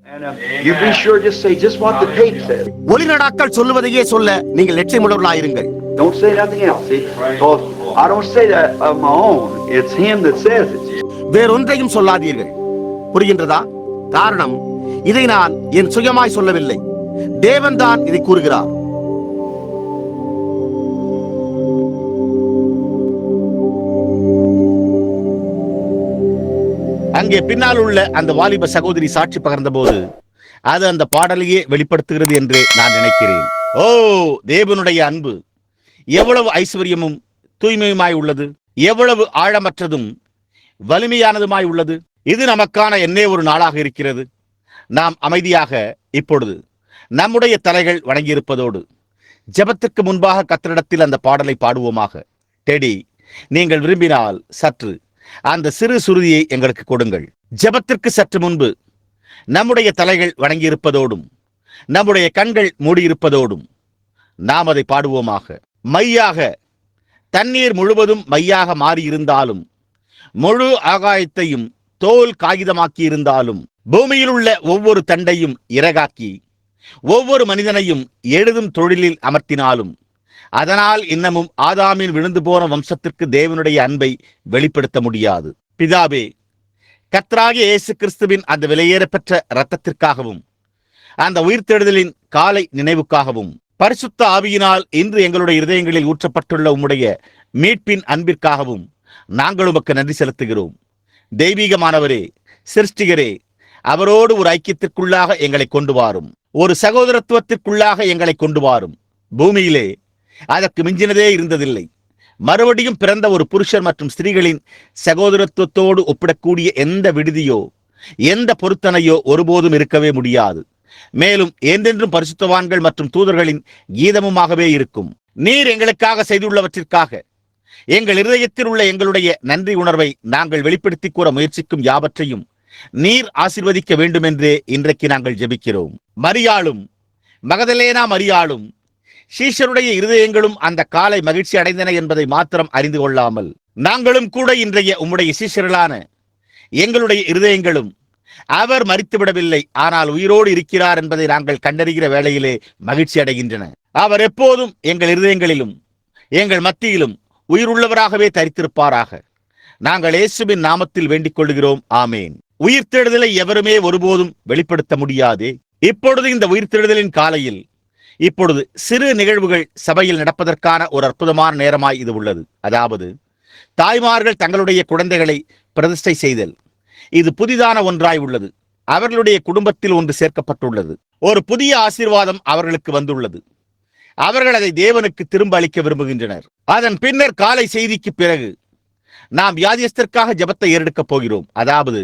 You be sure just say just what the tape says. ஒளிநடாக்கள் சொல்லுவதையே சொல்ல நீங்கள் லட்சியமுள்ளவர்களாயிருங்கள். Don't say nothing else. See, because I don't say that of my own. It's him that says it. வேறொன்றையும் சொல்லாதீர்கள். புரிகின்றதா? காரணம், இதை நான் என் சுயமாய் சொல்லவில்லை. தேவன் தான் இதை கூறுகிறார். அங்கே பின்னால் உள்ள அந்த வாலிப சகோதரி சாட்சி பகர்ந்த போது அது அந்த பாடலையே வெளிப்படுத்துகிறது என்று நான் நினைக்கிறேன். ஓ, தேவனுடைய அன்பு எவ்வளவு ஐஸ்வர்யமும் தூய்மையுமாய் உள்ளது, எவ்வளவு ஆழமற்றதும் வலிமையானதுமாய் உள்ளது. இது நமக்கான என்னே ஒரு நாளாக இருக்கிறது. நாம் அமைதியாக இப்பொழுது நம்முடைய தலைகள் வணங்கியிருப்பதோடு ஜெபத்திற்கு முன்பாக கர்த்தரிடத்தில் அந்த பாடலை பாடுவோமாக. டெடி, நீங்கள் விரும்பினால் சற்று அந்த சிறு சுருதியை எங்களுக்கு கொடுங்கள். ஜெபத்திற்கு சற்று முன்பு நம்முடைய தலைகள் வணங்கியிருப்பதோடும் நம்முடைய கண்கள் மூடியிருப்பதோடும் நாம் அதை பாடுவோமாக. மையாக தண்ணீர் முழுவதும் மையாக மாறியிருந்தாலும், முழு ஆகாயத்தையும் தோல் காகிதமாக்கி இருந்தாலும், பூமியில் உள்ள ஒவ்வொரு தண்டையும் இறகாக்கி ஒவ்வொரு மனிதனையும் எழுதும் தொழிலில் அமர்த்தினாலும், அதனால் இன்னமும் ஆதாமின் விழுந்து போன வம்சத்திற்கு தேவனுடைய அன்பை வெளிப்படுத்த முடியாது. பிதாவே, கர்த்தராகிய இயேசு கிறிஸ்துவின் அந்த விலையேறப்பெற்ற இரத்தத்திற்காகவும் அந்த உயிர்த்தெழுதலின் காலை நினைவுக்காகவும் பரிசுத்த ஆவியினால் இன்று எங்களுடைய இருதயங்களில் ஊற்றப்பட்டுள்ள உம்முடைய மீட்பின் அன்பிற்காகவும் நாங்கள் உமக்கு நன்றி செலுத்துகிறோம். தெய்வீகமானவரே, சிருஷ்டிகரே, அவரோடு ஒரு ஐக்கியத்திற்குள்ளாக எங்களை கொண்டு வாரும். ஒரு சகோதரத்துவத்திற்குள்ளாக எங்களை கொண்டு வாரும். பூமியிலே அதற்கு மிஞ்சினதே இருந்ததில்லை. மறுபடியும் பிறந்த ஒரு புருஷர் மற்றும் ஸ்திரீகளின் சகோதரத்துவத்தோடு ஒப்பிடக்கூடிய எந்த விடுதியோ எந்த பொருத்தனையோ ஒருபோதும் இருக்கவே முடியாது. மேலும் என்றென்றும் பரிசுத்தவான்கள் மற்றும் தூதர்களின் கீதமுமாகவே இருக்கும். நீர் எங்களுக்காக செய்துள்ளவற்றிற்காக எங்கள் இருதயத்தில் உள்ள எங்களுடைய நன்றி உணர்வை நாங்கள் வெளிப்படுத்தி கூற முயற்சிக்கும் யாவற்றையும் நீர் ஆசீர்வதிக்க வேண்டும் என்றே இன்றைக்கு நாங்கள் ஜெபிக்கிறோம். மரியாளும் மகதலேனா மரியாளும் சீஷருடைய இருதயங்களும் அந்த காலை மகிழ்ச்சி அடைந்தன என்பதை மாத்திரம் அறிந்து கொள்ளாமல், நாங்களும் கூட இன்றைய உம்முடைய சீஷர்களான எங்களுடைய இருதயங்களும் அவர் மரித்துவிடவில்லை, ஆனால் உயிரோடு இருக்கிறார் என்பதை நாங்கள் கண்டறிகிற வேளையிலே மகிழ்ச்சி அடைகின்றன. அவர் எப்போதும் எங்கள் இருதயங்களிலும் எங்கள் மத்தியிலும் உயிருள்ளவராகவே தரித்திருப்பாராக. நாங்கள் இயேசுவின் நாமத்தில் வேண்டிக் கொள்கிறோம். ஆமேன். உயிர்த்தெழுதலை எவருமே ஒருபோதும் வெளிப்படுத்த முடியாதே. இப்பொழுது இந்த உயிர்த்தெழுதலின் காலையில் இப்பொழுது சிறு நிகழ்வுகள் சபையில் நடப்பதற்கான ஒரு அற்புதமான நேரமாய் இது உள்ளது. அதாவது, தாய்மார்கள் தங்களுடைய குழந்தைகளை பிரதிஷ்டை செய்தல். இது புதிதான ஒன்றாய் உள்ளது. அவர்களுடைய குடும்பத்தில் ஒன்று சேர்க்கப்பட்டுள்ளது. ஒரு புதிய ஆசீர்வாதம் அவர்களுக்கு வந்துள்ளது. அவர்கள் அதை தேவனுக்கு திரும்ப அளிக்க விரும்புகின்றனர். அதன் பின்னர் காலை செய்திக்கு பிறகு நாம் வியாதியஸ்தற்காக ஜெபத்தை ஏறெடுக்கப் போகிறோம். அதாவது,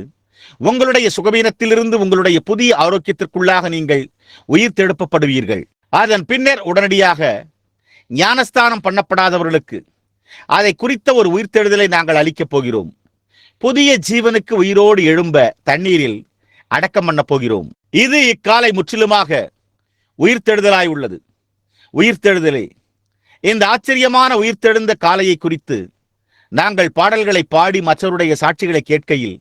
உங்களுடைய சுகவீனத்திலிருந்து உங்களுடைய புதிய ஆரோக்கியத்திற்குள்ளாக நீங்கள் உயிர் தெழுப்பப்படுவீர்கள். அதன் பின்னர் உடனடியாக ஞானஸ்தானம் பண்ணப்படாதவர்களுக்கு அதை குறித்த ஒரு உயிர்த்தெழுதலை நாங்கள் அளிக்கப் போகிறோம். புதிய ஜீவனுக்கு உயிரோடு எழும்ப தண்ணீரில் அடக்கம் பண்ண போகிறோம். இது இக்காலை முற்றிலுமாக உயிர்த்தெழுதலாய் உள்ளது. உயிர்த்தெழுதலே, இந்த ஆச்சரியமான உயிர்த்தெழுந்த காலையை குறித்து நாங்கள் பாடல்களை பாடி மற்றவருடைய சாட்சிகளை கேட்கையில்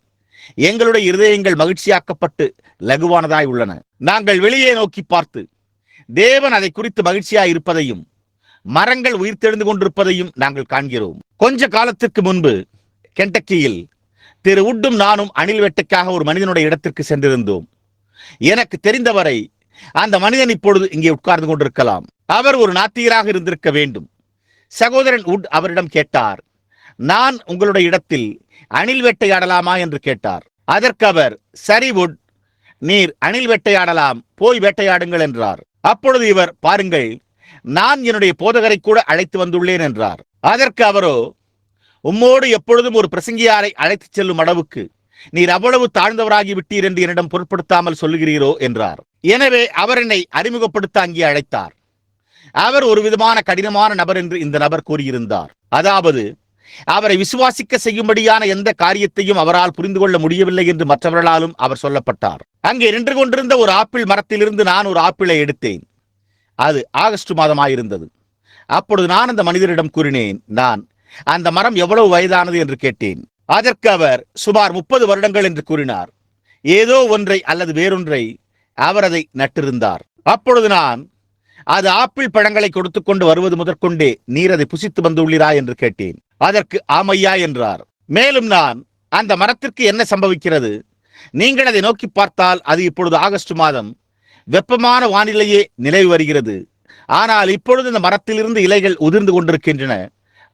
எங்களுடைய இருதயங்கள் மகிழ்ச்சியாக்கப்பட்டு லகுவானதாய் உள்ளன. நாங்கள் வெளியே நோக்கி பார்த்து தேவன் அதை குறித்து மகிழ்ச்சியாய் இருப்பதையும் மரங்கள் உயிர்த்தெழுந்து கொண்டிருப்பதையும் நாங்கள் காண்கிறோம். கொஞ்ச காலத்திற்கு முன்பு கென்டக்கியில் திரு உட்டும் நானும் அணில் வேட்டைக்காக ஒரு மனிதனுடைய இடத்திற்கு சென்றிருந்தோம். எனக்கு தெரிந்தவரை அந்த மனிதன் இப்பொழுது இங்கே உட்கார்ந்து கொண்டிருக்கலாம். அவர் ஒரு நாத்திகராக இருந்திருக்க வேண்டும். சகோதரன் உட் அவரிடம் கேட்டார், நான் உங்களுடைய இடத்தில் அணில் வேட்டையாடலாமா என்று கேட்டார். அதற்கு அவர், சரி உட், நீர் அணில் வேட்டையாடலாம், போய் வேட்டையாடுங்கள் என்றார். அப்பொழுது இவர், பாருங்கள், நான் என்னுடைய போதகரை கூட அழைத்து வந்துள்ளேன் என்றார். அதற்கு அவரோ, உம்மோடு எப்பொழுதும் ஒரு பிரசங்கியாரை அழைத்து செல்லும் அளவுக்கு நீர் அவ்வளவு தாழ்ந்தவராகி விட்டீர் என்று என்னிடம் பொருட்படுத்தாமல் சொல்லுகிறீரோ என்றார். எனவே அவர் என்னை அறிமுகப்படுத்த அங்கே அழைத்தார். அவர் ஒரு விதமான கடினமான நபர் என்று இந்த நபர் கூறியிருந்தார். அதாவது, அவரை விசுவாசிக்க செய்யும்படியான எந்த காரியத்தையும் அவரால் புரிந்து கொள்ள முடியவில்லை என்று மற்றவர்களாலும் அவர் சொல்லப்பட்டார். அங்கே நின்று கொண்டிருந்த ஒரு ஆப்பிள் மரத்திலிருந்து நான் ஒரு ஆப்பிளை எடுத்தேன். அது ஆகஸ்ட் மாதமாயிருந்தது. அப்பொழுது நான் அந்த மனிதரிடம் கூறினேன், நான் அந்த மரம் எவ்வளவு வயதானது என்று கேட்டேன். அதற்கு அவர் சுமார் 30 வருடங்கள் என்று கூறினார். ஏதோ ஒன்றை அல்லது வேறொன்றை அவர் அதை நட்டிருந்தார். அப்பொழுது நான், அது ஆப்பிள் பழங்களை கொடுத்து கொண்டு வருவது முதற்கொண்டே நீர் அதை புசித்து வந்துள்ளீரா என்று கேட்டேன். அதற்கு ஆமையா என்றார். மேலும் நான், அந்த மரத்திற்கு என்ன சம்பவிக்கிறது? நீங்கள் அதை நோக்கி பார்த்தால் அது இப்பொழுது ஆகஸ்ட் மாதம் வெப்பமான வானிலையே நிலவி வருகிறது. ஆனால் இப்பொழுது இந்த மரத்திலிருந்து இலைகள் உதிர்ந்து கொண்டிருக்கின்றன.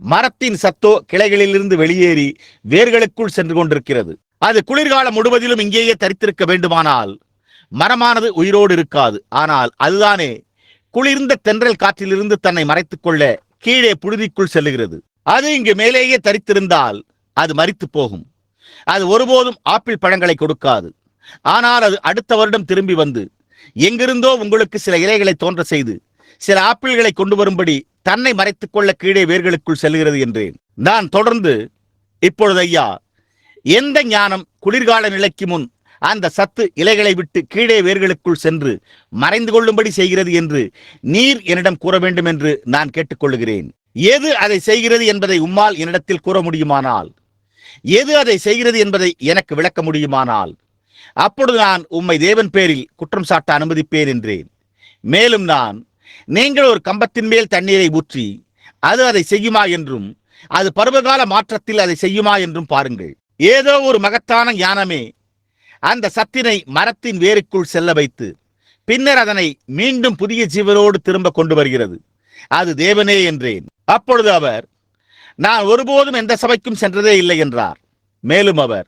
மரத்தின் சத்தோ கிளைகளிலிருந்து வெளியேறி வேர்களுக்குள் சென்று கொண்டிருக்கிறது. அது குளிர்காலம் முழுவதிலும் இங்கேயே தரித்திருக்க வேண்டுமானால் மரமானது உயிரோடு இருக்காது. ஆனால் அதுதானே குளிர்ந்த தென்றல் காற்றிலிருந்து தன்னை மறைத்துக் கொள்ள கீழே புழுதிக்குள் செல்லுகிறது. அது இங்கு மேலேயே தரித்திருந்தால் அது மரித்து போகும். அது ஒருபோதும் ஆப்பிள் பழங்களை கொடுக்காது. ஆனால் அது அடுத்த வருடம் திரும்பி வந்து எங்கிருந்தோ உங்களுக்கு சில இலைகளை தோன்ற செய்து சில ஆப்பிள்களை கொண்டு வரும்படி தன்னை மறைத்துக் கொள்ள கீழே வேர்களுக்குள் செல்கிறது என்றேன். நான் தொடர்ந்து, இப்பொழுது ஐயா, எந்த ஞானம் குளிர்கால நிலைக்கு முன் அந்த சத்து இலைகளை விட்டு கீழே வேர்களுக்குள் சென்று மறைந்து கொள்ளும்படி செய்கிறது என்று நீர் என்னிடம் கூற வேண்டும் என்று நான் கேட்டுக்கொள்கிறேன். எது அதை செய்கிறது என்பதை உம்மால் என்னிடத்தில் கூற முடியுமானால், எது அதை செய்கிறது என்பதை எனக்கு விளக்க முடியுமானால், அப்பொழுது நான் உம்மை தேவன் பேரில் குற்றம் சாட்ட அனுமதிப்பேன் என்றேன். மேலும் நான், நீங்கள் ஒரு கம்பத்தின் மேல் தண்ணீரை ஊற்றி அது அதை செய்யுமா என்றும் அது பருவகால மாற்றத்தில் அதை செய்யுமா என்றும் பாருங்கள். ஏதோ ஒரு மகத்தான ஞானமே அந்த சத்தினை மரத்தின் வேருக்குள் செல்ல வைத்து பின்னர் அதனை மீண்டும் புதிய ஜீவனோடு திரும்ப கொண்டு வருகிறது. அது தேவனே என்றேன். அப்பொழுது அவர், நான் ஒருபோதும் எந்த சபைக்கும் சென்றதே இல்லை என்றார். மேலும் அவர்,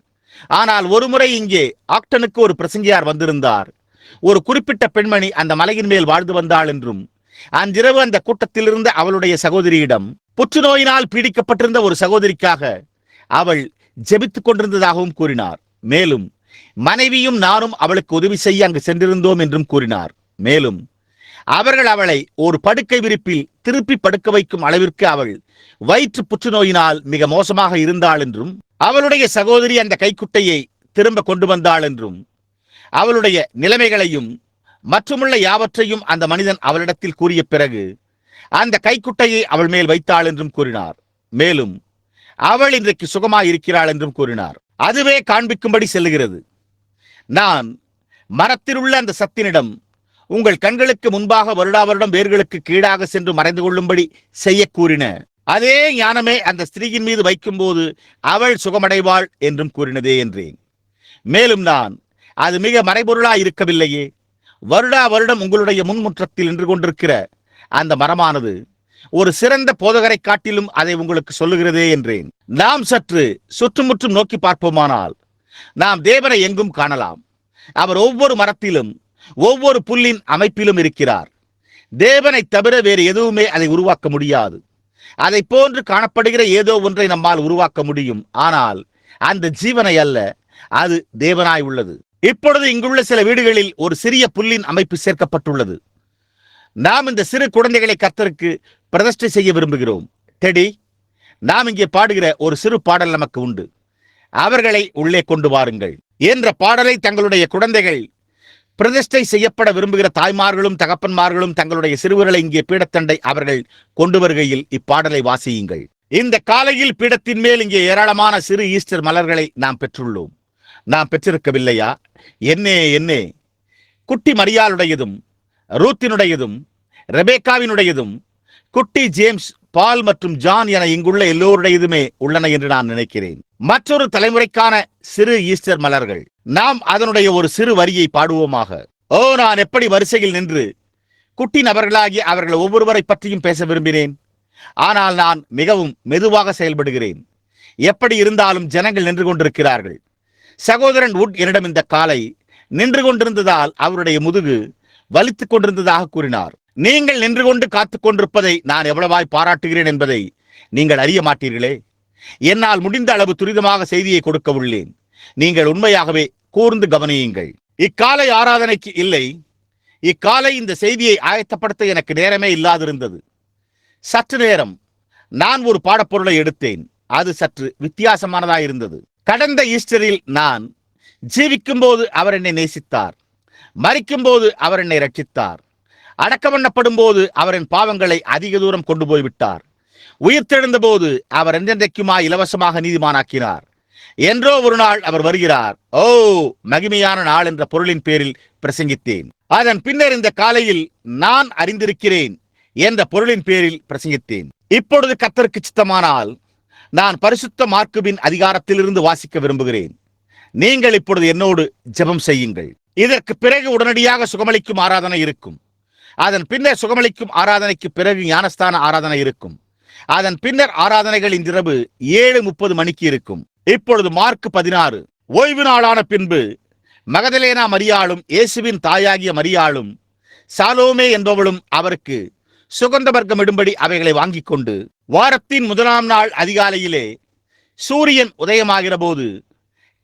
ஆனால் ஒருமுறை இங்கே ஆக்டனுக்கு ஒரு பிரசங்கியார் வந்திருந்தார். ஒரு குறிப்பிட்ட பெண்மணி அந்த மலையின் மேல் வாழ்ந்து வந்தாள் என்றும் அன்றிரவு அந்த கூட்டத்தில் இருந்த அவளுடைய சகோதரியிடம் புற்றுநோயினால் பீடிக்கப்பட்டிருந்த ஒரு சகோதரிக்காக அவள் ஜெபித்துக் கொண்டிருந்ததாகவும் கூறினார். மேலும் மனைவியும் நானும் அவளுக்கு உதவி செய்ய அங்கு சென்றிருந்தோம் என்றும் கூறினார். மேலும் அவர்கள் அவளை ஒரு படுக்கை விரிப்பில் திருப்பி படுக்க வைக்கும் அளவிற்கு அவள் வயிற்று புற்றுநோயினால் மிக மோசமாக இருந்தாள் என்றும் அவளுடைய சகோதரி அந்த கைக்குட்டையை திரும்ப கொண்டு வந்தாள் என்றும் அவளுடைய நிலைமைகளையும் மற்றுமுள்ள யாவற்றையும் அந்த மனிதன் அவளிடத்தில் கூறிய பிறகு அந்த கைக்குட்டையை அவள் மேல் வைத்தாள் என்றும் கூறினார். மேலும் அவள் இன்றைக்கு சுகமாய் இருக்கிறாள் என்றும் கூறினார். அதுவே காண்பிக்கும்படி செல்லுகிறது. நான் மரத்தில் உள்ள அந்த சத்தினிடம், உங்கள் கண்களுக்கு முன்பாக வருடா வருடம் வேர்களுக்கு கீழாக சென்று மறைந்து கொள்ளும்படி செய்ய கூறின அதே ஞானமே அந்த ஸ்திரீயின் மீது வைக்கும் போது அவள் சுகமடைவாள் என்றும் கூறினதே என்றேன். மேலும் நான், அது மிக மறைபொருளாய் இருக்கவில்லையே? வருடா வருடம் உங்களுடைய முன்முற்றத்தில் நின்று கொண்டிருக்கிற அந்த மரமானது ஒரு சிறந்த போதகரை காட்டிலும் அதை உங்களுக்கு சொல்லுகிறதே என்றேன். நாம் சற்று சுற்றுமுற்றும் நோக்கி பார்ப்போமானால் நாம் தேவனை எங்கும் காணலாம். அவர் ஒவ்வொரு மரத்திலும் ஒவ்வொரு புல்லின் அமைப்பிலும் இருக்கிறார். தேவனை தவிர வேறு எதுவுமே அதை உருவாக்க முடியாது. அதை போன்று காணப்படுகிற ஏதோ ஒன்றை நம்மால் உருவாக்க முடியும். ஆனால் அந்த ஜீவனை அல்ல, அது தேவனாய் உள்ளது. இப்பொழுது இங்குள்ள சில வீடுகளில் ஒரு சிறிய புல்லின் அமைப்பு சேர்க்கப்பட்டுள்ளது. நாம் இந்த சிறு குழந்தைகளை கர்த்தருக்கு பிரதிஷ்டை செய்ய விரும்புகிறோம். டெடி, நாம் இங்கே பாடுகிற ஒரு சிறு பாடல் நமக்கு உண்டு. அவர்களை உள்ளே கொண்டு வாருங்கள் என்ற பாடலை தங்களுடைய குழந்தைகள் பிரதிஷ்டை செய்யப்பட விரும்புகிற தாய்மார்களும் தகப்பன்மார்களும் தங்களுடைய சிறுவர்களை இங்கே பீடத்தண்டை அவர்கள் கொண்டு வருகையில் இப்பாடலை வாசியுங்கள். இந்த காலையில் பீடத்தின் மேல் இங்கே ஏராளமான சிறு ஈஸ்டர் மலர்களை நாம் பெற்றுள்ளோம். நாம் பெற்றிருக்கவில்லையா? என்னே குட்டி மரியாளுடையதும் ரூத்தினுடையதும் ரெபேக்காவினுடையதும் குட்டி ஜேம்ஸ், பால் மற்றும் ஜான் என இங்குள்ள எல்லோருடையதுமே உள்ளன என்று நான் நினைக்கிறேன். மற்றொரு தலைமுறைக்கான சிறு ஈஸ்டர் மலர்கள். நாம் அதனுடைய ஒரு சிறு வரியை பாடுவோமாக. ஓ, நான் எப்படி வரிசையில் நின்று குட்டி நபர்களாகி அவர்கள் ஒவ்வொருவரை பற்றியும் பேச விரும்பினேன். ஆனால் நான் மிகவும் மெதுவாக செயல்படுகிறேன். எப்படி இருந்தாலும் ஜனங்கள் நின்று கொண்டிருக்கிறார்கள். சகோதரன் வுட் என்னிடம் இந்த காலை நின்று கொண்டிருந்ததால் அவருடைய முதுகு வலித்துக் கொண்டிருந்ததாக கூறினார். நீங்கள் நின்று கொண்டு காத்துக் கொண்டிருப்பதை நான் எவ்வளவாய் பாராட்டுகிறேன் என்பதை நீங்கள் அறிய மாட்டீர்களே. என்னால் முடிந்த அளவு துரிதமாக செய்தியை கொடுக்க உள்ளேன். நீங்கள் உண்மையாகவே கூர்ந்து கவனியுங்கள். இக்காலை ஆராதனைக்கு இல்லை, இக்காலை இந்த செய்தியை ஆயத்தப்படுத்த எனக்கு நேரமே இல்லாதிருந்தது. சற்று நேரம் நான் ஒரு பாடப்பொருளை எடுத்தேன். அது சற்று வித்தியாசமானதாயிருந்தது. கடந்த ஈஸ்டரில் நான், ஜீவிக்கும் போது அவர் என்னை நேசித்தார், மரிக்கும் போது அவர் என்னை ரட்சித்தார், அடக்கம் பண்ணப்படும் போது அவர் என் பாவங்களை அதிக தூரம் கொண்டு போய்விட்டார், உயிர்த்தெழுந்த போது அவர் என்றென்றைக்குமாய் இலவசமாக நீதிமானாக்கினார் என்றோ ஒரு நாள் அவர் வருகிறார். ஓ, மகிமையான நாள் என்ற பொருளின் பேரில் பிரசங்கித்தேன். அதன் பின்னர் இந்த காலையில் நான் அறிந்திருக்கிறேன் என்ற பொருளின் பேரில் பிரசங்கித்தேன். இப்பொழுது கர்த்தருக்கு சித்தமானால் நான் பரிசுத்த மார்க்குவின் அதிகாரத்திலிருந்து வாசிக்க விரும்புகிறேன். நீங்கள் இப்பொழுது என்னோடு ஜெபம் செய்யுங்கள். இதற்கு பிறகு உடனடியாக சுகமளிக்கும் ஆராதனை இருக்கும். அதன் பின்னர் சுகமளிக்கும் ஆராதனைக்கு பிறகு ஞானஸ்தான ஆராதனை இருக்கும். அதன் பின்னர் ஆராதனைகள் இன்றிரவு 7:30 மணிக்கு இருக்கும். இப்பொழுது மார்க் 16. ஓய்வு நாளான பின்பு மகதலேனா மரியாளும் இயேசுவின் தாயாகிய மரியாளும் சாலோமே என்பவளும் அவருக்கு சுகந்த வர்க்கம் இடும்படி அவைகளை வாங்கிக் கொண்டு வாரத்தின் முதலாம் நாள் அதிகாலையிலே சூரியன் உதயமாகிற போது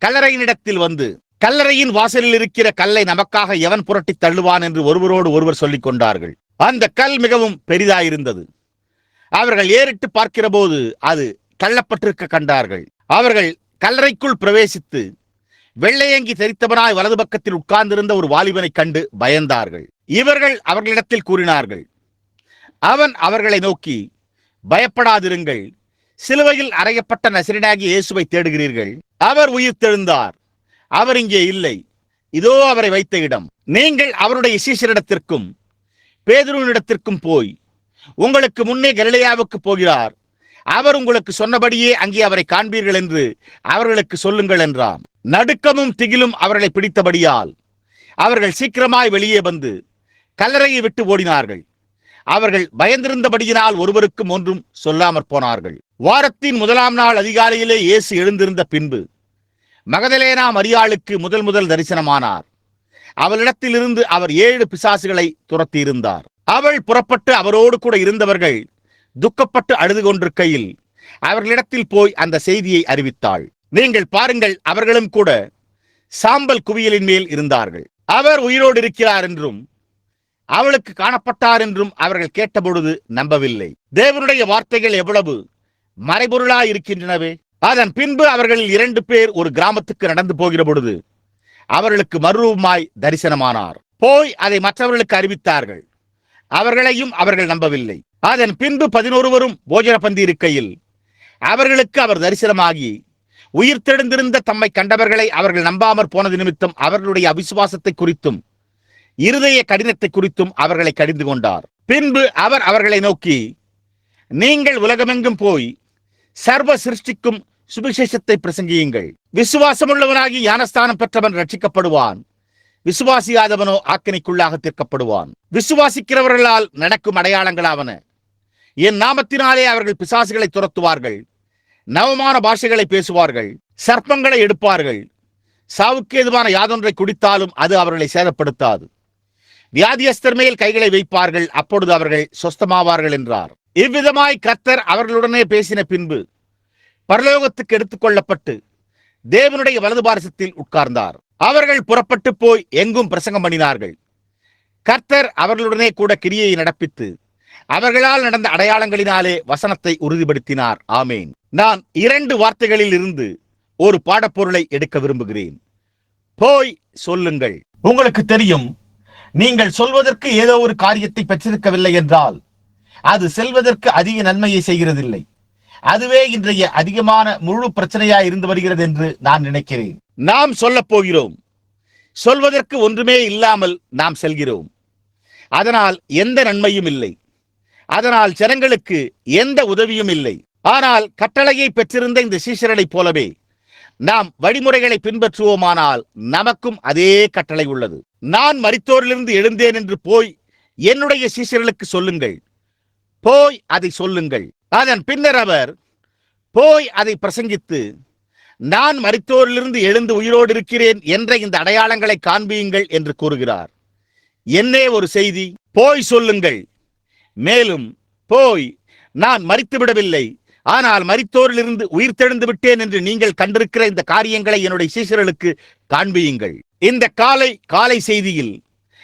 கல்லறையினிடத்தில் வந்து, கல்லறையின் வாசலில் இருக்கிற கல்லை நமக்காக எவன் புரட்டி தள்ளுவான் என்று ஒருவரோடு ஒருவர் சொல்லிக் கொண்டார்கள். அந்த கல் மிகவும் பெரிதாயிருந்தது. அவர்கள் ஏறிட்டு பார்க்கிற போது அது தள்ளப்பட்டிருக்க கண்டார்கள். அவர்கள் கல்லறைக்குள் பிரவேசித்து வெள்ளையங்கி தரித்தவனாய் வலது பக்கத்தில் உட்கார்ந்திருந்த ஒரு வாலிபனை கண்டு பயந்தார்கள். இவர்கள் அவர்களிடத்தில் கூறினார்கள். அவன் அவர்களை நோக்கி, பயப்படாதிருங்கள், சிலுவையில் அறையப்பட்ட நசரேயனாகிய இயேசுவை தேடுகிறீர்கள். அவர் உயிர்த்தெழுந்தார். அவர் இங்கே இல்லை. இதோ அவரை வைத்த இடம். நீங்கள் அவருடைய சீஷரிடத்திற்கும் பேதுருவினிடத்திற்கும் போய், உங்களுக்கு முன்னே கலிலேயாவுக்கு போகிறார், அவர் உங்களுக்கு சொன்னபடியே அங்கே அவரை காண்பீர்கள் என்று அவர்களுக்கு சொல்லுங்கள் என்றான். நடுக்கமும் திகிலும் அவர்களை பிடித்தபடியால் அவர்கள் சீக்கிரமாய் வெளியே வந்து கல்லறையை விட்டு ஓடினார்கள். அவர்கள் பயந்திருந்தபடியினால் ஒருவருக்கும் ஒன்றும் சொல்லாமற் போனார்கள். வாரத்தின் முதலாம் நாள் அதிகாலையிலே இயேசு எழுந்திருந்த பின்பு மகதலேனா மரியாளுக்கு முதல் தரிசனமானார். அவளிடத்திலிருந்து அவர் 7 பிசாசுகளை துரத்தி இருந்தார். அவள் புறப்பட்டு அவரோடு கூட இருந்தவர்கள் துக்கப்பட்டு அழுது கொண்டிருக்கையில் அவர்களிடத்தில் போய் அந்த செய்தியை அறிவித்தாள். நீங்கள் பாருங்கள், அவர்களும் கூட சாம்பல் குவியலின் மேல் இருந்தார்கள். அவர் உயிரோடு இருக்கிறார் என்றும் அவளுக்கு காணப்பட்டார் என்றும் அவர்கள் கேட்டபொழுது நம்பவில்லை. தேவனுடைய வார்த்தைகள் எவ்வளவு மறைபொருளாய் இருக்கின்றனவே. அதன் பின்பு அவர்களில் 2 பேர் ஒரு கிராமத்துக்கு நடந்து போகிற பொழுது அவர்களுக்கு மறுரூபமாய் தரிசனமானார். போய் அதை மற்றவர்களுக்கு அறிவித்தார்கள். அவர்களையும் அவர்கள் நம்பவில்லை. அதன் பின்பு 11 போஜன பந்தி இருக்கையில் அவர்களுக்கு அவர் தரிசனமாகி உயிர்த்தெழுந்திருந்த தம்மை கண்டவர்களை அவர்கள் நம்பாமற் போனது நிமித்தம் அவர்களுடைய அவிசுவாசத்தை குறித்தும் இருதய கடினத்தை குறித்தும் அவர்களை கடிந்து கொண்டார். பின்பு அவர் அவர்களை நோக்கி, நீங்கள் உலகமெங்கும் போய் சர்வ சிருஷ்டிக்கும் சுவிசேஷத்தை பிரசங்கியுங்கள். விசுவாசமுள்ளவனாகி ஞானஸ்தானம் பெற்றவன் ரட்சிக்கப்படுவான், விசுவாசியாதவனோ ஆக்கினைக்குள்ளாக தீர்க்கப்படுவான். விசுவாசிக்கிறவர்களால் நடக்கும் அடையாளங்களாவன, என் நாமத்தினாலே அவர்கள் பிசாசுகளை துரத்துவார்கள், நவமான பாஷைகளை பேசுவார்கள், சர்ப்பங்களை எடுப்பார்கள், சாவுக்கு ஏதுவான யாதொன்றை குடித்தாலும் அது அவர்களை சேதப்படுத்தாது, வியாதியஸ்தர் மேல் கைகளை வைப்பார்கள், அப்பொழுது அவர்கள் சொஸ்தமாவார்கள் என்றார். இவ்விதமாய் கர்த்தர் அவர்களுடனே பேசின பின்பு பரலோகத்துக்கு எடுத்துக் கொள்ளப்பட்டு தேவனுடைய வலது பாரசத்தில் உட்கார்ந்தார். அவர்கள் புறப்பட்டு போய் எங்கும் பிரசங்கம் பண்ணினார்கள். கர்த்தர் அவர்களுடனே கூட கிரியையை நடப்பித்து அவர்களால் நடந்த அடையாளங்களினாலே வசனத்தை உறுதிப்படுத்தினார். ஆமேன். நான் 2 வார்த்தைகளில் இருந்து ஒரு பாடப்பொருளை எடுக்க விரும்புகிறேன். போய் சொல்லுங்கள். உங்களுக்கு தெரியும், நீங்கள் சொல்வதற்கு ஏதோ ஒரு காரியத்தை பெற்றிருக்கவில்லை என்றால் அது செல்வதற்கு அதிக நன்மையை செய்கிறதில்லை. அதுவே இன்றைய அதிகமான முழு பிரச்சனையாய் இருந்து வருகிறது என்று நான் நினைக்கிறேன். நாம் சொல்ல போகிறோம், சொல்வதற்கு ஒன்றுமே இல்லாமல் நாம் செல்கிறோம். அதனால் எந்த நன்மையும் இல்லை. அதனால் ஜனங்களுக்கு எந்த உதவியும் இல்லை. ஆனால் கட்டளையை பெற்றிருந்த இந்த சீஷர்களைப் போலவே நாம் வழிமுறைகளை பின்பற்றுவோமானால் நமக்கும் அதே கட்டளை உள்ளது. நான் மரித்தோரிலிருந்து எழுந்தேன் என்று போய் என்னுடைய சீஷர்களுக்கு சொல்லுங்கள். போய் அதை சொல்லுங்கள். அதன் பின்னர் அவர் போய் அதை பிரசங்கித்து, நான் மரித்தோரிலிருந்து எழுந்து உயிரோடு இருக்கிறேன் என்ற இந்த அடையாளங்களை காண்பியுங்கள் என்று கூறுகிறார். என்னே ஒரு செய்தி! போய் சொல்லுங்கள். மேலும் போய், நான் மரித்து விடவில்லை, ஆனால் மரித்தோரிலிருந்து உயிர் தெழுந்து விட்டேன் என்று நீங்கள் கண்டிருக்கிற இந்த காரியங்களை என்னுடைய சீஷர்களுக்கு காண்பியுங்கள். இந்த காலை செய்தியில்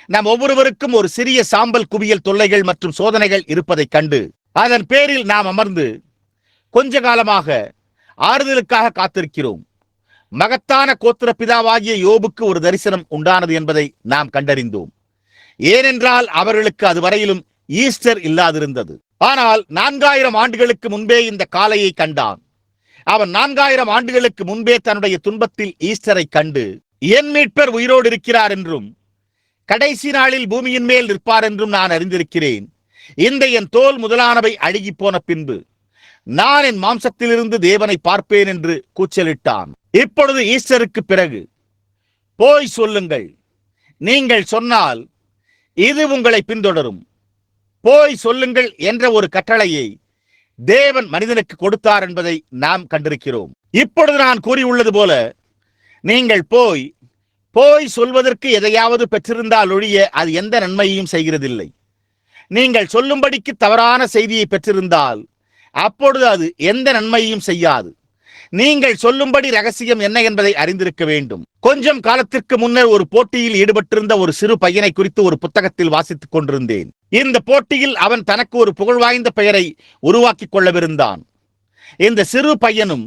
நாம் ஒவ்வொருவருக்கும் ஒரு சிறிய சாம்பல் குவியல் தொல்லைகள் மற்றும் சோதனைகள் இருப்பதைக் கண்டு அதன் பேரில் நாம் அமர்ந்து கொஞ்ச காலமாக ஆறுதலுக்காக காத்திருக்கிறோம். மகத்தான கோத்திர பிதாவாகிய யோபுக்கு ஒரு தரிசனம் உண்டானது என்பதை நாம் கண்டறிந்தோம். ஏனென்றால் அவர்களுக்கு அதுவரையிலும் ஈஸ்டர் இல்லாதிருந்தது. ஆனால் 4000 ஆண்டுகளுக்கு முன்பே இந்த காலையை கண்டான். அவன் 4000 ஆண்டுகளுக்கு முன்பே தன்னுடைய துன்பத்தில் ஈஸ்டரை கண்டு என் மீட்பர் உயிரோடு இருக்கிறார் என்றும் கடைசி நாளில் பூமியின் மேல் நிற்பார் என்றும் நான் அறிந்திருக்கிறேன். இந்த என் தோல் முதலானவை அழுகி போன பின்பு நான் என் மாம்சத்திலிருந்து தேவனை பார்ப்பேன் என்று கூச்சலிட்டான். இப்பொழுது ஈஸ்டருக்கு பிறகு போய் சொல்லுங்கள். நீங்கள் சொன்னால் இது உங்களை பின்தொடரும். போய் சொல்லுங்கள் என்ற ஒரு கட்டளையை தேவன் மனிதனுக்கு கொடுத்தார் என்பதை நாம் கண்டிருக்கிறோம். இப்பொழுது நான் கூறியுள்ளது போல நீங்கள் போய் சொல்வதற்கு எதையாவது பெற்றிருந்தால் ஒழிய அது எந்த நன்மையையும் செய்கிறதில்லை. நீங்கள் சொல்லும்படிக்கு தவறான செய்தியை பெற்றிருந்தால் அப்பொழுது அது எந்த நன்மையையும் செய்யாது. நீங்கள் சொல்லும்படி ரகசியம் என்ன என்பதை அறிந்திருக்க வேண்டும். கொஞ்சம் காலத்திற்கு முன்னர் ஒரு போட்டியில் ஈடுபட்டிருந்த ஒரு சிறு பையனை குறித்து ஒரு புத்தகத்தில் வாசித்துக் கொண்டிருந்தேன். இந்த போட்டியில் அவன் தனக்கு ஒரு புகழ்வாய்ந்த பெயரை உருவாக்கிக் கொள்ளவிருந்தான். இந்த சிறு பையனும்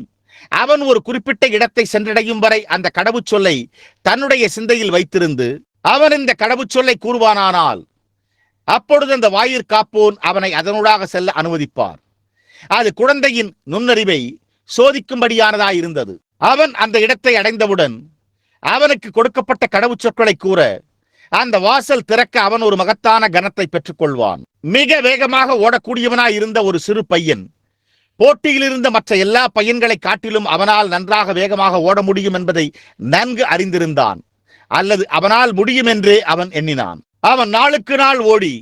அவன் ஒரு குறிப்பிட்ட இடத்தை சென்றடையும் வரை அந்த கடவுச்சொல்லை தன்னுடைய சிந்தையில் வைத்திருந்து அவன் இந்த கடவுச்சொல்லை கூறுவானானால் அப்பொழுது அந்த வாயிற்காப்போன் அவனை அதனூடாக செல்ல அனுமதிப்பார். அது குழந்தையின் நுண்ணறிவை சோதிக்கும்படியானதாயிருந்தது. அவன் அந்த இடத்தை அடைந்தவுடன் அவனுக்கு கொடுக்கப்பட்ட கடவுச்சொற்களை கூற அந்த வாசல் திறக்க அவன் ஒரு மகத்தான கனத்தை பெற்றுக் கொள்வான். மிக வேகமாக ஓடக்கூடியவனாய் இருந்த ஒரு சிறு பையன் போட்டியில் இருந்த மற்ற எல்லா பையன்களை காட்டிலும் அவனால் நன்றாக வேகமாக ஓட முடியும் என்பதை நன்கு அறிந்திருந்தான். அல்லது அவனால் முடியும் என்றே அவன் எண்ணினான். அவன் நாளுக்கு நாள் ஓடி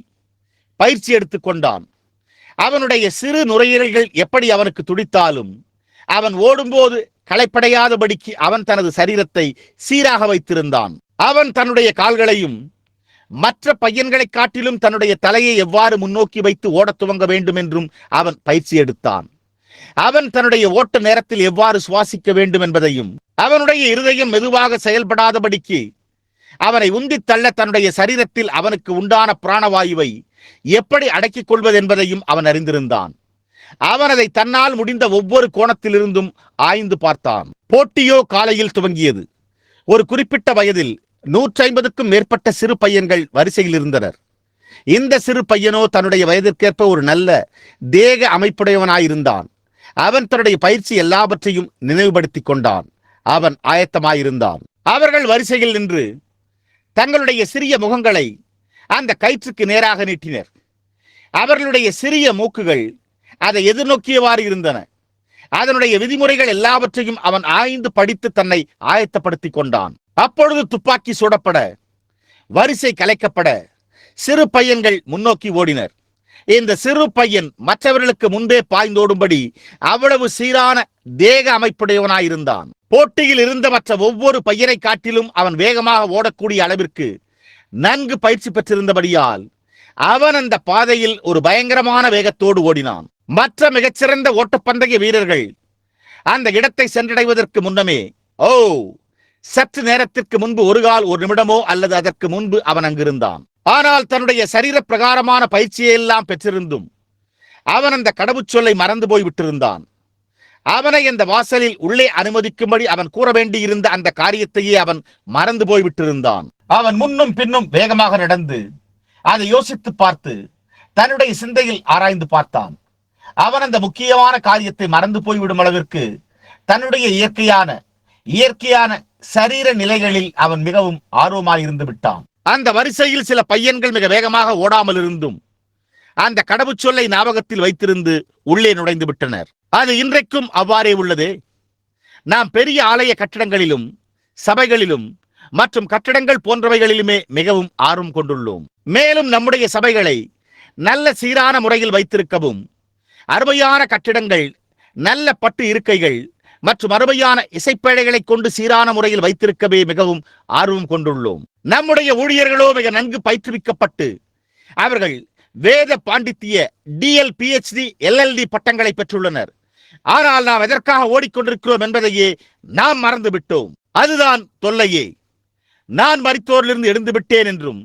பயிற்சி எடுத்துக் கொண்டான். அவனுடைய சிறு நுரையீரல்கள் எப்படி அவனுக்கு துடித்தாலும் அவன் ஓடும்போது களைப்படையாதபடிக்கு அவன் தனது சரீரத்தை சீராக வைத்திருந்தான். அவன் தன்னுடைய கால்களையும் மற்ற பையன்களை காட்டிலும் தன்னுடைய தலையை எவ்வாறு முன்னோக்கி வைத்து ஓடத் துவங்க வேண்டும் என்றும் அவன் பயிற்சி எடுத்தான். அவன் தன்னுடைய ஓட்ட நேரத்தில் எவ்வாறு சுவாசிக்க வேண்டும் என்பதையும் அவனுடைய இருதயம் மெதுவாக செயல்படாதபடிக்கு அவனை உந்தித் தள்ள தன்னுடைய சரீரத்தில் அவனுக்கு உண்டான பிராணவாயுவை எப்படி அடக்கிக் கொள்வது என்பதையும் அவன் அறிந்திருந்தான். அவன் அதை தன்னால் முடிந்த ஒவ்வொரு கோணத்திலிருந்தும் ஆய்ந்து பார்த்தான். போட்டியோ காலையில் துவங்கியது. ஒரு குறிப்பிட்ட வயதில் 150க்கும் மேற்பட்ட சிறு பையன்கள் வரிசையில் இருந்தனர். இந்த சிறு பையனோ தன்னுடைய வயதிற்கேற்ப ஒரு நல்ல தேக அமைப்புடையவனாயிருந்தான். அவன் தன்னுடைய பயிற்சி எல்லாவற்றையும் நினைவுபடுத்திக் கொண்டான். அவன் ஆயத்தமாயிருந்தான். அவர்கள் வரிசையில் நின்று தங்களுடைய சிறிய முகங்களை அந்த கயிற்றுக்கு நேராக நீட்டினர். அவர்களுடைய சிறிய மூக்குகள் அதை எதிர்நோக்கியவாறு இருந்தன. அதனுடைய விதிமுறைகள் எல்லாவற்றையும் அவன் ஆய்ந்து படித்து தன்னை ஆயத்தப்படுத்திக் கொண்டான். அப்பொழுது துப்பாக்கி சுடப்பட, வரிசை கலைக்கப்பட சிறு பையன்கள் முன்னோக்கி ஓடினர். இந்த சிறு பையன் மற்றவர்களுக்கு முன்பே பாய்ந்தோடும்படி அவ்வளவு சீரான தேக அமைப்புடையவனாயிருந்தான். போட்டியில் இருந்த மற்ற ஒவ்வொரு பையனை காட்டிலும் அவன் வேகமாக ஓடக்கூடிய அளவிற்கு நன்கு பயிற்சி பெற்றிருந்தபடியால் அவன் அந்த பாதையில் ஒரு பயங்கரமான வேகத்தோடு ஓடினான். மற்ற மிகச்சிறந்த ஓட்டப்பந்தய வீரர்கள் அந்த இடத்தை சென்றடைவதற்கு முன்னமே சற்று நேரத்திற்கு முன்பு ஒரு கால் ஒரு நிமிடமோ அல்லது அதற்கு முன்பு அவன் அங்கிருந்தான். ஆனால் தன்னுடைய சரீர பிரகாரமான பயிற்சியெல்லாம் பெற்றிருந்தும் அவன் அந்த கடவுச்சொல்லை மறந்து போய்விட்டிருந்தான். அவனை அந்த வாசலில் உள்ளே அனுமதிக்கும்படி அவன் கூற வேண்டியிருந்த அந்த காரியத்தையே அவன் மறந்து போய்விட்டிருந்தான். அவன் முன்னும் பின்னும் வேகமாக நடந்து அதை யோசித்து பார்த்து தன்னுடைய சிந்தையில் ஆராய்ந்து பார்த்தான். அவன் அந்த முக்கியமான காரியத்தை மறந்து போய்விடும் அளவிற்கு தன்னுடைய இயற்கையான சரீர நிலைகளில் அவன் மிகவும் ஆர்வமாயிருந்து விட்டான். அந்த வரிசையில் சில பையன்கள் மிக வேகமாக ஓடாமல் இருந்தும் அந்த கடவுச்சொல்லை ஞாபகத்தில் வைத்திருந்து உள்ளே நுழைந்து விட்டனர். அது இன்றைக்கும் அவ்வாறே உள்ளதே. நாம் பெரிய ஆலய கட்டடங்களிலும் சபைகளிலும் மற்றும் கட்டடங்கள் போன்றவைகளிலுமே மிகவும் ஆர்வம் கொண்டுள்ளோம். மேலும் நம்முடைய சபைகளை நல்ல சீரான முறையில் வைத்திருக்கவும் அருமையான கட்டிடங்கள், நல்ல பட்டு இருக்கைகள் மற்றும் அருமையான இசைப்பேழைகளை கொண்டு சீரான முறையில் வைத்திருக்கவே மிகவும் ஆர்வம் கொண்டுள்ளோம். நம்முடைய ஊழியர்களோ மிக நன்கு பயிற்றுவிக்கப்பட்டு அவர்கள் வேத பாண்டித்திய DL, PhD, LLD பட்டங்களை பெற்றுள்ளனர். ஆனால் நாம் எதற்காக ஓடிக்கொண்டிருக்கிறோம் என்பதையே நாம் மறந்துவிட்டோம். அதுதான் தொல்லையே. நான் மரித்தோரிலிருந்து எழுந்து விட்டேன் என்றும்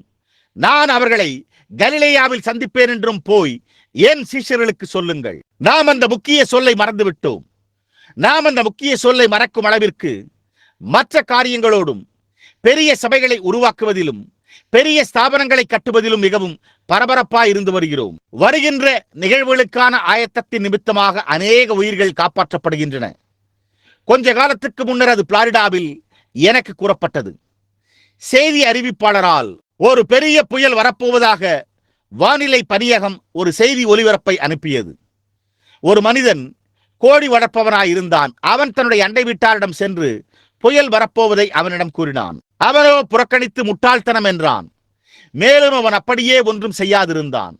நான் அவர்களை கலிலேயாவில் சந்திப்பேன் என்றும் போய் என் சீஷர்களுக்கு சொல்லுங்கள். நாம் அந்த முக்கிய சொல்லை மறந்துவிட்டோம். நாம் அந்த முக்கிய சொல்லை மறக்கும் அளவிற்கு மற்ற காரியங்களோடும் பெரிய சபைகளை உருவாக்குவதிலும் பெரிய ஸ்தாபனங்களை கட்டுவதிலும் மிகவும் பரபரப்பாய் இருந்து வருகிறோம். வருகின்ற நிகழ்வுகளுக்கான ஆயத்தத்தின் நிமித்தமாக அநேக உயிர்கள் காப்பாற்றப்படுகின்றன. கொஞ்ச காலத்துக்கு முன்னர் அது புளாரிடாவில் எனக்கு கூறப்பட்டது. செய்தி அறிவிப்பாளரால் ஒரு பெரிய புயல் வரப்போவதாக வானிலை பணியகம் ஒரு செய்தி ஒலிபரப்பை அனுப்பியது. ஒரு மனிதன் கோழி வளர்ப்பவனாய் இருந்தான். அவன் தன்னுடைய அண்டை வீட்டாரிடம் சென்று புயல் வரப்போவதை அவனிடம் கூறினான். அவனோ புறக்கணித்து முட்டாள்தனம் என்றான். மேலும் அவன் அப்படியே ஒன்றும் செய்யாதிருந்தான்.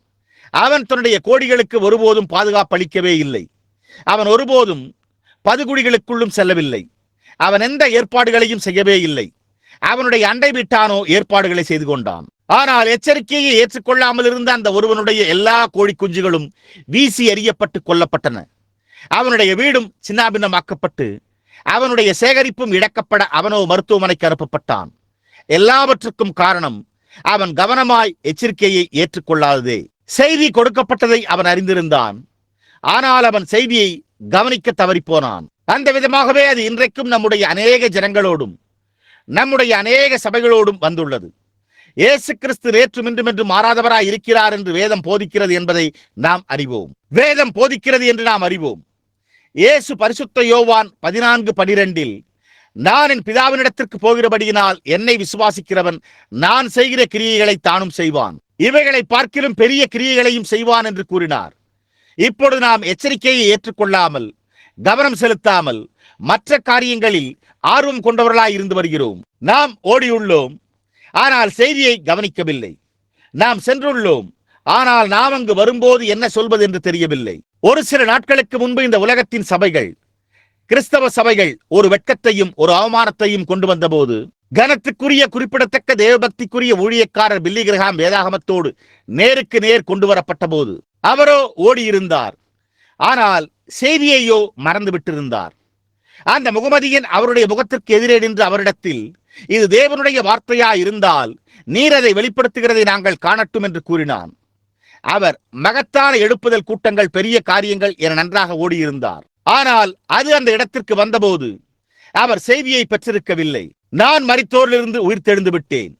அவன் தன்னுடைய கோழிகளுக்கு ஒருபோதும் பாதுகாப்பு அளிக்கவே இல்லை. அவன் ஒருபோதும் பதுகுழிகளுக்குள்ளும் செல்லவில்லை. அவன் எந்த ஏற்பாடுகளையும் செய்யவே இல்லை. அவனுடைய அண்டை வீட்டானோ ஏற்பாடுகளை செய்து கொண்டான். ஆனால் எச்சரிக்கையை ஏற்றுக்கொள்ளாமல் இருந்த அந்த ஒருவனுடைய எல்லா கோழி குஞ்சுகளும் வீசி எறியப்பட்டு கொல்லப்பட்டன. அவனுடைய வீடும் சின்னாபின்னமாக்கப்பட்டு அவனுடைய சேகரிப்பும் இழக்கப்பட அவனோ மருத்துவமனைக்கு அனுப்பப்பட்டான். எல்லாவற்றுக்கும் காரணம் அவன் கவனமாய் எச்சரிக்கையை ஏற்றுக்கொள்ளாததே. செய்தி கொடுக்கப்பட்டதை அவன் அறிந்திருந்தான். ஆனால் அவன் செய்தியை கவனிக்க தவறிப்போனான். அந்த விதமாகவே அது இன்றைக்கும் நம்முடைய அநேக ஜனங்களோடும் நம்முடைய அநேக சபைகளோடும் வந்துள்ளது. இயேசு கிறிஸ்து நேற்றும் இன்றும் என்று மாறாதவராய் இருக்கிறார் என்று வேதம் போதிக்கிறது என்பதை நாம் அறிவோம். வேதம் போதிக்கிறது என்று நாம் அறிவோம். இயேசு பரிசுத்த யோவான் 14:12 நான் என் பிதாவினிடத்திற்கு போகிறபடியினால் என்னை விசுவாசிக்கிறவன் நான் செய்கிற கிரியைகளை தானும் செய்வான், இவைகளை பார்க்கிலும் பெரிய கிரியைகளையும் செய்வான் என்று கூறினார். இப்பொழுது நாம் எச்சரிக்கையை ஏற்றுக்கொள்ளாமல் கவனம் செலுத்தாமல் மற்ற காரியங்களில் ஆர்வம் கொண்டவர்களாய் இருந்து வருகிறோம். நாம் ஓடியுள்ளோம், ஆனால் செய்தியை கவனிக்கவில்லை. நாம் சென்றுள்ளோம், ஆனால் நாம் அங்கு வரும்போது என்ன சொல்வது என்று தெரியவில்லை. ஒரு சில நாட்களுக்கு முன்பு இந்த உலகத்தின் சபைகள், கிறிஸ்தவ சபைகள் ஒரு வெட்கத்தையும் ஒரு அவமானத்தையும் கொண்டு வந்த போது கனத்துக்குரிய குறிப்பிடத்தக்க தேவபக்திக்குரிய ஊழியக்காரர் பில்லி கிரஹாம் வேதாகமத்தோடு நேருக்கு நேர் கொண்டு வரப்பட்ட போது அவரோ ஓடியிருந்தார். ஆனால் செய்தியையோ மறந்து விட்டிருந்தார். அந்த முகமதியன் அவருடைய முகத்திற்கு எதிரே நின்று அவரிடத்தில், இது தேவனுடைய வார்த்தையா இருந்தால் நீர் அதை வெளிப்படுத்துகிறதை நாங்கள் காணட்டும் என்று கூறினான். அவர் மகத்தான எழுப்புதல் கூட்டங்கள், பெரிய காரியங்கள் என நன்றாக ஓடியிருந்தார். ஆனால் அது அந்த இடத்திற்கு வந்தபோது அவர் செய்தியை பெற்றிருக்கவில்லை. நான் மரித்தோரிலிருந்து உயிர்த்தெழுந்து விட்டேன்,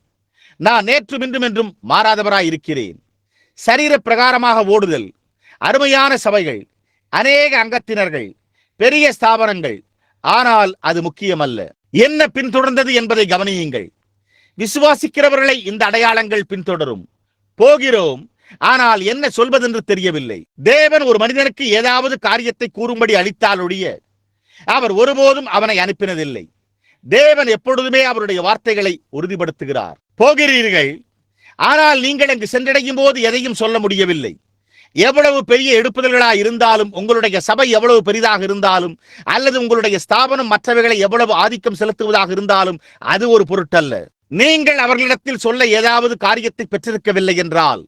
நான் நேற்றும் இன்றும் என்றும் மாறாதவராய் இருக்கிறேன். சரீர பிரகாரமாக ஓடுதல், அருமையான சபைகள், அநேக அங்கத்தினர்கள், பெரிய ஸ்தாபனங்கள், ஆனால் அது முக்கியமல்ல. என்ன பின்தொடர்ந்தது என்பதை கவனியுங்கள். விசுவாசிக்கிறவர்களை இந்த அடையாளங்கள் பின்தொடரும். போகிறோம், ஆனால் என்ன சொல்வதென்று தெரியவில்லை. தேவன் ஒரு மனிதனுக்கு ஏதாவது காரியத்தை கூறும்படி அளித்தாலொழிய அவர் ஒருபோதும் அவனை அனுப்பினதில்லை. தேவன் எப்பொழுதுமே அவருடைய வார்த்தைகளை உறுதிப்படுத்துகிறார். போகிறீர்கள், ஆனால் நீங்கள் அங்கு சென்றடையும் போது எதையும் சொல்ல முடியவில்லை. எவ்வளவு பெரிய எடுப்புதல்களாக இருந்தாலும், உங்களுடைய சபை எவ்வளவு பெரிதாக இருந்தாலும், அல்லது உங்களுடைய ஸ்தாபனம் மற்றவைகளை எவ்வளவு ஆதிக்கம் செலுத்துவதாக இருந்தாலும் அது ஒரு பொருட்டல்ல. நீங்கள் அவர்களிடத்தில் சொல்ல ஏதாவது காரியத்தை பெற்றிருக்கவில்லை என்றால்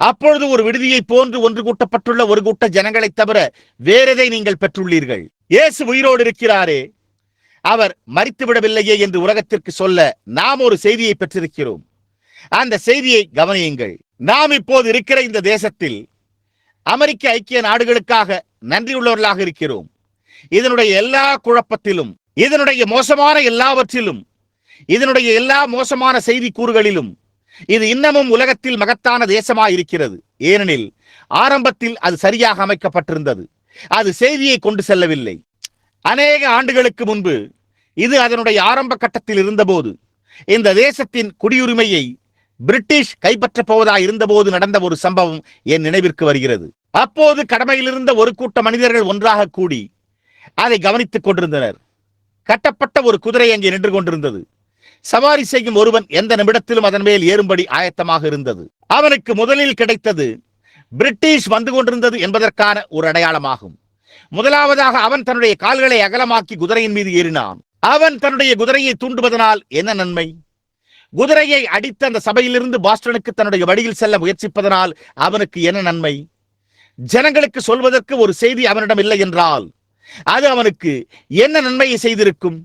அப்பொழுது ஒரு விடுதியை போன்று ஒன்று கூட்டப்பட்டுள்ள ஒரு கூட்ட ஜனங்களை தவிர வேறெதை நீங்கள் பெற்றுள்ளீர்கள். இயேசு உயிரோடு இருக்கிறாரே, அவர் மரித்து விடவில்லையே என்று உலகத்திற்கு சொல்ல நாம் ஒரு செய்தியை பெற்றிருக்கிறோம். அந்த செய்தியை கவனியுங்கள். நாம் இப்போது இருக்கிற இந்த தேசத்தில் அமெரிக்க ஐக்கிய நாடுகளுக்காக நன்றியுள்ளவர்களாக இருக்கிறோம். இதனுடைய எல்லா குழப்பத்திலும், இதனுடைய மோசமான எல்லாவற்றிலும், இதனுடைய எல்லா மோசமான செய்தி கூறுகளிலும் இது இன்னமும் உலகத்தில் மகத்தான தேசமாய் இருக்கிறது. ஏனெனில் ஆரம்பத்தில் அது சரியாக அமைக்கப்பட்டிருந்தது. அது செய்தியை கொண்டு செல்லவில்லை. அநேக ஆண்டுகளுக்கு முன்பு இது அதனுடைய ஆரம்ப கட்டத்தில் இருந்தபோது இந்த தேசத்தின் குடியுரிமையை பிரிட்டிஷ் கைப்பற்றப் போவதாக இருந்தபோது நடந்த ஒரு சம்பவம் என் நினைவிற்கு வருகிறது. அப்போது கடமையில் இருந்த ஒரு கூட்ட மனிதர்கள் ஒன்றாக கூடி அதை கவனித்துக் கொண்டிருந்தனர். கட்டப்பட்ட ஒரு குதிரை அங்கே நின்று கொண்டிருந்தது. சவாரி செய்யும் ஒருவன் எந்த நிமிடத்திலும் அதன் மேல் ஏறும்படி ஆயத்தமாக இருந்தது. அவனுக்கு முதலில் கிடைத்தது பிரிட்டிஷ் வந்து கொண்டிருந்தது என்பதற்கான ஒரு அடையாளமாகும். முதலாவதாக அவன் தன்னுடைய கால்களை அகலமாக்கி குதிரையின் மீது ஏறினான். அவன் தன்னுடைய குதிரையை தூண்டுவதனால் என்ன நன்மை? குதிரையை அடித்த அந்த சபையிலிருந்து பாஸ்டனுக்கு தன்னுடைய வழியில் செல்ல முயற்சிப்பதனால் அவனுக்கு என்ன நன்மை? ஜனங்களுக்கு சொல்வதற்கு ஒரு செய்தி அவனிடம் இல்லை என்றால் அது அவனுக்கு என்ன நன்மையை செய்திருக்கும்?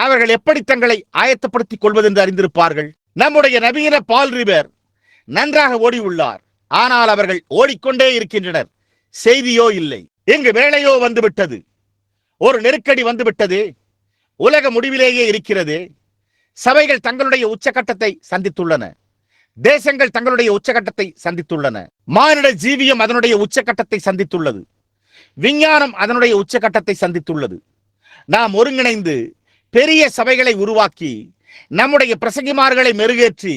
அவர்கள் எப்படி தங்களை ஆயத்தப்படுத்திக் கொள்வதென்று அறிந்திருப்பார்கள். நம்முடைய நவீன பால் ரிவர் நன்றாக ஓடியுள்ளார், ஆனால் அவர்கள் ஓடிக்கொண்டே இருக்கின்றனர். செய்தியோ இல்லை. இங்கு வேலையோ வந்துவிட்டது, ஒரு நெருக்கடி வந்துவிட்டது, உலக முடிவிலேயே இருக்கிறது. சபைகள் தங்களுடைய உச்சகட்டத்தை சந்தித்துள்ளன, தேசங்கள் தங்களுடைய உச்சகட்டத்தை சந்தித்துள்ளன, மானிட ஜீவியம் அதனுடைய உச்சகட்டத்தை சந்தித்துள்ளது, விஞ்ஞானம் அதனுடைய உச்சகட்டத்தை சந்தித்துள்ளது. நாம் ஒருங்கிணைந்து பெரிய சபைகளை உருவாக்கி நம்முடைய பிரசங்கிமார்களை மெருகேற்றி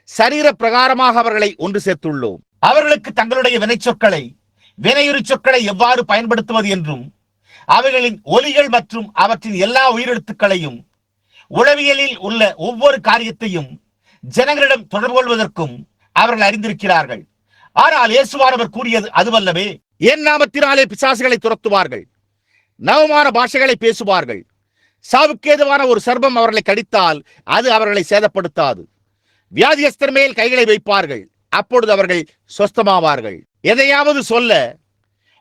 சரீர பிரகாரமாக அவர்களை ஒன்று சேர்த்துள்ளோம். அவர்களுக்கு தங்களுடைய வினைச்சொற்களை வினையுறு சொற்களை எவ்வாறு பயன்படுத்துவது என்றும் அவைகளின் ஒலிகள் மற்றும் அவற்றின் எல்லா உயிரெழுத்துக்களையும் உளவியலில் உள்ள ஒவ்வொரு காரியத்தையும் ஜனங்களிடம் தொடர்பு கொள்வதற்கும் அவர்கள் அறிந்திருக்கிறார்கள். ஆனால் இயேசுவானவர் கூறியது அதுவல்லவே. என் நாமத்தினாலே பிசாசுகளை துரத்துவார்கள், நவமான பாஷைகளை பேசுவார்கள், சாவுக்கேதுவான ஒரு சர்ப்பம் அவர்களை கடித்தால் அது அவர்களை சேதப்படுத்தாது, வியாதியஸ்தர் மேல் கைகளை வைப்பார்கள், அப்பொழுது அவர்கள் சொஸ்தமாவார்கள். எதையாவது சொல்ல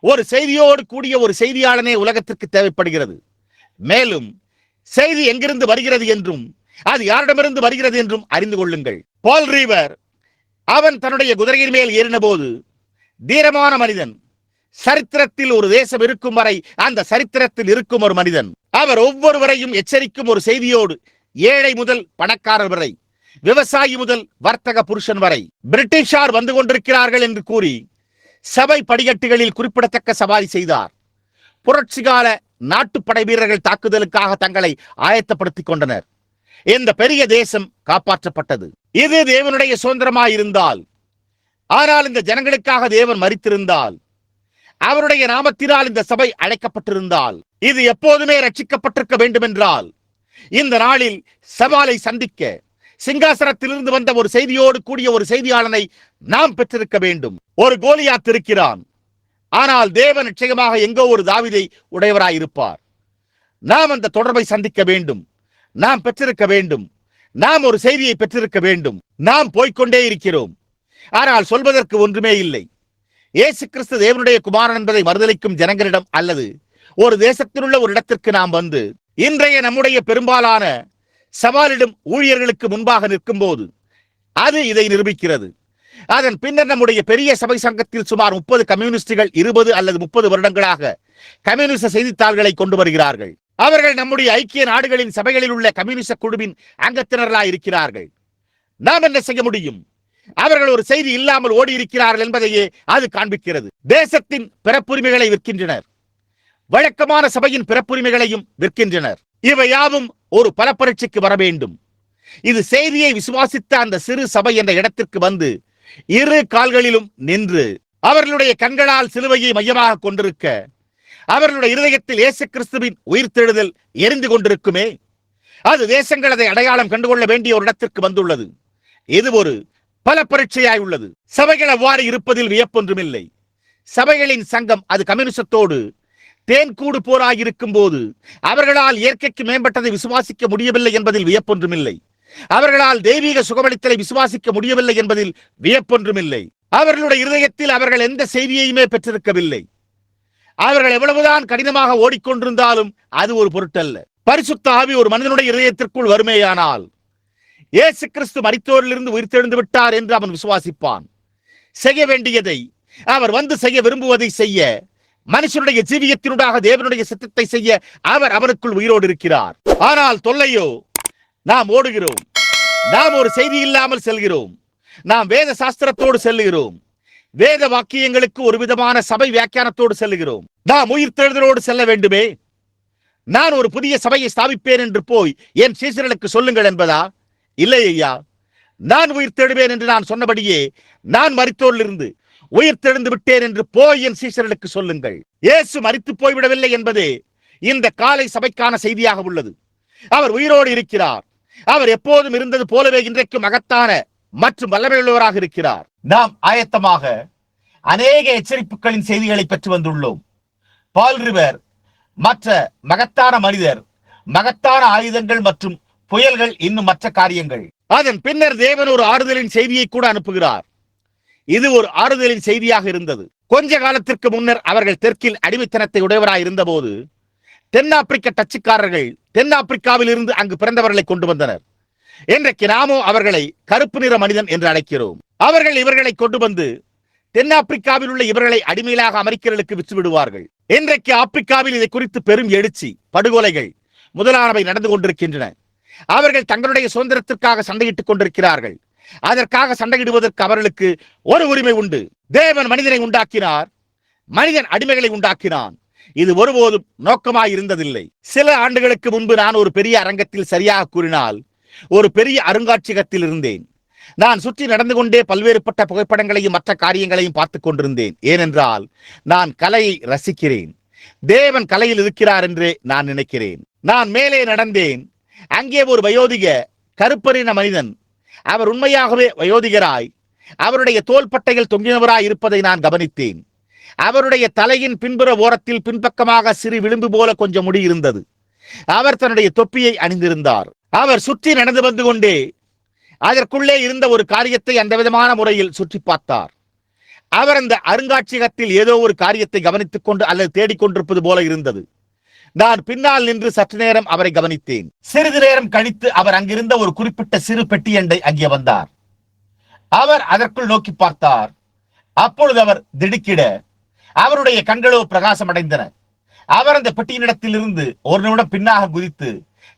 ஒரு செய்தியோடு கூடிய ஒரு செய்தியாளனே உலகத்திற்கு தேவைப்படுகிறது. மேலும் செய்தி எங்கிருந்து வருகிறது என்றும் அது யாரிடமிருந்து வருகிறது என்றும் அறிந்து கொள்ளுங்கள். பால் ரீவர் அவன் தன்னுடைய குதிரையின் மேல் ஏறின போது தீரமான மனிதன், சரித்திரத்தில் ஒரு தேசம் இருக்கும் வரை அந்த சரித்திரத்தில் இருக்கும் ஒரு மனிதன், அவர் ஒவ்வொருவரையும் எச்சரிக்கும் ஒரு செய்தியோடு ஏழை முதல் பணக்காரர் வரை, விவசாயி முதல் வர்த்தக புருஷன் வரை பிரிட்டிஷார் வந்து கொண்டிருக்கிறார்கள் என்று கூறி சபை படிக்கட்டுகளில் குறிப்பிடத்தக்க சவாரி செய்தார். புரட்சிகால நாட்டுப்படை வீரர்கள் தாக்குதலுக்காக தங்களை ஆயத்தப்படுத்திக் கொண்டனர். இந்த பெரிய தேசம் காப்பாற்றப்பட்டது. இது தேவனுடைய சுதந்திரமாயிருந்தால், ஆனால் இந்த ஜனங்களுக்காக தேவன் மரித்திருந்தால், அவருடைய நாமத்தினால் இந்த சபை அழைக்கப்பட்டிருந்தால், இது எப்போதுமே ரட்சிக்கப்பட்டிருக்க வேண்டும் என்றால், இந்த நாளில் சவாலை சந்திக்க சிங்காசனத்திலிருந்து வந்த ஒரு செய்தியோடு கூடிய ஒரு செய்தியாளனை நாம் பெற்றிருக்க வேண்டும். ஒரு கோலியாத் இருக்கிறான், ஆனால் தேவன் நிச்சயமாக எங்கோ ஒரு தாவீதை உடையவராயிருப்பார். நாம் அந்த தொடர்பை சந்திக்க வேண்டும், நாம் பெற்றிருக்க வேண்டும், நாம் ஒரு செய்தியை பெற்றிருக்க வேண்டும். நாம் போய்கொண்டே இருக்கிறோம், ஆனால் சொல்வதற்கு ஒன்றுமே இல்லை. இயேசு கிறிஸ்து தேவனுடைய குமாரன் என்பதை மறுதலிக்கும் ஜனங்களிடம் அல்லது ஒரு தேசத்திலுள்ள ஒரு இடத்திற்கு நாம் வந்து இன்றைய நம்முடைய பெரும்பாலான சவாலிடும் ஊழியர்களுக்கு முன்பாக நிற்கும் போது அது இதை நிரூபிக்கிறது. அதன் பின்னர் நம்முடைய பெரிய சபை சங்கத்தில் சுமார் 30 கம்யூனிஸ்டுகள் 20 அல்லது 30 வருடங்களாக கம்யூனிச செய்தித்தாள்களை கொண்டு வருகிறார்கள். அவர்கள் நம்முடைய ஐக்கிய நாடுகளின் சபைகளில் உள்ள கம்யூனிச குழுவின் அங்கத்தினர்களாக இருக்கிறார்கள். நாம் என்ன செய்ய முடியும்? அவர்கள் ஒரு செய்தி இல்லாமல் ஓடி இருக்கிறார்கள் என்பதையே அது காண்பிக்கிறது. தேசத்தின் பிறப்புரிமைகளை விற்கின்றனர், வழக்கமான சபையின் பிறப்புரிமைகளையும் விற்கின்றனர். இவை யாவும் ஒரு பல பரீட்சைக்கு வர வேண்டும். இது செய்தியை விசுவாசித்த அந்த சிறு சபை என்ற இடத்திற்கு வந்து இரு கால்களிலும் நின்று அவர்களுடைய கண்களால் சிலுவையை மையமாக கொண்டிருக்க, அவர்களுடைய இருதயத்தில் இயேசு கிறிஸ்துவின் உயிர்த்தெழுதல் எரிந்து கொண்டிருக்குமே, அது தேசங்கள் அதை அடையாளம் கண்டுகொள்ள வேண்டிய ஒரு இடத்திற்கு வந்துள்ளது. இது ஒரு பல பரீட்சையாய் உள்ளது. சபைகள் அவ்வாறு இருப்பதில் வியப்பொன்றுமில்லை. சபைகளின் சங்கம் அது கம்யூனிசத்தோடு தேன்கூடு போராயிருக்கும் போது அவர்களால் இயற்கைக்கு மேம்பட்டதை விசுவாசிக்க முடியவில்லை என்பதில் வியப்பொன்றுமில்லை. அவர்களால் தெய்வீக சுகமளித்தலை விசுவாசிக்க முடியவில்லை என்பதில் வியப்பொன்றுமில்லை. அவர்களுடைய இருதயத்தில் அவர்கள் எந்த செய்தியையுமே பெற்றிருக்கவில்லை. அவர்கள் எவ்வளவுதான் கடினமாக ஓடிக்கொண்டிருந்தாலும் அது ஒரு பொருட்டல்ல. பரிசுத்த ஆவி ஒரு மனிதனுடைய இருதயத்திற்குள் வருமேயானால் இயேசு கிறிஸ்து மரித்தோரிலிருந்து உயிர்த்தெழுந்து விட்டார் என்று அவன் விசுவாசிப்பான். செய்ய வேண்டியதை, அவர் வந்து செய்ய விரும்புவதை செய்ய, மனுஷனுடைய ஜீவியத்தினுடாக தேவனுடைய சித்தத்தை செய்ய அவர் அவருக்குள் உயிரோடு இருக்கிறார். ஆனால் தொல்லையோ, நாம் ஓடுகிறோம், நாம் ஒரு செய்தி இல்லாமல் செல்கிறோம், நாம் வேத சாஸ்திரத்தோடு செல்லுகிறோம், வேத வாக்கியங்களுக்கு ஒரு விதமான சபை வியாக்கியானத்தோடு செல்லுகிறோம். நாம் உயிர்த்தெழுதலோடு செல்ல வேண்டுமே. நான் ஒரு புதிய சபையை ஸ்தாபிப்பேன் என்று போய் என் சீசர்களுக்கு சொல்லுங்கள் என்பதா? இல்லை ஐயா, நான் உயிர்த்தெழுவேன் என்று நான் சொன்னபடியே நான் மரித்தோரிலிருந்து உயிர்த்தெழுந்து விட்டேன் என்று போய் என் சீசர்களுக்கு சொல்லுங்கள். இயேசு மரித்து போய்விடவில்லை என்பதே இந்த காலை சபைக்கான செய்தியாக உள்ளது. அவர் உயிரோடு இருக்கிறார். அவர் எப்போதும் இருந்தது போலவே இன்றைக்கு மகத்தான மற்றும் வல்லமையுள்ளவராக இருக்கிறார். நாம் ஆயத்தமாக அநேக எச்சரிப்புகளின் செய்திகளை பெற்று வந்துள்ளோம். பால் ரிவர், மற்ற மகத்தான மனிதர், மகத்தான ஆயுதங்கள் மற்றும் புயல்கள், இன்னும் மற்ற காரியங்கள். அதன் பின்னர் தேவன் ஒரு ஆறுதலின் செய்தியை கூட அனுப்புகிறார். இது ஒரு ஆறுதலின் செய்தியாக இருந்தது. கொஞ்ச காலத்திற்கு முன்னர் அவர்கள் தெற்கில் அடிமைத்தனத்தை உடையவராய் இருந்தபோது தென்னாப்பிரிக்க டச்சுக்காரர்கள் தென்னாப்பிரிக்காவில் இருந்து அங்கு பிறந்தவர்களை கொண்டு வந்தனர். இன்றைக்கு நாமோ அவர்களை கருப்பு நிற மனிதன் என்று அழைக்கிறோம். அவர்கள் இவர்களை கொண்டு வந்து தென்னாப்பிரிக்காவில் உள்ள இவர்களை அடிமையிலாக அமெரிக்கர்களுக்கு விற்று விடுவார்கள். இன்றைக்கு ஆப்பிரிக்காவில் இதை குறித்து பெரும் எழுச்சி, படுகொலைகள் முதலானவை நடந்து கொண்டிருக்கின்றன. அவர்கள் தங்களுடைய சுதந்திரத்திற்காக சண்டையிட்டுக் கொண்டிருக்கிறார்கள். அதற்காக சண்டையிடுவதற்கு அவர்களுக்கு ஒரு உரிமை உண்டு. தேவன் மனிதனை உண்டாக்கினார், மனிதன் அடிமைகளை உண்டாக்கினான். இது ஒருபோதும் நோக்கமாயிருந்ததில்லை. சில ஆண்டுகளுக்கு முன்பு நான் ஒரு பெரிய அரங்கத்தில், சரியாக கூறினால் ஒரு பெரிய அருங்காட்சியகத்தில் இருந்தேன். நான் சுற்றி நடந்து கொண்டே பல்வேறுபட்ட புகைப்படங்களையும் மற்ற காரியங்களையும் பார்த்துக் கொண்டிருந்தேன். ஏனென்றால் நான் கலையை ரசிக்கிறேன். தேவன் கலையில் இருக்கிறார் என்று நான் நினைக்கிறேன். நான் மேலே நடந்தேன். அங்கே ஒரு வயோதிக கருப்பரின மனிதன், அவர் உண்மையாகவே வயோதிகராய் அவருடைய தோள்பட்டைகள் தொங்கினவராய் இருப்பதை நான் கவனித்தேன். அவருடைய தலையின் பின்புற ஓரத்தில் பின்பக்கமாக சிறு விளிம்பு போல கொஞ்சம் முடி இருந்தது. அவர் தன்னுடைய தொப்பியை அணிந்திருந்தார். அவர் சுற்றி நடந்து வந்து கொண்டே அதற்குள்ளே இருந்த ஒரு காரியத்தை அந்த விதமான முறையில் சுற்றி பார்த்தார். அவர் அந்த அருங்காட்சியகத்தில் ஏதோ ஒரு காரியத்தை கவனித்துக் கொண்டு அல்லது தேடிக்கொண்டிருப்பது போல இருந்தது. நான் பின்னால் நின்று சற்று நேரம் அவரை கவனித்தேன். சிறிது நேரம் கழித்து அவர் அங்கிருந்த ஒரு குறிப்பிட்ட சிறு பெட்டியண்டை அங்கே வந்தார். அவர் அதற்குள் நோக்கி பார்த்தார். அப்பொழுது அவர் திடுக்கிட, அவருடைய கண்களோ பிரகாசம் அடைந்தன. அவர் அந்த பெட்டியினிடத்தில் இருந்து ஒரு நிமிடம் பின்னாக குதித்து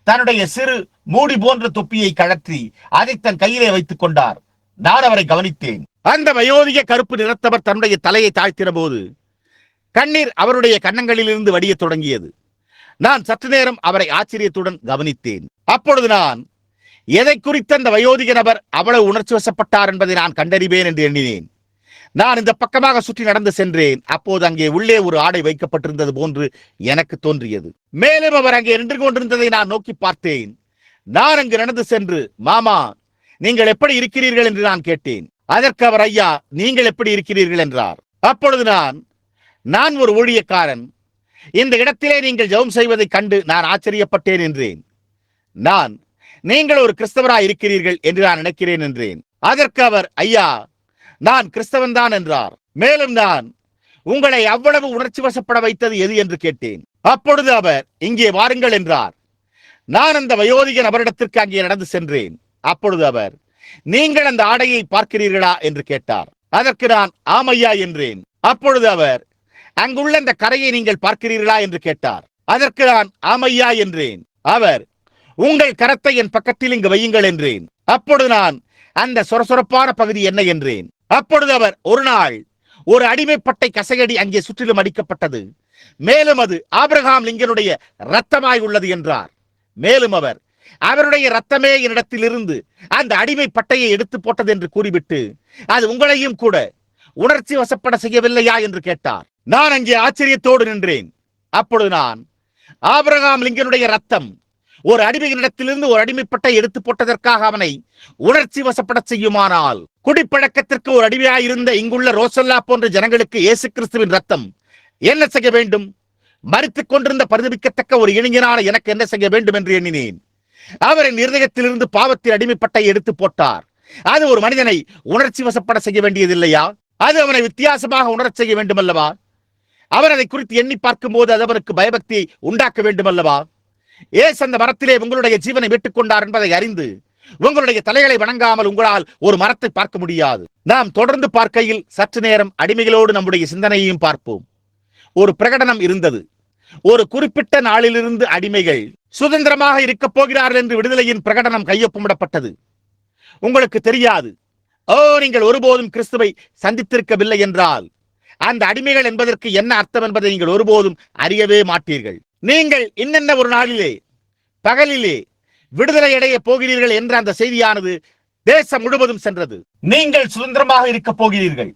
தன்னுடைய சிறு மூடி போன்ற தொப்பியை கழற்றி அதை தன் கையிலே வைத்துக் கொண்டார். நான் அவரை கவனித்தேன். அந்த வயோதிக கருப்பு நிறத்தவர் தன்னுடைய தலையை தாழ்த்தின போது கண்ணீர் அவருடைய கன்னங்களில் இருந்து வடிய தொடங்கியது. நான் சற்று நேரம் அவரை ஆச்சரியத்துடன் கவனித்தேன். அப்பொழுது நான் எதை குறித்த அந்த வயோதிக நபர் அவ்வளவு உணர்ச்சி வசப்பட்டார் என்பதை நான் கண்டறிவேன் என்று எண்ணினேன். நான் இந்த பக்கமாக சுற்றி நடந்து சென்றேன். அப்போது அங்கே உள்ளே ஒரு ஆடை வைக்கப்பட்டிருந்தது போன்று எனக்கு தோன்றியது. மேலும் அவர் அங்கே நின்று கொண்டிருந்ததை நான் நோக்கி பார்த்தேன். நான் அங்கு நடந்து சென்று, மாமா, நீங்கள் எப்படி இருக்கிறீர்கள் என்று நான் கேட்டேன். அதற்கு அவர், ஐயா, நீங்கள் எப்படி இருக்கிறீர்கள் என்றார். அப்பொழுது நான் ஒரு ஊழியக்காரன். இந்த இடத்திலே நீங்கள் ஜெபம் செய்வதை கண்டு நான் ஆச்சரியப்பட்டேன் என்றேன். நீங்கள் ஒரு கிறிஸ்தவராய் இருக்கிறீர்கள் என்று நான் நினைக்கிறேன் என்றேன். அதற்கு அவர், ஐயா, நான் கிறிஸ்தவன் தான் என்றார். மேலும் நான் உங்களை அவ்வளவு உணர்ச்சி வசப்பட வைத்தது எது என்று கேட்டேன். அப்பொழுது அவர், இங்கே வாருங்கள் என்றார். நான் அந்த வயோதிக நபரிடத்திற்கு அங்கே நடந்து சென்றேன். அப்பொழுது அவர், நீங்கள் அந்த ஆடையை பார்க்கிறீர்களா என்று கேட்டார். அதற்கு நான் ஆமையா என்றேன். அப்பொழுது அவர், அங்குள்ள அந்த கரையை நீங்கள் பார்க்கிறீர்களா என்று கேட்டார். அதற்கு நான் ஆமையா என்றேன். அவர், உங்கள் கரத்தை என் பக்கத்தில் இங்கு வையுங்கள் என்றேன். அப்பொழுது நான் அந்த சொரசொரப்பான பகுதி என்ன என்றேன். அப்பொழுது அவர், ஒரு நாள் ஒரு அடிமைப்பட்டை கசையடி அங்கே சுற்றிலும் அடிக்கப்பட்டது. மேலும் அது ஆபிரகாம் லிங்கனுடைய இரத்தமாய் உள்ளது என்றார். மேலும் அவர், அவருடைய இரத்தமே என்னிடத்தில் இருந்து அந்த அடிமை பட்டையை எடுத்து போட்டது என்று கூறிவிட்டு, அது உங்களையும் கூட உணர்ச்சி வசப்பட செய்யவில்லையா என்று கேட்டார். நான் அங்கே ஆச்சரியத்தோடு நின்றேன். அப்பொழுது நான், ஆபிரகாம் லிங்கனுடைய இரத்தம் ஒரு அடிமையினிடத்திலிருந்து ஒரு அடிமைப்பட்டை எடுத்து போட்டதற்காக அவனை உணர்ச்சி வசப்பட செய்யுமானால், குடிப்பழக்கத்திற்கு ஒரு அடிமையாயிருந்த இங்குள்ள ரோசல்லா போன்ற ஜனங்களுக்கு இயேசு கிறிஸ்துவின் ரத்தம் என்ன செய்ய வேண்டும்? மரித்துக் கொண்டிருந்த பரிதபிக்கத்தக்க ஒரு இளைஞனான எனக்கு என்ன செய்ய வேண்டும் என்று எண்ணினேன். அவரின் இருதயத்திலிருந்து பாவத்தின் அடிமைப்பட்டை எடுத்து போட்டார். அது ஒரு மனிதனை உணர்ச்சி வசப்பட செய்ய வேண்டியதில்லையா? அது அவனை வித்தியாசமாக உணரச் செய்ய வேண்டும் அல்லவா? அவர் அதை குறித்து எண்ணி பார்க்கும் போது அது அவனுக்கு பயபக்தியை உண்டாக்க வேண்டும் அல்லவா? ஏசு அந்த மரத்திலே உங்களுடைய ஜீவனை விட்டுக் கொண்டார் என்பதை அறிந்து உங்களுடைய தலைகளை வணங்காமல் உங்களால் ஒரு மரத்தை பார்க்க முடியாது. நாம் தொடர்ந்து பார்க்கையில் சற்று நேரம் அடிமைகளோடு நம்முடைய சிந்தனையையும் பார்ப்போம். ஒரு பிரகடனம் இருந்தது. ஒரு குறிப்பிட்ட நாளிலிருந்து அடிமைகள் சுதந்திரமாக இருக்கப் போகிறார்கள் என்று விடுதலையின் பிரகடனம் கையொப்பமிடப்பட்டது. உங்களுக்கு தெரியாது, நீங்கள் ஒருபோதும் கிறிஸ்துவை சந்தித்திருக்கவில்லை என்றால் அந்த அடிமைகள் என்பதற்கு என்ன அர்த்தம் என்பதை நீங்கள் ஒருபோதும் அறியவே மாட்டீர்கள். நீங்கள் இன்னென்ன ஒரு நாளிலே பகலிலே விடுதலை அடைய போகிறீர்கள் என்ற அந்த செய்தியானது தேசம் முழுவதும் சென்றது. நீங்கள் சுதந்திரமாக இருக்க போகிறீர்கள்.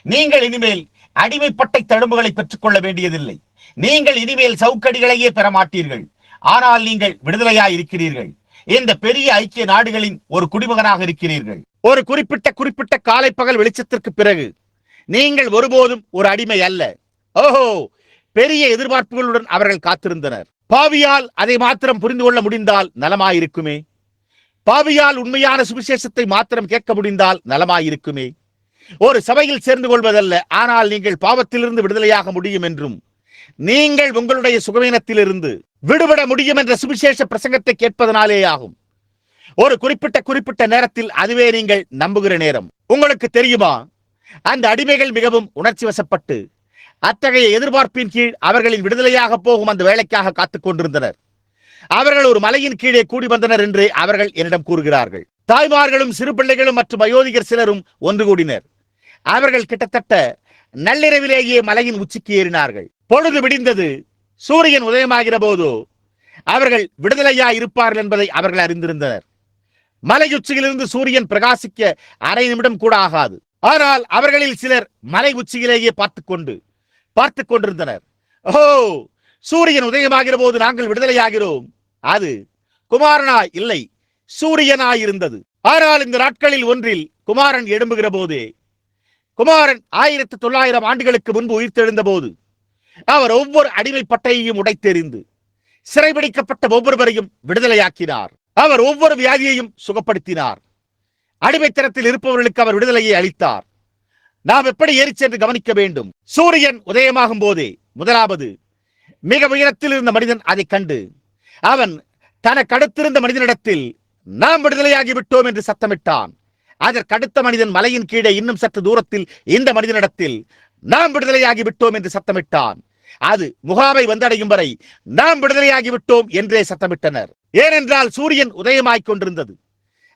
நீங்கள் இனிமேல் அடிமைப்பட்டை தழும்புகளை பெற்றுக் கொள்ள வேண்டியதில்லை. நீங்கள் இனிமேல் சவுக்கடிகளையே பெற மாட்டீர்கள். ஆனால் நீங்கள் விடுதலையாய் இருக்கிறீர்கள். இந்த பெரிய ஐக்கிய நாடுகளின் ஒரு குடிமகனாக இருக்கிறீர்கள். ஒரு குறிப்பிட்ட காலை பகல் வெளிச்சத்திற்கு பிறகு நீங்கள் ஒருபோதும் ஒரு அடிமை அல்ல. பெரிய எதிர்பார்ப்புகளுடன் அவர்கள் காத்திருந்தனர். பாவியால் அதை மாத்திரம் புரிந்து கொள்ள முடிந்தால் நலமாயிருக்குமே. பாவியால் உண்மையான சுவிசேஷத்தை மாத்திரம் கேட்க முடிந்தால் நலமாயிருக்குமே. ஒரு சபையில் சேர்ந்து கொள்வதல்ல, ஆனால் நீங்கள் பாவத்திலிருந்து விடுதலையாக முடியும் என்றும் நீங்கள் உங்களுடைய சுகவீனத்திலிருந்து விடுபட முடியும் என்ற சுவிசேஷ பிரசங்கத்தை கேட்பதனாலே ஆகும். ஒரு குறிப்பிட்ட நேரத்தில் அதுவே நீங்கள் நம்புகிற நேரம். உங்களுக்கு தெரியுமா, அந்த அடிமைகள் மிகவும் உணர்ச்சி வசப்பட்டு அத்தகைய எதிர்பார்ப்பின் கீழ் அவர்களின் விடுதலையாக போகும் அந்த வேலைக்காக காத்துக் கொண்டிருந்தனர். அவர்கள் ஒரு மலையின் கீழே கூடி வந்தனர் என்று அவர்கள் என்னிடம் கூறுகிறார்கள். தாய்மார்களும் சிறு பிள்ளைகளும் மற்றும் வயோதிகர் சிலரும் ஒன்று கூடினர். அவர்கள் கிட்டத்தட்ட நள்ளிரவிலேயே மலையின் உச்சிக்கு ஏறினார்கள். பொழுது விடிந்தது, சூரியன் உதயமாகிற போதோ அவர்கள் விடுதலையாய் இருப்பார்கள் என்பதை அவர்கள் அறிந்திருந்தனர். மலையுச்சியிலிருந்து சூரியன் பிரகாசிக்க அரை நிமிடம் கூட ஆகாது. ஆனால் அவர்களில் சிலர் மலை உச்சியிலேயே பார்த்து கொண்டிருந்தனர். ஓ, சூரியன் உதயமாகிற போது நாங்கள் விடுதலையாகிறோம். அது குமாரனாய் இல்லை, சூரியனாயிருந்தது. ஆனால் இந்த நாட்களில் ஒன்றில் குமாரன் எழும்புகிற போதே, குமாரன் 1900 ஆண்டுகளுக்கு முன்பு உயிர்த்தெழுந்த போது அவர் ஒவ்வொரு அடிமை பட்டையையும் உடைத்தெறிந்து சிறைபிடிக்கப்பட்ட ஒவ்வொருவரையும் விடுதலையாக்கினார். அவர் ஒவ்வொரு வியாதியையும் சுகப்படுத்தினார். அடிமைத்தனத்தில் இருப்பவர்களுக்கு அவர் விடுதலையை அளித்தார். நாம் எப்படி ஏறி சென்று கவனிக்க வேண்டும். சூரியன் உதயமாகும் போதே முதலாவது மிக உயரத்தில் இருந்த மனிதன் அதை கண்டு அவன் தனக்கு அடுத்திருந்த மனிதனிடத்தில் நாம் விடுதலையாகி விட்டோம் என்று சத்தமிட்டான். அதற்கடுத்த மனிதன் மலையின் கீழே இன்னும் சற்று தூரத்தில் இந்த மனிதனிடத்தில் நாம் விடுதலையாகி விட்டோம் என்று சத்தமிட்டான். அது முகாமை வந்தடையும் வரை நாம் விடுதலையாகி விட்டோம் என்றே சத்தமிட்டனர். ஏனென்றால் சூரியன் உதயமாய்க் கொண்டிருந்தது.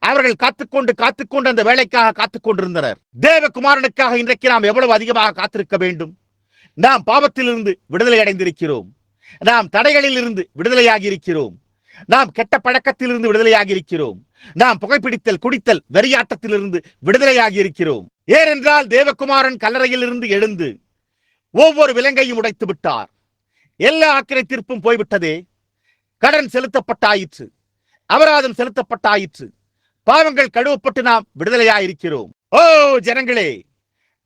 அவர்கள் காத்துக்கொண்டு அந்த வேலைக்காக காத்துக் கொண்டிருந்தனர். தேவகுமாரனுக்காக இன்றைக்கு நாம் எவ்வளவு அதிகமாக காத்திருக்க வேண்டும். நாம் பாவத்திலிருந்து விடுதலை அடைந்திருக்கிறோம். நாம் தடைகளில் இருந்து விடுதலையாகி இருக்கிறோம். நாம் கெட்ட பழக்கத்திலிருந்து விடுதலையாகி இருக்கிறோம். நாம் புகைப்பிடித்தல், குடித்தல், வெறியாட்டத்திலிருந்து விடுதலையாகி இருக்கிறோம். ஏனென்றால் தேவகுமாரன் கல்லறையில் இருந்து எழுந்து ஒவ்வொரு விலங்கையும் உடைத்து விட்டார். எல்லா ஆக்கிரை தீர்ப்பும் போய்விட்டதே. கடன் செலுத்தப்பட்டாயிற்று, அபராதம் செலுத்தப்பட்டாயிற்று, பாவங்கள் கழுவப்பட்டு நாம் விடுதலையாயிருக்கிறோம். ஓ ஜனங்களே,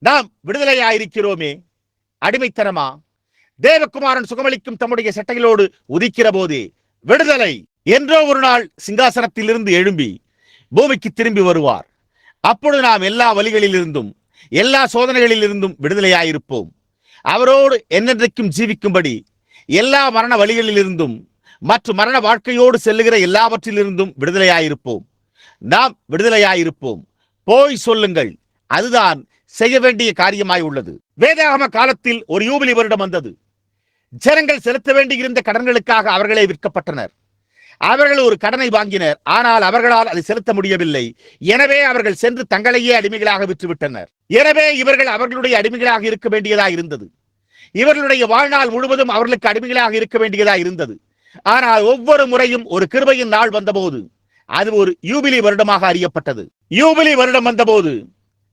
நாம் விடுதலையாயிருக்கிறோமே. அடிமைத்தனமா? தேவகுமாரன் சுகமளிக்கும் தம்முடைய சட்டைகளோடு உதிக்கிற போதே விடுதலை. என்றோ ஒரு நாள் சிங்காசனத்தில் இருந்து எழும்பி பூமிக்கு திரும்பி வருவார். அப்பொழுது நாம் எல்லா வழிகளிலிருந்தும் எல்லா சோதனைகளிலிருந்தும் விடுதலையாயிருப்போம். அவரோடு என்னென்றைக்கும் ஜீவிக்கும்படி எல்லா மரண வழிகளிலிருந்தும் மற்றும் மரண வாழ்க்கையோடு செல்லுகிற எல்லாவற்றிலிருந்தும் விடுதலையாயிருப்போம். நாம் விடுதலையாயிருப்போம். போய் சொல்லுங்கள், அதுதான் செய்ய வேண்டிய காரியமாய் உள்ளது. வேதாகம காலத்தில் ஒரு யூபிலி வருடம் வந்தது. ஜனங்கள் செலுத்த வேண்டியிருந்த கடன்களுக்காக அவர்களே விற்கப்பட்டனர். அவர்கள் ஒரு கடனை வாங்கினர், ஆனால் அவர்களால் அதை செலுத்த முடியவில்லை. எனவே அவர்கள் சென்று தங்களையே அடிமைகளாக விற்றுவிட்டனர். எனவே இவர்கள் அவர்களுடைய அடிமைகளாக இருக்க வேண்டியதாக இருந்தது. இவர்களுடைய வாழ்நாள் முழுவதும் அவர்களுக்கு அடிமைகளாக இருக்க வேண்டியதாக இருந்தது. ஆனால் ஒவ்வொரு முறையும் ஒரு கிருபையின் நாள் வந்தபோது அது ஒரு யூபிலி வருடமாக அறியப்பட்டது. யூபிலி வருடம் வந்தபோது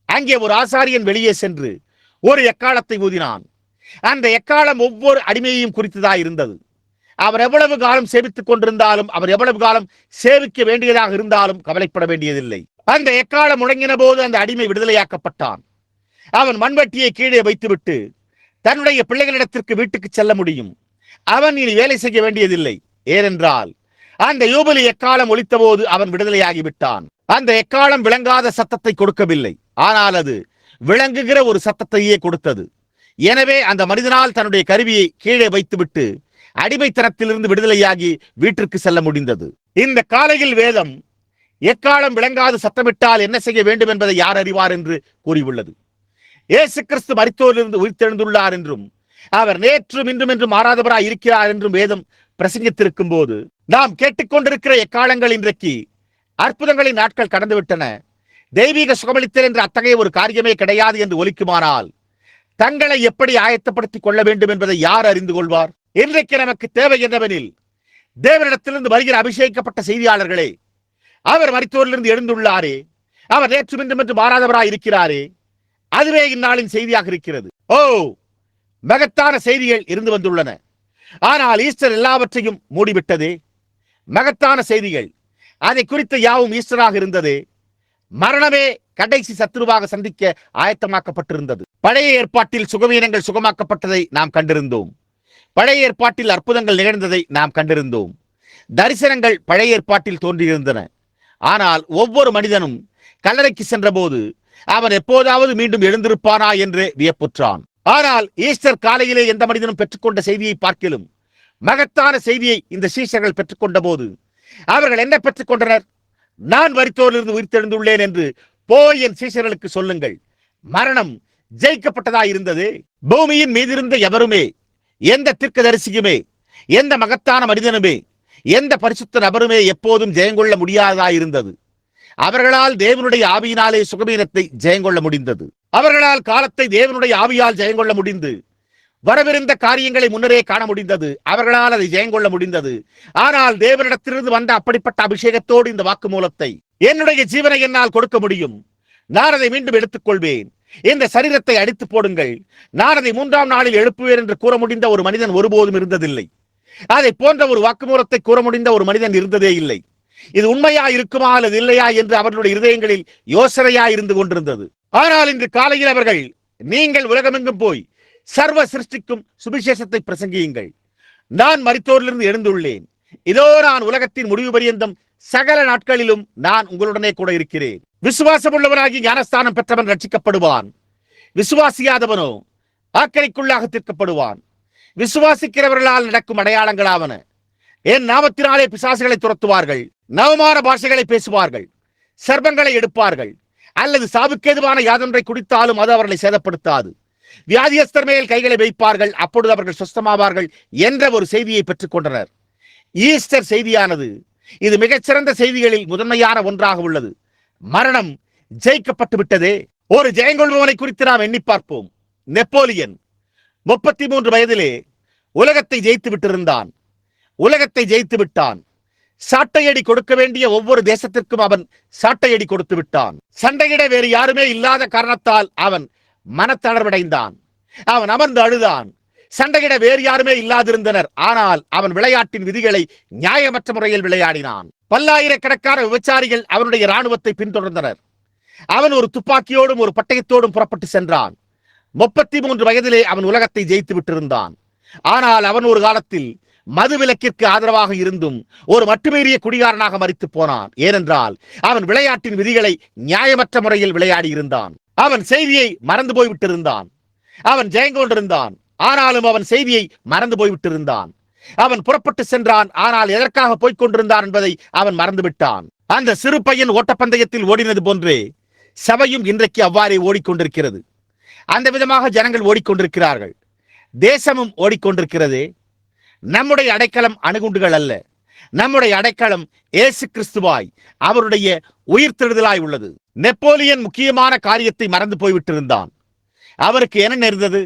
அங்கே ஒரு ஆசாரியன் வெளியே சென்று ஒரு எக்காலத்தை ஊதினான். அந்த எக்காலம் ஒவ்வொரு அடிமையையும் குறித்ததாக இருந்தது. அவர் எவ்வளவு காலம் சேவித்துக் கொண்டிருந்தாலும், அவர் எவ்வளவு காலம் சேவிக்க வேண்டியதாக இருந்தாலும் கவலைப்பட வேண்டியதில்லை. அந்த எக்காலம் முழங்கின போது அந்த அடிமை விடுதலையாக்கப்பட்டான். அவன் மண்வெட்டியை கீழே வைத்துவிட்டு தன்னுடைய பிள்ளைகளிடத்திற்கு வீட்டுக்கு செல்ல முடியும். அவன் இனி வேலை செய்ய வேண்டியதில்லை. ஏனென்றால் அந்த யூபிலி எக்காலம் ஒலித்த போது அவன் விடுதலையாகிவிட்டான். அந்த எக்காலம் விளங்காத சத்தத்தை கொடுக்கவில்லை, ஆனால் அது விளங்குகிற ஒரு சத்தத்தையே கொடுத்தது. எனவே அந்த மனிதனால் தன்னுடைய கருவியை கீழே வைத்துவிட்டு அடிமைத்தனத்திலிருந்து விடுதலையாகி வீட்டிற்கு செல்ல முடிந்தது. இந்த காலையில் வேதம் எக்காலம் விளங்காது சத்தமிட்டால் என்ன செய்ய வேண்டும் என்பதை யார் அறிவார் என்று கூறியுள்ளது. இயேசு கிறிஸ்து மரித்தோரிலிருந்து உயிர்த்தெழுந்துள்ளார் என்றும் அவர் நேற்றும் இன்றும் என்றும் மாறாதவராய் இருக்கிறார் என்றும் வேதம் பிரசங்கித்திருக்கும் போது நாம் கேட்டுக்கொண்டிருக்கிற எக்காலங்கள் இன்றைக்கு அற்புதங்களின் நாட்கள் கடந்துவிட்டன, தெய்வீக சுகமளித்தல் என்ற அத்தகைய ஒரு காரியமே கிடையாது என்று ஒலிக்குமானால் தங்களை எப்படி ஆயத்தப்படுத்திக் கொள்ள வேண்டும் என்பதை யார் அறிந்து கொள்வார்? இன்றைக்கு நமக்கு தேவை என்னவெனில், தேவனிடத்திலிருந்து வருகிற அபிஷேகிக்கப்பட்ட செய்தியாளர்களே, அவர் மரித்தோரிலிருந்து எழுந்துள்ளாரே, அவர் நேற்றும் இன்றும் என்று மாறாதவராய் இருக்கிறாரே, அதுவே இந்நாளின் செய்தியாக இருக்கிறது. ஓ, மகத்தான செய்திகள் இருந்து வந்துள்ளன. ஆனால் ஈஸ்டர் எல்லாவற்றையும் மூடிவிட்டதே. மகத்தான செய்திகள், அதை குறித்த யாவும் ஈஸ்டராக இருந்ததே. மரணமே கடைசி சத்துருவாக சந்திக்க ஆயத்தமாக்கப்பட்டிருந்தது. பழைய ஏற்பாட்டில் சுகவீனங்கள் சுகமாக்கப்பட்டதை நாம் கண்டிருந்தோம். பழைய ஏற்பாட்டில் அற்புதங்கள் நிகழ்ந்ததை நாம் கண்டிருந்தோம். தரிசனங்கள் பழைய ஏற்பாட்டில் தோன்றியிருந்தன. ஆனால் ஒவ்வொரு மனிதனும் கல்லறைக்கு சென்ற போது அவன் எப்போதாவது மீண்டும் எழுந்திருப்பானா என்று வியப்புற்றான். ஆனால் ஈஸ்டர் காலையிலே எந்த மனிதனும் பெற்றுக்கொண்ட செய்தியை பார்க்கிலும் மகத்தான செய்தியை இந்த சீஷர்கள் பெற்றுக்கொண்ட போது அவர்கள் என்ன பெற்றுக்கொண்டனர்? நான் மரித்தோரிலிருந்து உயிர்த்தெழுந்துள்ளேன் என்று போய் என் சீஷர்களுக்கு சொல்லுங்கள். மரணம் ஜெயிக்கப்பட்டதாய் இருந்தது. பூமியின் மீதிருந்த எவருமே, எந்த தீர்க்கதரிசியுமே, எந்த மகத்தான மனிதனுமே, எந்த பரிசுத்த நபருமே எப்போதும் ஜெயங்கொள்ள முடியாததாய் இருந்தது. அவர்களால் தேவனுடைய ஆவியினாலே சுகவீனத்தை ஜெயங்கொள்ள முடிந்தது. அவர்களால் காலத்தை தேவனுடைய ஆவியால் ஜெயங்கொள்ள முடிந்து வரவிருந்த காரியங்களை முன்னரே காண முடிந்தது. அவர்களால் அதை ஜெயங்கொள்ள முடிந்தது. ஆனால் தேவனிடத்திலிருந்து வந்த அப்படிப்பட்ட அபிஷேகத்தோடு இந்த வாக்கு மூலத்தை, என்னுடைய ஜீவனை என்னால் கொடுக்க முடியும், நான் அதை மீண்டும் எடுத்துக் கொள்வேன், இந்த சரீரத்தை அடித்து போடுங்கள், நான் அதை 3ஆம் நாளில் எழுப்புவேன் என்று கூற முடிந்த ஒரு மனிதன் ஒருபோதும் இருந்ததில்லை. அதை போன்ற ஒரு வாக்குமூலத்தை கூற முடிந்த ஒரு மனிதன் இருந்ததே இல்லை. இது உண்மையா இருக்குமா அல்லது இல்லையா என்று அவர்களுடைய இருதயங்களில் யோசனையா இருந்து கொண்டிருந்தது. ஆனால் இன்று காலையில் அவர்கள், நீங்கள் உலகமெங்கும் போய் சர்வ சிருஷ்டிக்கும் சுவிசேஷத்தை பிரசங்கியுங்கள், நான் மரித்தோரிலிருந்து எழுந்துள்ளேன், இதோ நான் உலகத்தின் முடிவு பரியந்தம் சகல நாட்களிலும் நான் உங்களுடனே கூட இருக்கிறேன். விசுவாசம் உள்ளவனாகி ஞானஸ்தானம் பெற்றவன் ரட்சிக்கப்படுவான், விசுவாசியாதவனோ ஆக்கரைக்குள்ளாக தீர்க்கப்படுவான். விசுவாசிக்கிறவர்களால் நடக்கும் அடையாளங்களாவன, என் நாமத்தினாலே பிசாசுகளை துரத்துவார்கள், நவமான பாஷைகளை பேசுவார்கள், சர்ப்பங்களை எடுப்பார்கள், அல்லது சாவுக்கேதுவான யாதொன்றை குடித்தாலும் அது அவர்களை சேதப்படுத்தாது, வியாதியஸ்தர் மேல் கைகளை வைப்பார்கள், அப்பொழுது அவர்கள் சுஸ்தமாவார்கள் என்ற ஒரு செய்தியை பெற்றுக் கொண்டனர். ஈஸ்டர் செய்தியானது இது மிகச்சிறந்த செய்திகளில் முதன்மையான ஒன்றாக உள்ளது. மரணம் ஜெயிக்கப்பட்டு விட்டதே. ஒரு ஜெயங்கொள்பவனை குறித்து நாம் எண்ணி பார்ப்போம். நெப்போலியன் 33 வயதிலே உலகத்தை ஜெயித்து விட்டிருந்தான். உலகத்தை ஜெயித்து விட்டான். சாட்டையடி கொடுக்க வேண்டிய ஒவ்வொரு தேசத்திற்கும் அவன் சாட்டையடி கொடுத்து விட்டான். சண்டையிட வேறு யாருமே இல்லாத காரணத்தால் அவன் மனத்தளர்வடைந்தான். அவன் அமர்ந்து அழுதான். சண்டையிட வேறு யாருமே இல்லாதிருந்தனர். ஆனால் அவன் விளையாட்டின் விதிகளை நியாயமற்ற முறையில் விளையாடினான். பல்லாயிரக்கணக்கான விபச்சாரிகள் அவனுடைய இராணுவத்தை பின்தொடர்ந்தனர். அவன் ஒரு துப்பாக்கியோடும் ஒரு பட்டயத்தோடும் புறப்பட்டு சென்றான். 33 வயதிலே அவன் உலகத்தை ஜெயித்து விட்டிருந்தான். ஆனால் அவன் ஒரு காலத்தில் மதுவிலக்கிற்கு ஆதரவாக இருந்தும் ஒரு மட்டுமீறிய குடிகாரனாக மரித்து போனான். ஏனென்றால் அவன் விளையாட்டின் விதிகளை நியாயமற்ற முறையில் விளையாடி இருந்தான். அவன் செய்தியை மறந்து போய்விட்டிருந்தான். அவன் ஜெயங்கொண்டிருந்தான், ஆனாலும் அவன் செய்தியை மறந்து போய்விட்டிருந்தான். அவன் புறப்பட்டு சென்றான், ஆனால் எதற்காக போய்க் கொண்டிருந்தான் என்பதை அவன் மறந்துவிட்டான். அந்த சிறு பையன் ஓட்டப்பந்தயத்தில் ஓடினது போன்றே சபையும் இன்றைக்கு அவ்வாறே ஓடிக்கொண்டிருக்கிறது. அந்த விதமாக ஜனங்கள் ஓடிக்கொண்டிருக்கிறார்கள். தேசமும் ஓடிக்கொண்டிருக்கிறதே. நம்முடைய அடைக்கலம் அணுகுண்டுகள் அல்ல. நம்முடைய அடைக்கலம் இயேசு கிறிஸ்துவாய், அவருடைய உயிர்த்தெழுதலாய் உள்ளது. நெப்போலியன் முக்கியமான காரியத்தை மறந்து போய்விட்டிருந்தான். அவருக்கு என்ன நேர்ந்தது?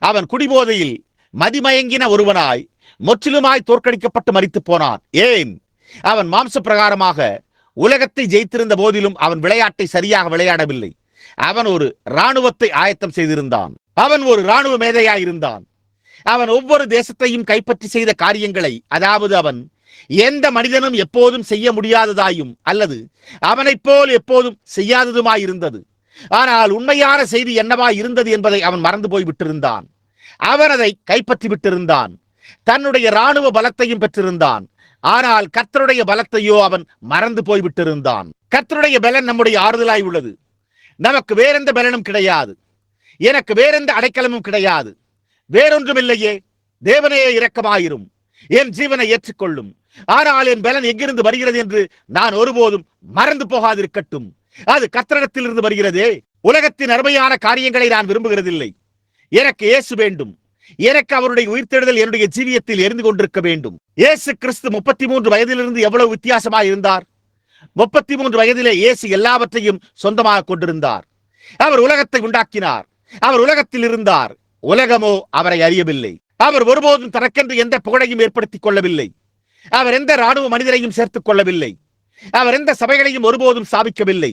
அவன் குடிபோதையில் மதிமயங்கின ஒருவனாய் முற்றிலுமாய் தோற்கடிக்கப்பட்டு மரித்து போனான். ஏன்? அவன் மாம்ச பிரகாரமாக உலகத்தை ஜெயித்திருந்த போதிலும் அவன் விளையாட்டை சரியாக விளையாடவில்லை. அவன் ஒரு இராணுவத்தை ஆயத்தம் செய்திருந்தான். அவன் ஒரு இராணுவ மேதையாயிருந்தான். அவன் ஒவ்வொரு தேசத்தையும் கைப்பற்றி செய்த காரியங்களை, அதாவது அவன் எந்த மனிதனும் எப்போதும் செய்ய முடியாததாயும் அல்லது அவனைப் போல் எப்போதும் செய்யாததுமாயிருந்தது. ஆனால் உண்மையான செய்தி என்னவாய் இருந்தது என்பதை அவன் மறந்து போய் விட்டிருந்தான். அவன் அதை கைப்பற்றி விட்டிருந்தான். தன்னுடைய இராணுவ பலத்தையும் பெற்றிருந்தான். ஆனால் கர்த்தருடைய பலத்தையோ அவன் மறந்து போய்விட்டிருந்தான். கர்த்தருடைய பலன் நம்முடைய ஆறுதலாய் உள்ளது. நமக்கு வேறெந்த பலனும் கிடையாது. எனக்கு வேறெந்த அடைக்கலமும் கிடையாது. வேறொன்றும் இல்லையே. தேவனே இரக்கமாயிரும், என் ஜீவனை ஏற்றுக்கொள்ளும். ஆனால் என் பலன் எங்கிருந்து வருகிறது என்று நான் ஒருபோதும் மறந்து போகாதிருக்கட்டும். அது கர்த்தரிடத்திலிருந்து வருகிறதே. உலகத்தின் அருமையான காரியங்களை நான் விரும்புகிறதில்லை. எனக்கு இயேசு வேண்டும். எனக்கு அவருடைய உயிர்த்தெழுதல் என்னுடைய ஜீவியத்தில் எரிந்து கொண்டிருக்க வேண்டும். இயேசு கிறிஸ்து 33 வயதிலிருந்து எவ்வளவு வித்தியாசமாக இருந்தார். 33 வயதிலே இயேசு எல்லாவற்றையும் சொந்தமாக கொண்டிருந்தார். அவர் உலகத்தை உண்டாக்கினார். அவர் உலகத்தில் இருந்தார். உலகமோ அவரை அறியவில்லை. அவர் ஒருபோதும் தனக்கென்று எந்த புகழையும் ஏற்படுத்திக் கொள்ளவில்லை. அவர் எந்த இராணுவ மனிதரையும் சேர்த்துக் கொள்ளவில்லை. அவர் எந்த சபைகளையும் ஒருபோதும் ஸ்தாபிக்கவில்லை.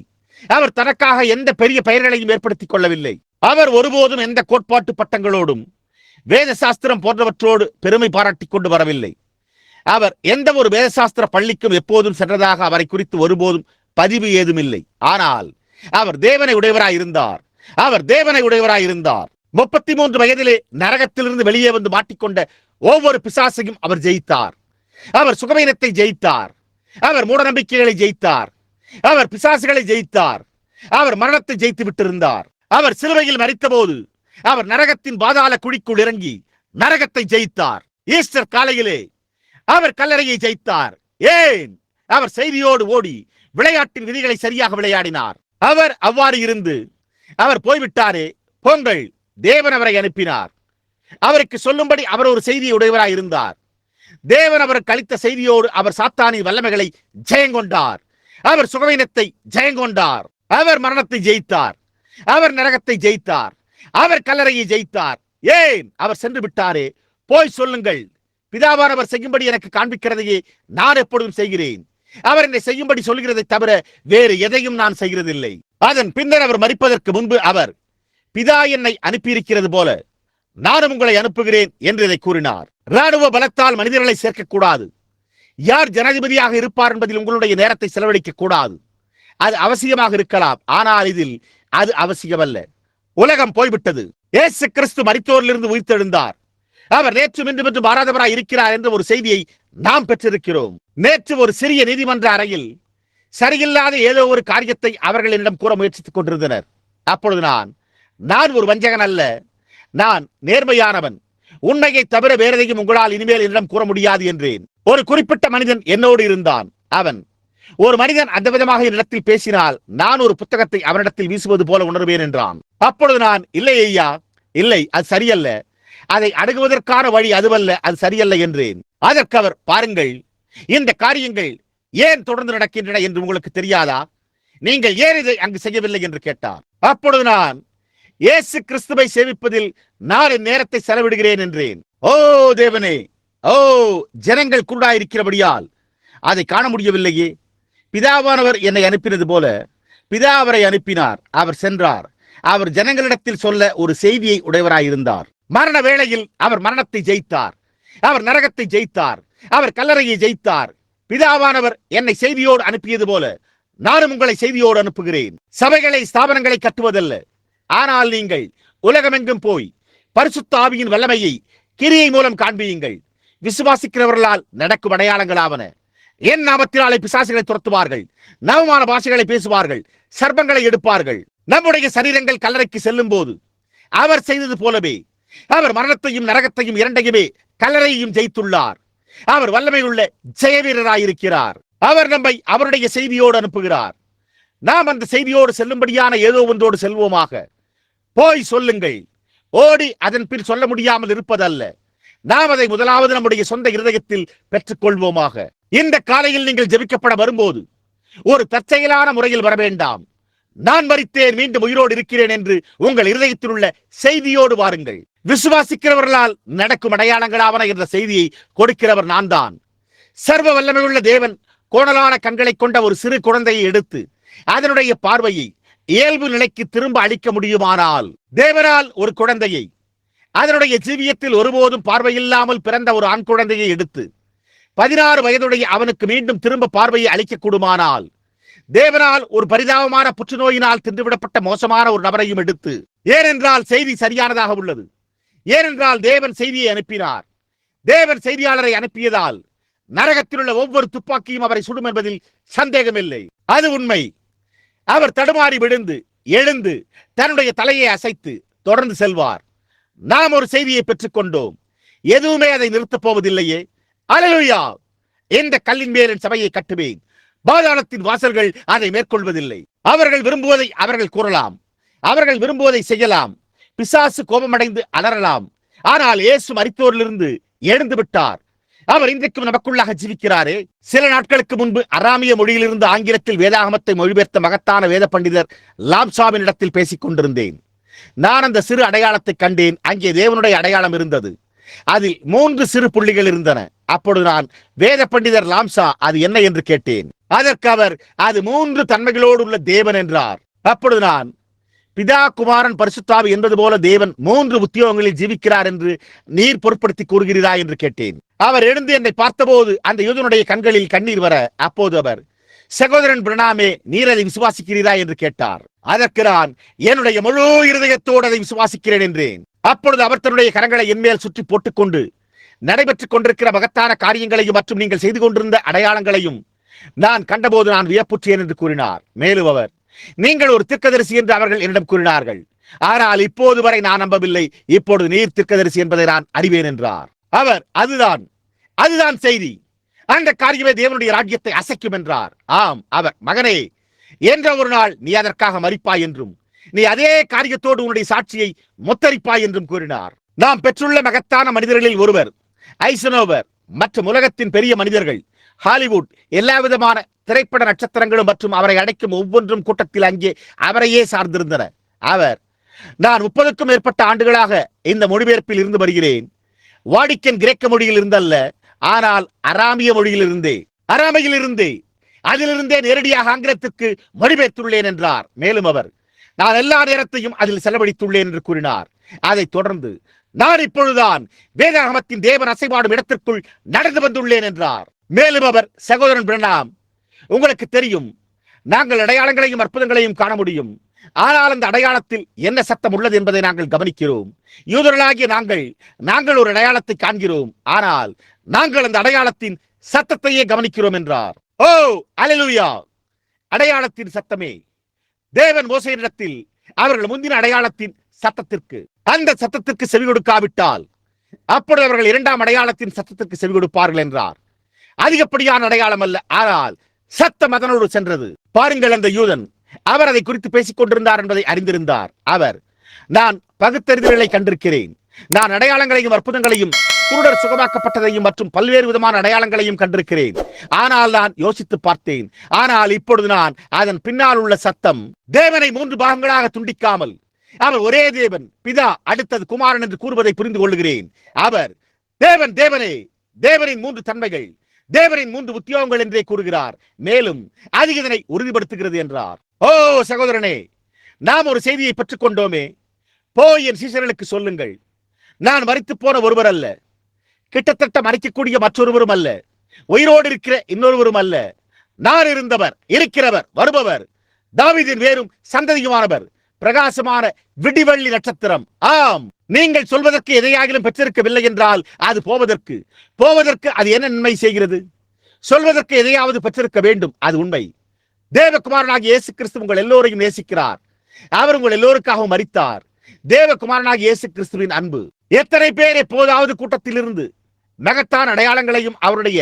அவர் தனக்காக எந்த பெரிய பெயர்களையும் ஏற்படுத்திக் கொள்ளவில்லை. அவர் ஒருபோதும் எந்த கோட்பாட்டு பட்டங்களோடும் வேத சாஸ்திரம் போன்றவற்றோடு பெருமை பாராட்டிக் கொண்டு வரவில்லை. அவர் எந்த ஒரு வேதசாஸ்திர பள்ளிக்கும் எப்போதும் சென்றதாக அவரை குறித்து ஒருபோதும் பதிவு ஏதுமில்லை. ஆனால் அவர் தேவனை உடையவராயிருந்தார். அவர் தேவனை உடையவராயிருந்தார். 33 வயதிலே நரகத்திலிருந்து வெளியே வந்து மாட்டிக்கொண்ட ஒவ்வொரு பிசாசையும் அவர் ஜெயித்தார். அவர் சுகவீனத்தை ஜெயித்தார். அவர் மூடநம்பிக்கைகளை ஜெயித்தார். அவர் பிசாசுகளை ஜெயித்தார். அவர் மரணத்தை ஜெயித்து விட்டிருந்தார். அவர் சிலுவையில் மரித்த போது அவர் நரகத்தின் பாதாள குழிக்குள் இறங்கி நரகத்தை ஜெயித்தார். ஈஸ்டர் காலையிலே அவர் கல்லறையை ஜெயித்தார். ஏன்? அவர் செய்தியோடு ஓடி விளையாட்டின் விதிகளை சரியாக விளையாடினார். அவர் அவ்வாறு இருந்து அவர் போய்விட்டாரே, போங்கள், தேவன் அவரை அனுப்பினார். அவருக்கு சொல்லும்படி அவர் ஒரு செய்தியை உடையவராய் இருந்தார். தேவன் அவருக்கு அளித்த செய்தியோடு அவர் சாத்தானின் வல்லமைகளை ஜெயங்கொண்டார். அவர் சுகவீனத்தை ஜெயங்கொண்டார். அவர் மரணத்தை ஜெயித்தார். அவர் நரகத்தை ஜெயித்தார். அவர் கல்லறையை ஜெயித்தார். ஏன்? அவர் சென்று விட்டாரே. போய் சொல்லுங்கள், பிதாவானவர் செய்யும்படி எனக்கு காண்பிக்கிறதையே நான் எப்பொழுதும் செய்கிறேன். அவர் என்னை செய்யும்படி சொல்கிறதை தவிர வேறு எதையும் நான் செய்கிறதில்லை. அதன் பின்னர் அவர் மரிப்பதற்கு முன்பு அவர், பிதா என்னை அனுப்பியிருக்கிறது போல நானும் உங்களை அனுப்புகிறேன் என்று இதை கூறினார். ராணுவ பலத்தால் மனிதர்களை சேர்க்கக்கூடாது. யார் ஜனாதிபதியாக இருப்பார் என்பதில் உங்களுடைய நேரத்தை செலவழிக்க கூடாது. அது அவசியமாக இருக்கலாம், ஆனால் இதில் அது அவசியமல்ல. உலகம் போய்விட்டது. இயேசு கிறிஸ்து மரித்தோரிலிருந்து உயிர்த்தெழுந்தார். அவர் நேற்று இன்று மாறாதவராய் இருக்கிறார் என்ற ஒரு செய்தியை நாம் பெற்றிருக்கிறோம். நேற்று ஒரு சிறிய நீதிமன்ற அறையில் சரியில்லாத ஏதோ ஒரு காரியத்தை அவர்கள் என்னிடம் கூற முயற்சித்துக் கொண்டிருந்தனர். அப்பொழுது நான் ஒரு வஞ்சகன் அல்ல, நான் நேர்மையானவன், உண்மையை தவிர வேறெதையும் உங்களால் இனிமேல் என்னிடம் கூற முடியாது என்றேன். ஒரு குறிப்பிட்ட மனிதன் என்னோடு இருந்தான். ஒரு மனிதன் அந்த விதமாக என்னிடத்தில் பேசினால் நான் ஒரு புத்தகத்தை அவனிடத்தில் வீசுவது போல உணர்வேன் என்றான். அப்பொழுது நான், இல்லை ஐயா, இல்லை, அது சரியல்ல, அதை அணுகுவதற்கான வழி அதுவல்ல, அது சரியல்ல என்றேன். அதற்கு அவர், பாருங்கள், இந்த காரியங்கள் ஏன் தொடர்ந்து நடக்கின்றன என்று உங்களுக்கு தெரியாதா? நீங்கள் ஏன் இதை அங்கு செய்யவில்லை என்று கேட்டார். அப்பொழுது நான், இயேசு கிறிஸ்துவை சேவிப்பதில் நான் என் நேரத்தை செலவிடுகிறேன் என்றேன். ஓ தேவனே, ஓ ஜனங்கள் குருடாயிருக்கிறபடியால் அதை காண முடியவில்லையே. பிதாவானவர் என்னை அனுப்பினது போல பிதா அவரை அனுப்பினார். அவர் சென்றார். அவர் ஜனங்களிடத்தில் சொல்ல ஒரு செய்தியை உடையவராயிருந்தார். மரண வேளையில் அவர் மரணத்தை ஜெயித்தார். அவர் நரகத்தை ஜெயித்தார். அவர் கல்லறையை ஜெயித்தார். பிதாவானவர் என்னை செய்தியோடு அனுப்பியது போல நானும் உங்களை செய்தியோடு அனுப்புகிறேன். சபைகளை, ஸ்தாபனங்களை கட்டுவதல்ல, ஆனால் நீங்கள் உலகமெங்கும் போய் பரிசுத்த ஆவியின் வல்லமையை கிரியை மூலம் காண்பியுங்கள். விசுவாசிக்கிறவர்களால் நடக்கும் அடையாளங்களாவன. என் நாமத்தினாலே பிசாசுகளை துரத்துவார்கள், நவமான பாஷைகளை பேசுவார்கள், சர்ப்பங்களை எடுப்பார்கள். நம்முடைய சரீரங்கள் கல்லறைக்கு செல்லும் போது அவர் செய்தது போலவே அவர் மரணத்தையும் நரகத்தையும் இரண்டையுமே கல்லறையையும் ஜெயித்துள்ளார். அவர் வல்லமை உள்ள ஜெய வீரராயிருக்கிறார். அவர் நம்மை அவருடைய செய்தியோடு அனுப்புகிறார். நாம் அந்த செய்தியோடு செல்லும்படியான ஏதோ ஒன்றோடு செல்வோமாக. போய் சொல்லுங்கள். ஓடி அதன் பின் சொல்ல முடியாமல் இருப்பதல்ல. நாம் அதை முதலாவது நம்முடைய சொந்த இருதயத்தில் பெற்றுக் கொள்வோமாக. இந்த காலையில் நீங்கள் ஜெபிக்கப்பட வரும்போது ஒரு தற்செயலான முறையில் வர வேண்டாம். நான் மரித்தேன், மீண்டும் உயிரோடு இருக்கிறேன் என்று உங்கள் இருதயத்தில் உள்ள செய்தியோடு வாருங்கள். விசுவாசிக்கிறவர்களால் நடக்கும் அடையாளங்களாவன என்ற செய்தியை கொடுக்கிறவர் நான் தான். சர்வ வல்லமையுள்ள தேவன் கோணலான கண்களை கொண்ட ஒரு சிறு குழந்தையை எடுத்து அதனுடைய பார்வையை இயல்பு நிலைக்கு திரும்ப அளிக்க முடியுமானால், தேவனால் ஒரு குழந்தையை அதனுடைய ஜீவியத்தில் ஒருபோதும் பார்வையில்லாமல் பிறந்த ஒரு ஆண் குழந்தையை எடுத்து 16 வயதுடைய அவனுக்கு மீண்டும் திரும்ப பார்வையை அளிக்க கூடுமானால், தேவனால் ஒரு பரிதாபமான புற்றுநோயினால் தின்றுவிடப்பட்ட மோசமான ஒரு நபரையும் எடுத்து, ஏனென்றால் செய்தி சரியானதாக உள்ளது, ஏனென்றால் தேவன் செய்தியை அனுப்பினார், தேவன் செய்தியாளரை அனுப்பியதால் நரகத்தில் உள்ள ஒவ்வொரு துப்பாக்கியும் அவரை சுடும் என்பதில் சந்தேகமில்லை. அது உண்மை. அவர் தடுமாறி விழுந்து எழுந்து தன்னுடைய தலையை அசைத்து தொடர்ந்து செல்வார். நாம் ஒரு செய்தியை பெற்றுக் கொண்டோம். எதுவுமே அதை நிறுத்தப் போவதில்லையே. அல்லேலூயா! இந்த கல்லின் மேல் என் சபையை கட்டுவேன், பாதாளத்தின் வாசல்கள் அதை மேற்கொள்வதில்லை. அவர்கள் விரும்புவதை அவர்கள் கூறலாம், அவர்கள் விரும்புவதை செய்யலாம், பிசாசு கோபமடைந்து அலறலாம். ஆனால் இயேசு மரித்தோரிலிருந்து எழுந்து விட்டார். அவர் இன்றைக்கும் நமக்குள்ளாக ஜீவிக்கிறாரே. சில நாட்களுக்கு முன்பு அராமிய மொழியிலிருந்து ஆங்கிலத்தில் வேதாகமத்தை மொழிபெயர்த்த மகத்தான வேத பண்டிதர் லாம்சாவின் இடத்தில் பேசிக் கொண்டிருந்தேன். நான் அந்த சிறு அடையாளத்தை கண்டேன். அங்கே தேவனுடைய அடையாளம் இருந்தது. அதில் 3 சிறு புள்ளிகள் இருந்தன. அப்பொழுது நான், வேத பண்டிதர் லாம்சா, அது என்ன என்று கேட்டேன். அதற்கு அவர், அது 3 தன்மைகளோடு உள்ள தேவன் என்றார். அப்பொழுது நான், பிதா, குமாரன், பரிசுத்தாவி என்பது போல தேவன் 3 உத்தியோகங்களில் ஜீவிக்கிறார் என்று நீர் பொருட்படுத்தி கூறுகிறீரா என்று கேட்டேன். அவர் எழுந்து என்னை பார்த்தபோது அந்த யூதனுடைய கண்களில் கண்ணீர் வர, அப்போது அவர், சகோதரன் பிரணாமே, நீர் அதை விசுவாசிக்கிறீரா என்று கேட்டார். அதற்கு நான், என்னுடைய முழு இருதயத்தோடு அதை விசுவாசிக்கிறேன் என்றேன். அப்பொழுது அவர் தன்னுடைய கரங்களை என்மேல் சுற்றி போட்டுக்கொண்டு, நடைபெற்றுக் கொண்டிருக்கிற மகத்தான காரியங்களையும் மற்றும் நீங்கள் செய்து கொண்டிருந்த அடையாளங்களையும் நான் கண்டபோது நான் வியப்புற்றேன் என்று கூறினார். மேலும் அவர், நீங்கள் ஒரு தீர்க்கதரிசி என்று அவர்கள் என்னிடம் கூறினார்கள், ஆனால் இப்போது வரை நான் நம்பவில்லை. இப்பொழுது நீர் தீர்க்கதரிசி என்பதை நான் அறிவேன் என்றார். அவர், அதுதான் செய்தி. அந்த காரியமே தேவனுடைய ராஜ்யத்தை அசைக்கும் என்றார். ஆம், அவர், மகனே, என்ற ஒரு நாள் நீ அதற்காக மரிப்பாய் என்றும் நீ அதே காரியத்தோடு உன்னுடைய சாட்சியை முத்தரிப்பாய் என்றும் கூறினார். நாம் பெற்றுள்ள மகத்தான மனிதர்களில் ஒருவர் ஐசனோவர் மற்றும் உலகத்தின் பெரிய மனிதர்கள், ஹாலிவுட், எல்லா விதமான திரைப்பட நட்சத்திரங்களும் மற்றும் அவரை அடைக்கும் ஒவ்வொன்றும் கூட்டத்தில் அங்கே அவரையே சார்ந்திருந்தன. அவர் நான் 30க்கும் மேற்பட்ட ஆண்டுகளாக இந்த மொழிபெயர்ப்பில் இருந்து வருகிறேன். வாடிக்கன் கிரேக்க மொழியில் இருந்தல்ல, ஆனால் அராமிய மொழியில் இருந்தே, அராமையில் இருந்தே, அதிலிருந்தே நேரடியாக ஆங்கிலத்திற்கு மொழிபெயர்த்துள்ளேன் என்றார். மேலும் அவர், நான் எல்லா நேரத்தையும் அதில் செலவழித்துள்ளேன் என்று கூறினார். அதைத் தொடர்ந்து, நான் இப்பொழுதுதான் வேதாகமத்தின் தேவன் அசைவாடும் இடத்திற்குள் நடந்து வந்துள்ளேன் என்றார். மேலும் அவர், சகோதரன் பிரணாம், உங்களுக்கு தெரியும், நாங்கள் அடையாளங்களையும் அற்புதங்களையும் காண முடியும். ஆனால் அந்த அடையாளத்தில் என்ன சத்தம் உள்ளது என்பதை நாங்கள் கவனிக்கிறோம். யூதர்களாகிய நாங்கள் ஒரு அடையாளத்தை காண்கிறோம், ஆனால் நாங்கள் அந்த அடையாளத்தின் சத்தத்தையே கவனிக்கிறோம் என்றார். ஓ அல்லேலூயா! அடையாளத்தின் சத்தமே. தேவன் மோசேயினிடத்தில் அவர்கள் முந்தின அடையாளத்தின் சத்தத்திற்கு, அந்த சத்தத்திற்கு செவி கொடுக்காவிட்டால் அப்பொழுது அவர்கள் இரண்டாம் அடையாளத்தின் சத்தத்திற்கு செவி கொடுப்பார்கள் என்றார். அதிகப்படியான அடையாளம் அல்ல, ஆனால் சத்தம் அதனோடு சென்றது. பாருங்கள், அந்த யூதன் அவர் அதை குறித்து பேசிக் கொண்டிருந்தார் என்பதை அறிந்திருந்தார். அவர், நான் பகுத்தறிதல்களை கண்டிருக்கிறேன், நான் அடையாளங்களையும் அற்புதங்களையும், குருடர் சுகமாக்கப்பட்டதையும் மற்றும் பல்வேறு விதமான அடையாளங்களையும் கண்டிருக்கிறேன். ஆனால் நான் யோசித்து பார்த்தேன். ஆனால் இப்பொழுது நான் அதன் பின்னால் உள்ள சத்தம், தேவனை 3 பாகங்களாக துண்டிக்காமல் அவர் ஒரே தேவன், பிதா, அடுத்தது குமாரன் என்று கூறுவதை புரிந்து கொள்கிறேன். அவர் தேவனே, தேவனின் 3 தன்மைகள், தேவனின் 3 உத்தியோகங்கள் என்றே கூறுகிறார். மேலும் அது இதனை உறுதிப்படுத்துகிறது என்றார். ஓ சகோதரனே, நாம் ஒரு செய்தியை பெற்றுக் கொண்டோமே. போய் என் சீசர்களுக்கு சொல்லுங்கள், நான் மரித்து போன ஒருவர் அல்ல, கிட்டத்தட்ட மறிக்கக்கூடிய மற்றொருவரும் அல்ல, உயிரோடு இருக்கிற இன்னொருவரும் அல்ல, நான் இருந்தவர், இருக்கிறவர், வருபவர், தாவீதின் வேரும் சந்ததியுமானவர், பிரகாசமான விடிவெள்ளி நட்சத்திரம். ஆம், நீங்கள் சொல்வதற்கு எதையாகிலும் பெற்றிருக்கவில்லை என்றால் அது போவதற்கு அது என்ன நன்மை செய்கிறது? சொல்வதற்கு எதையாவது பெற்றிருக்க வேண்டும், அது உண்மை. தேவகுமாரனாகிய இயேசு கிறிஸ்து உங்கள் எல்லோரையும் நேசிக்கிறார். அவர் உங்கள் எல்லோருக்காகவும் மரித்தார். தேவகுமாரனாகிய இயேசு கிறிஸ்துவின் அன்பு. எத்தனை பேர் எப்போதாவது கூட்டத்தில் இருந்து மகத்தான அடையாளங்களையும் அவருடைய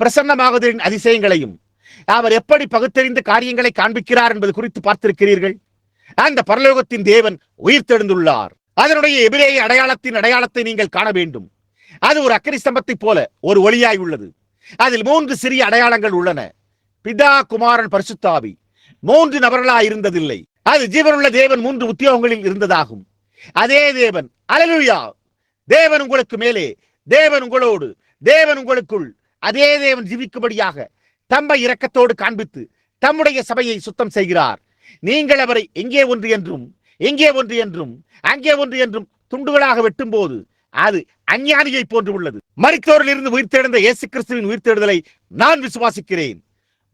பிரசன்னமாகுதலின் அதிசயங்களையும் அவர் எப்படி பகுத்தறிந்த காரியங்களை காண்பிக்கிறார் என்பது குறித்து பார்த்திருக்கிறீர்கள்? அந்த பரலோகத்தின் தேவன் உயிர்த்தெழுந்துள்ளார். அதனுடைய எபிரேய அடையாளத்தை நீங்கள் காண வேண்டும். அது ஒரு அக்கினி ஸ்தம்பத்தை போல ஒரு ஒளியாய் உள்ளது. அதில் 3 சிறிய அடையாளங்கள் உள்ளன. பிதா, குமாரன், பரிசுத்த ஆவி 3 நபர்களாய் இருந்ததில்லை. அது ஜீவனுள்ள தேவன் 3 உத்தியோகங்களில் இருந்ததாகும். அதே தேவன், அல்லேலூயா! தேவன் உங்களுக்கு மேலே, தேவன் உங்களோடு, தேவன் உங்களுக்குள், அதே தேவன் ஜீவிக்கும்படியாக தம்மை இரக்கத்தோடு காண்பித்து தம்முடைய சபையை சுத்தம் செய்கிறார். நீங்கள் அவரை எங்கே ஒன்று என்றும், எங்கே ஒன்று என்றும், அங்கே ஒன்று என்றும் துண்டுகளாக வெட்டும் போது அது அஞ்ஞானியை போன்று உள்ளது. மரித்தோரில் இருந்து உயிர்த்தெழுந்த இயேசு கிறிஸ்துவின் உயிர்த்தெழுதலை நான் விசுவாசிக்கிறேன்.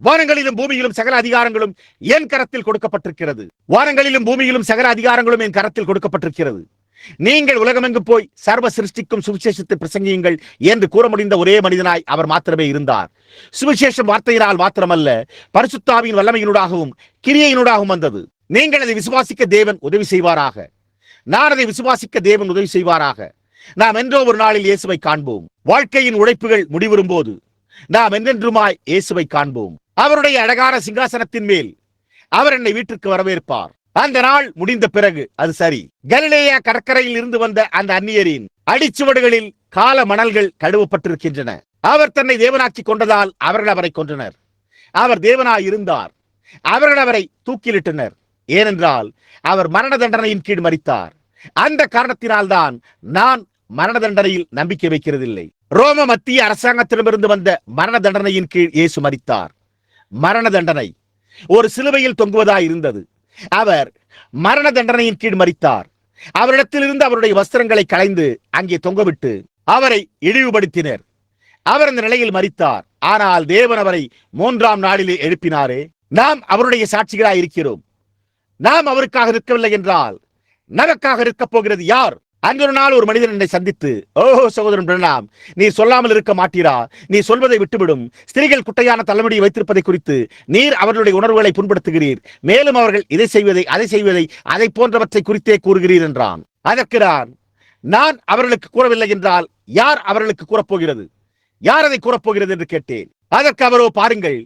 வானங்களிலும் பூமியிலும் சகல அதிகாரங்களும் என் கரத்தில் கொடுக்கப்பட்டிருக்கிறது. வானங்களிலும் பூமியிலும் சகல அதிகாரங்களும் என் கரத்தில் கொடுக்கப்பட்டிருக்கிறது. நீங்கள் உலகமெங்கும் போய் சர்வ சிருஷ்டிக்கும் சுவிசேஷத்தை பிரசங்கியுங்கள் என்று கூற முடிந்த ஒரே மனிதனாய் அவர் மாத்திரமே இருந்தார். சுவிசேஷம் வார்த்தையினால் மாத்திரமல்ல, பரிசுத்த ஆவியின் வல்லமையினூடாகவும் கிரியையினூடாகவும் வந்தது. நீங்கள் அதை விசுவாசிக்க தேவன் உதவி செய்வாராக. நான் அதை விசுவாசிக்க தேவன் உதவி செய்வாராக. நாம் என்றோ ஒரு நாளில் இயேசுவை காண்போம். வாழ்க்கையின் உழைப்புகள் முடிவரும் போது நாம் என்றென்றுமாய் இயேசுவை காண்போம். அவருடைய அழகான சிங்காசனத்தின் மேல் அவர் என்னை வீட்டிற்கு வரவேற்பார். அந்த நாள் முடிந்த பிறகு அது சரி. கலிலேயா கடற்கரையில் இருந்து வந்த அந்த அந்நியரின் அடிச்சுவடுகளில் கால மணல்கள் கழுவப்பட்டிருக்கின்றன. அவர் தன்னை தேவனாக்கி கொண்டதால் அவர்கள் அவரை கொன்றனர். அவர் தேவனாய் இருந்தார். அவர்கள் அவரை தூக்கிலிட்டனர். ஏனென்றால் அவர் மரண தண்டனையின் கீழ் மரித்தார். அந்த காரணத்தினால்தான் நான் மரண தண்டனையில் நம்பிக்கை வைக்கிறதில்லை. ரோம மத்திய அரசாங்கத்திடமிருந்து வந்த மரண தண்டனையின் கீழ் இயேசு மரித்தார். மரண தண்டனை ஒரு சிலுவையில் தொங்குவதாய் இருந்தது. அவர் மரண தண்டனையின் கீழ் மரித்தார். அவரிடத்தில் இருந்து அவருடைய வஸ்திரங்களை களைந்து அங்கே தொங்கவிட்டு அவரை இழிவுபடுத்தினர். அவர் அந்த நிலையில் மரித்தார். ஆனால் தேவன் அவரை 3ஆம் நாளிலே எழுப்பினாரே. நாம் அவருடைய சாட்சிகளாய் இருக்கிறோம். நாம் அவருக்காக இருக்கவில்லை என்றால் நமக்காக இருக்கப் போகிறது யார்? அன்றொரு நாள் ஒரு மனிதன் என்னை சந்தித்து, ஓஹோ சகோதரன் பிரணாம், நீர் சொல்லாமல் இருக்க மாட்டீரா? நீ சொல்வதை விட்டுவிடும். ஸ்திரீகள் குட்டையான தலைமுடியை வைத்திருப்பதை குறித்து நீர் அவர்களுடைய உணர்வுகளை புண்படுத்துகிறீர். மேலும் அவர்கள் இதை செய்வதை, அதை செய்வதை, அதை போன்றவற்றை குறித்தே கூறுகிறீர் என்றான். அதற்கு நான் அவர்களுக்கு கூறவில்லை என்றால் யார் அவர்களுக்கு கூறப்போகிறது? யார் அதை கூறப்போகிறது என்று கேட்டேன். அதற்கு அவரோ, பாருங்கள்,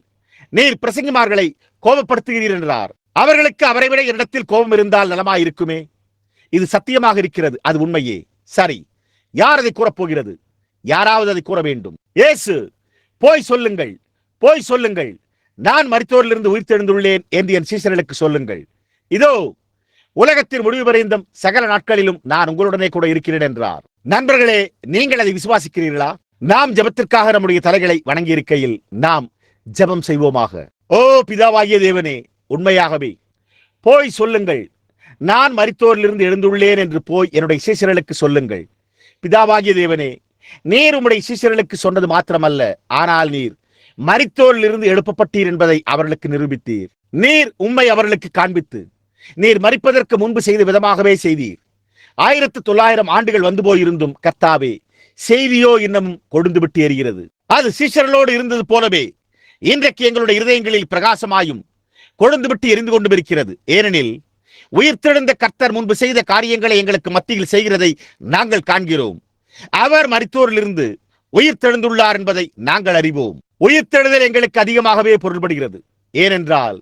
நீர் பிரசங்கிமார்களை கோபப்படுத்துகிறீர் என்றார். அவர்களுக்கு அவரை விட என்னிடத்தில் கோபம் இருந்தால் நலமாயிருக்குமே. இது சத்தியமாக இருக்கிறது, அது உண்மையே. சரி, யார் அதை கூறப்போகிறது? யாராவது அதை கூற வேண்டும். இயேசு, போய் சொல்லுங்கள், போய் சொல்லுங்கள், நான் மரித்தோரிலிருந்து உயிர்த்தெழுந்துள்ளேன் என்று என் சீசர்களுக்கு சொல்லுங்கள். இதோ உலகத்தின் முடிவு வரைந்தும் சகல நாட்களிலும் நான் உங்களுடனே கூட இருக்கிறேன் என்றார். நண்பர்களே, நீங்கள் அதை விசுவாசிக்கிறீர்களா? நாம் ஜெபத்திற்காக நம்முடைய தலைகளை வணங்கி இருக்கையில் நாம் ஜெபம் செய்வோமாக. ஓ பிதாவாகிய தேவனே, உண்மையாகவே போய் சொல்லுங்கள், நான் மரித்தோரிலிருந்து எழுந்துள்ளேன் என்று போய் என்னுடைய சீஷர்களுக்கு சொல்லுங்கள். பிதாவாகிய தேவனே, நீர் உம்முடைய சீஷர்களுக்கு சொன்னது மாத்திரமல்ல, ஆனால் நீர் மரித்தோரிலிருந்து எழுப்பப்பட்டீர் என்பதை அவர்களுக்கு நிரூபித்தீர். நீர் உம்மை அவர்களுக்கு காண்பித்து நீர் மரிப்பதற்கு முன்பு செய்த விதமாகவே செய்தீர். 1900 ஆண்டுகள் வந்து போயிருந்தும் கர்த்தாவே, செய்தியோ இன்னமும் கொழுந்து விட்டு எரிகிறது. அது சீஷர்களோடு இருந்தது போலவே இன்றைக்கு எங்களுடைய இருதயங்களில் பிரகாசமாயும் கொழுந்து விட்டு எரிந்து கொண்டு இருக்கிறது. ஏனெனில் உயிர்த்தெழுந்த கர்த்தர் முன்பு செய்த காரியங்களை எங்களுக்கு மத்தியில் செய்கிறதை நாங்கள் காண்கிறோம். அவர் மரித்தோரிலிருந்து உயிர்த்தெழுந்துள்ளார் என்பதை நாங்கள் அறிவோம். உயிர்த்தெழுதல் எங்களுக்கு அதிகமாகவே பொருள்படுகிறது. ஏனென்றால்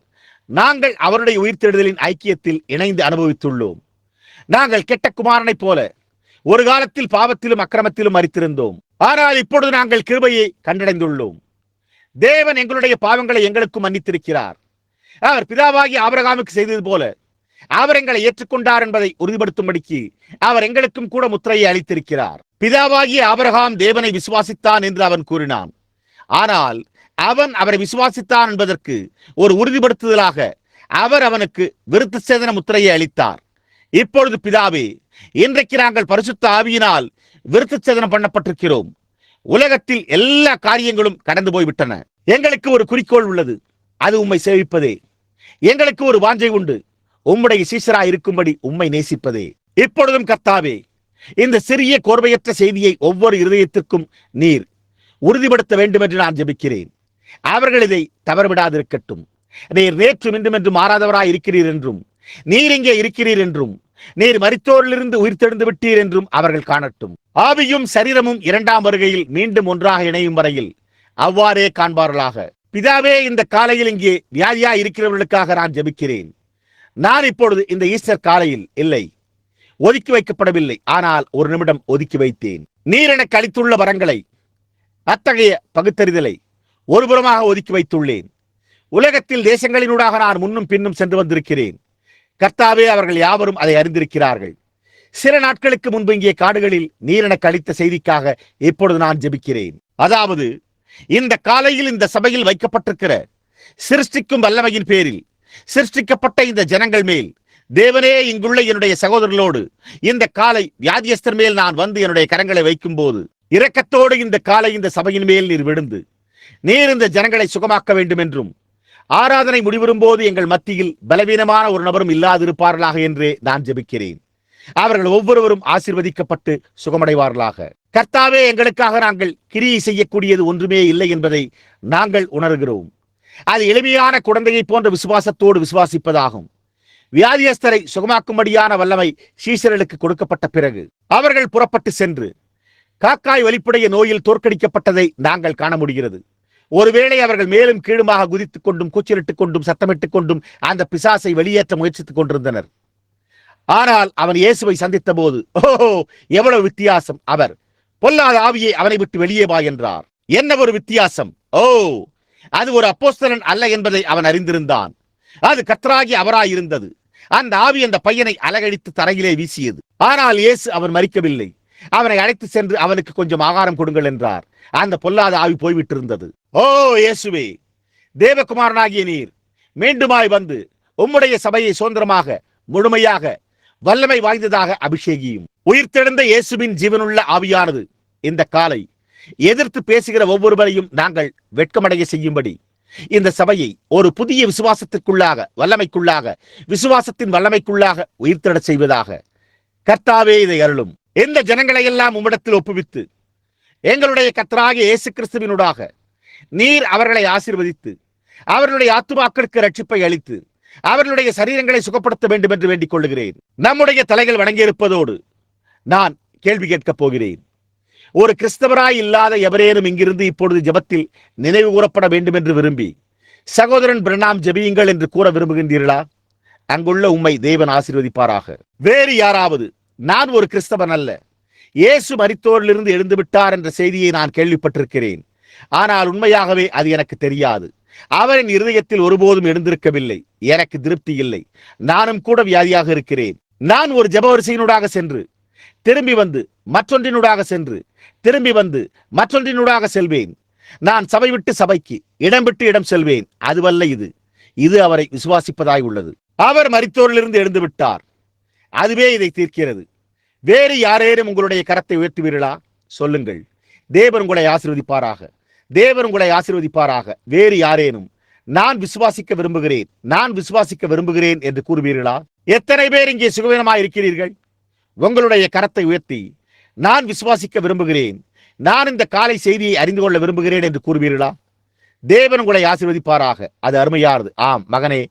நாங்கள் அவருடைய உயிர்த்தெழுதலின் ஐக்கியத்தில் இணைந்து அனுபவித்துள்ளோம். நாங்கள் கெட்ட குமாரனைப் போல ஒரு காலத்தில் பாவத்திலும் அக்கிரமத்திலும் மரித்திருந்தோம். ஆனால் இப்பொழுது நாங்கள் கிருபையை கண்டடைந்துள்ளோம். தேவன் எங்களுடைய பாவங்களை எங்களுக்கும் மன்னித்திருக்கிறார். அவர் பிதாவாகி ஆபிரகாமுக்கு செய்தது போல அவர் எங்களை ஏற்றுக்கொண்டார் என்பதை உறுதிப்படுத்தும்படிக்கு அவர் எங்களுக்கும் கூட முத்திரையை அளித்திருக்கிறார். பிதாவாகிய ஆபிரகாம் தேவனை விசுவாசித்தான் என்று அவன் கூறினான். ஆனால் அவன் அவரை விசுவாசித்தான் என்பதற்கு ஒரு உறுதிப்படுத்துதலாக அவர் அவனுக்கு விருத்த சேதன முத்திரையை அளித்தார். இப்பொழுது பிதாவே, இன்றைக்கு நாங்கள் பரிசுத்த ஆவியினால் விருத்த சேதனம் பண்ணப்பட்டிருக்கிறோம். உலகத்தில் எல்லா காரியங்களும் கடந்து போய்விட்டன. எங்களுக்கு ஒரு குறிக்கோள் உள்ளது, அது உம்மை சேவிப்பதே. எங்களுக்கு ஒரு வாஞ்சை உண்டு, உம்முடைய சீஷராய் இருக்கும்படி உம்மை நேசிப்பதே. இப்பொழுதும் கர்த்தாவே, இந்த சிறிய கோர்வையற்ற செய்தியை ஒவ்வொரு இருதயத்திற்கும் நீர் உறுதிப்படுத்த வேண்டும் என்று நான் ஜெபிக்கிறேன். அவர்கள் இதை தவறவிடாதிருக்கட்டும். நீர் நேற்றும் இன்றும் என்று மாறாதவராய் இருக்கிறீர் என்றும், நீர் இங்கே இருக்கிறீர் என்றும், நீர் மரித்தோரிலிருந்து உயிர்த்தெழுந்து விட்டீர் என்றும் அவர்கள் காணட்டும். ஆவியும் சரீரமும் இரண்டாம் வருகையில் மீண்டும் ஒன்றாக இணையும் வரையில் அவ்வாறே காண்பார்களாக. பிதாவே, இந்த காலையில் இங்கே வியாதியா இருக்கிறவர்களுக்காக நான் ஜெபிக்கிறேன். நான் இப்பொழுது இந்த ஈஸ்டர் காலையில் இல்லை, ஒதுக்கி வைக்கப்படவில்லை, ஆனால் ஒரு நிமிடம் ஒதுக்கி வைத்தேன். நீர் எனக்கு அளித்துள்ள வரங்களை, அத்தகைய பகுத்தறிதலை ஒருபுறமாக ஒதுக்கி வைத்துள்ளேன். உலகத்தில் தேசங்களினூடாக நான் முன்னும் பின்னும் சென்று வந்திருக்கிறேன். கர்த்தாவே, அவர்கள் யாவரும் அதை அறிந்திருக்கிறார்கள். சில நாட்களுக்கு முன்பு இங்கே காடுகளில் நீர் எனக்கு அளித்த செய்திக்காக இப்பொழுது நான் ஜெபிக்கிறேன். அதாவது, இந்த காலையில் இந்த சபையில் வைக்கப்பட்டிருக்கிற சிருஷ்டிக்கும் வல்லமையின் பேரில் சிருஷ்டிக்கப்பட்ட இந்த ஜனங்கள் மேல் தேவனே, இங்குள்ள என்னுடைய சகோதரர்களோடு இந்த காலை வியாதியஸ்தர் மேல் நான் வந்து என்னுடைய கரங்களை வைக்கும் போது இரக்கத்தோடு இந்த காலை இந்த சபையின் மேல் நீர் விழுந்து நீர் இந்த ஜனங்களை சுகமாக்க வேண்டும் என்றும், ஆராதனை முடிவரும் போது எங்கள் மத்தியில் பலவீனமான ஒரு நபரும் இல்லாதிருப்பார்களாக என்றே நான் ஜெபிக்கிறேன். அவர்கள் ஒவ்வொருவரும் ஆசீர்வதிக்கப்பட்டு சுகமடைவார்களாக. கர்த்தாவே, எங்களுக்காக நாங்கள் கிரியை செய்யக்கூடியது ஒன்றுமே இல்லை என்பதை நாங்கள் உணர்கிறோம். அது எளிமையான குழந்தையை போன்ற விசுவாசத்தோடு விசுவாசிப்பதாகும். வியாதியஸ்தரை சுகமாக்கும்படியான வல்லமை சீஷர்களுக்கு கொடுக்கப்பட்ட பிறகு அவர்கள் புறப்பட்டு சென்று காக்காய் வலிப்புடைய நோயில் தோற்கடிக்கப்பட்டதை நாங்கள் காண முடிகிறது. ஒருவேளை அவர்கள் மேலும் கீழுமாக குதித்துக் கொண்டும் கூச்சலிட்டுக் கொண்டும் சத்தமிட்டுக் கொண்டும் அந்த பிசாசை வெளியேற்ற முயற்சித்துக் கொண்டிருந்தனர். ஆனால் அவன் இயேசுவை சந்தித்த போது, ஓஹோ, எவ்வளவு வித்தியாசம்! அவர், பொல்லாத ஆவியை அவனை விட்டு வெளியே வா என்றார். என்ன ஒரு வித்தியாசம்! ஓ, அது ஒரு அப்போஸ்தலன் அல்ல என்பதை அவன் அறிந்திருந்தான். அது கர்த்தராகி அவராயிருந்தது. அந்த ஆவி அந்த பையனை அலகழித்து தரையிலே வீசியது. ஆனால் இயேசு அவன் மரிக்கவில்லை. அவனை அழைத்து சென்று அவனுக்கு கொஞ்சம் ஆகாரம் கொடுங்கள் என்றார். அந்த பொல்லாத ஆவி போய்விட்டிருந்தது. ஓ இயேசுவே, தேவகுமாரனாகிய நீர் மீண்டுமாய் வந்து உம்முடைய சபையை சுதந்திரமாக முழுமையாக வல்லமை வாய்ந்ததாக அபிஷேகியும். உயிர்த்தெழுந்த இயேசுவின் ஜீவனுள்ள ஆவியானது இந்த காலை எதிர்த்து பேசுகிற ஒவ்வொருவரையும் நாங்கள் வெட்கமடைய செய்யும்படி இந்த சபையை ஒரு புதிய விசுவாசத்திற்குள்ளாக, வல்லமைக்குள்ளாக, விசுவாசத்தின் வல்லமைக்குள்ளாக உயிர்த்தெழ செய்வதாக. கர்த்தாவே, இதை அருளும். எந்த ஜனங்களை எல்லாம் உம்மிடத்தில் ஒப்புவித்து எங்களுடைய கர்த்தராகிய இயேசு கிறிஸ்துவினூடாக நீர் அவர்களை ஆசீர்வதித்து அவர்களுடைய ஆத்துமாக்களுக்கு ரட்சிப்பை அளித்து அவர்களுடைய சரீரங்களை சுகப்படுத்த வேண்டும் என்று வேண்டிக் கொள்ளுகிறேன். நம்முடைய தலைகள் வணங்கியிருப்பதோடு நான் கேள்வி கேட்கப் போகிறேன். ஒரு கிறிஸ்தவராய் இல்லாத எவரேனும் இங்கிருந்து இப்பொழுது ஜெபத்தில் நினைவு கூறப்பட வேண்டும் என்று விரும்பி, சகோதரன் பிரணாம் ஜெபியுங்கள் என்று கூற விரும்புகின்றீர்களா? அங்குள்ள உம்மை தேவன் ஆசீர்வதிப்பாராக. வேறு யாராவது, நான் ஒரு கிறிஸ்தவன் அல்ல, இயேசு மரித்தோரிலிருந்து எழுந்து விட்டார் என்ற செய்தியை நான் கேள்விப்பட்டிருக்கிறேன், ஆனால் உண்மையாகவே அது எனக்கு தெரியாது, அவரின் இருதயத்தில் ஒருபோதும் எழுந்திருக்கவில்லை. எனக்கு திருப்தி இல்லை, நானும் கூட வியாதியாக இருக்கிறேன். நான் ஒரு ஜெப வரிசையினூடாக சென்று திரும்பி வந்து மற்றொன்றினூடாக சென்று திரும்பி வந்து மற்றொன்றினூடாக செல்வேன். நான் சபை விட்டு சபைக்கு, இடம் விட்டு இடம் செல்வேன். அதுவல்ல இது. இது அவரை விசுவாசிப்பதாய் உள்ளது. அவர் மரித்தோரிலிருந்து எழுந்து விட்டார். அதுவே இதை தீர்க்கிறது. வேறு யாரேனும் உங்களுடைய கரத்தை உயர்த்துவீர்களா? சொல்லுங்கள். தேவன் உங்களை ஆசீர்வதிப்பாராக. தேவன் உங்களை ஆசீர்வதிப்பாராக. வேறு யாரேனும் நான் விசுவாசிக்க விரும்புகிறேன், நான் விசுவாசிக்க விரும்புகிறேன் என்று கூறுவீர்களா? எத்தனை பேர் இங்கே சுகவீனமாக இருக்கிறீர்கள்? உங்களுடைய கரத்தை உயர்த்தி நான் விசுவாசிக்க விரும்புகிறேன், நான் இந்த காலை செய்தியை அறிந்து கொள்ள விரும்புகிறேன் என்று கூறுவீர்களா? தேவன் உங்களை ஆசீர்வதிப்பாராக. அது அருமையானது. ஆம் மகனே,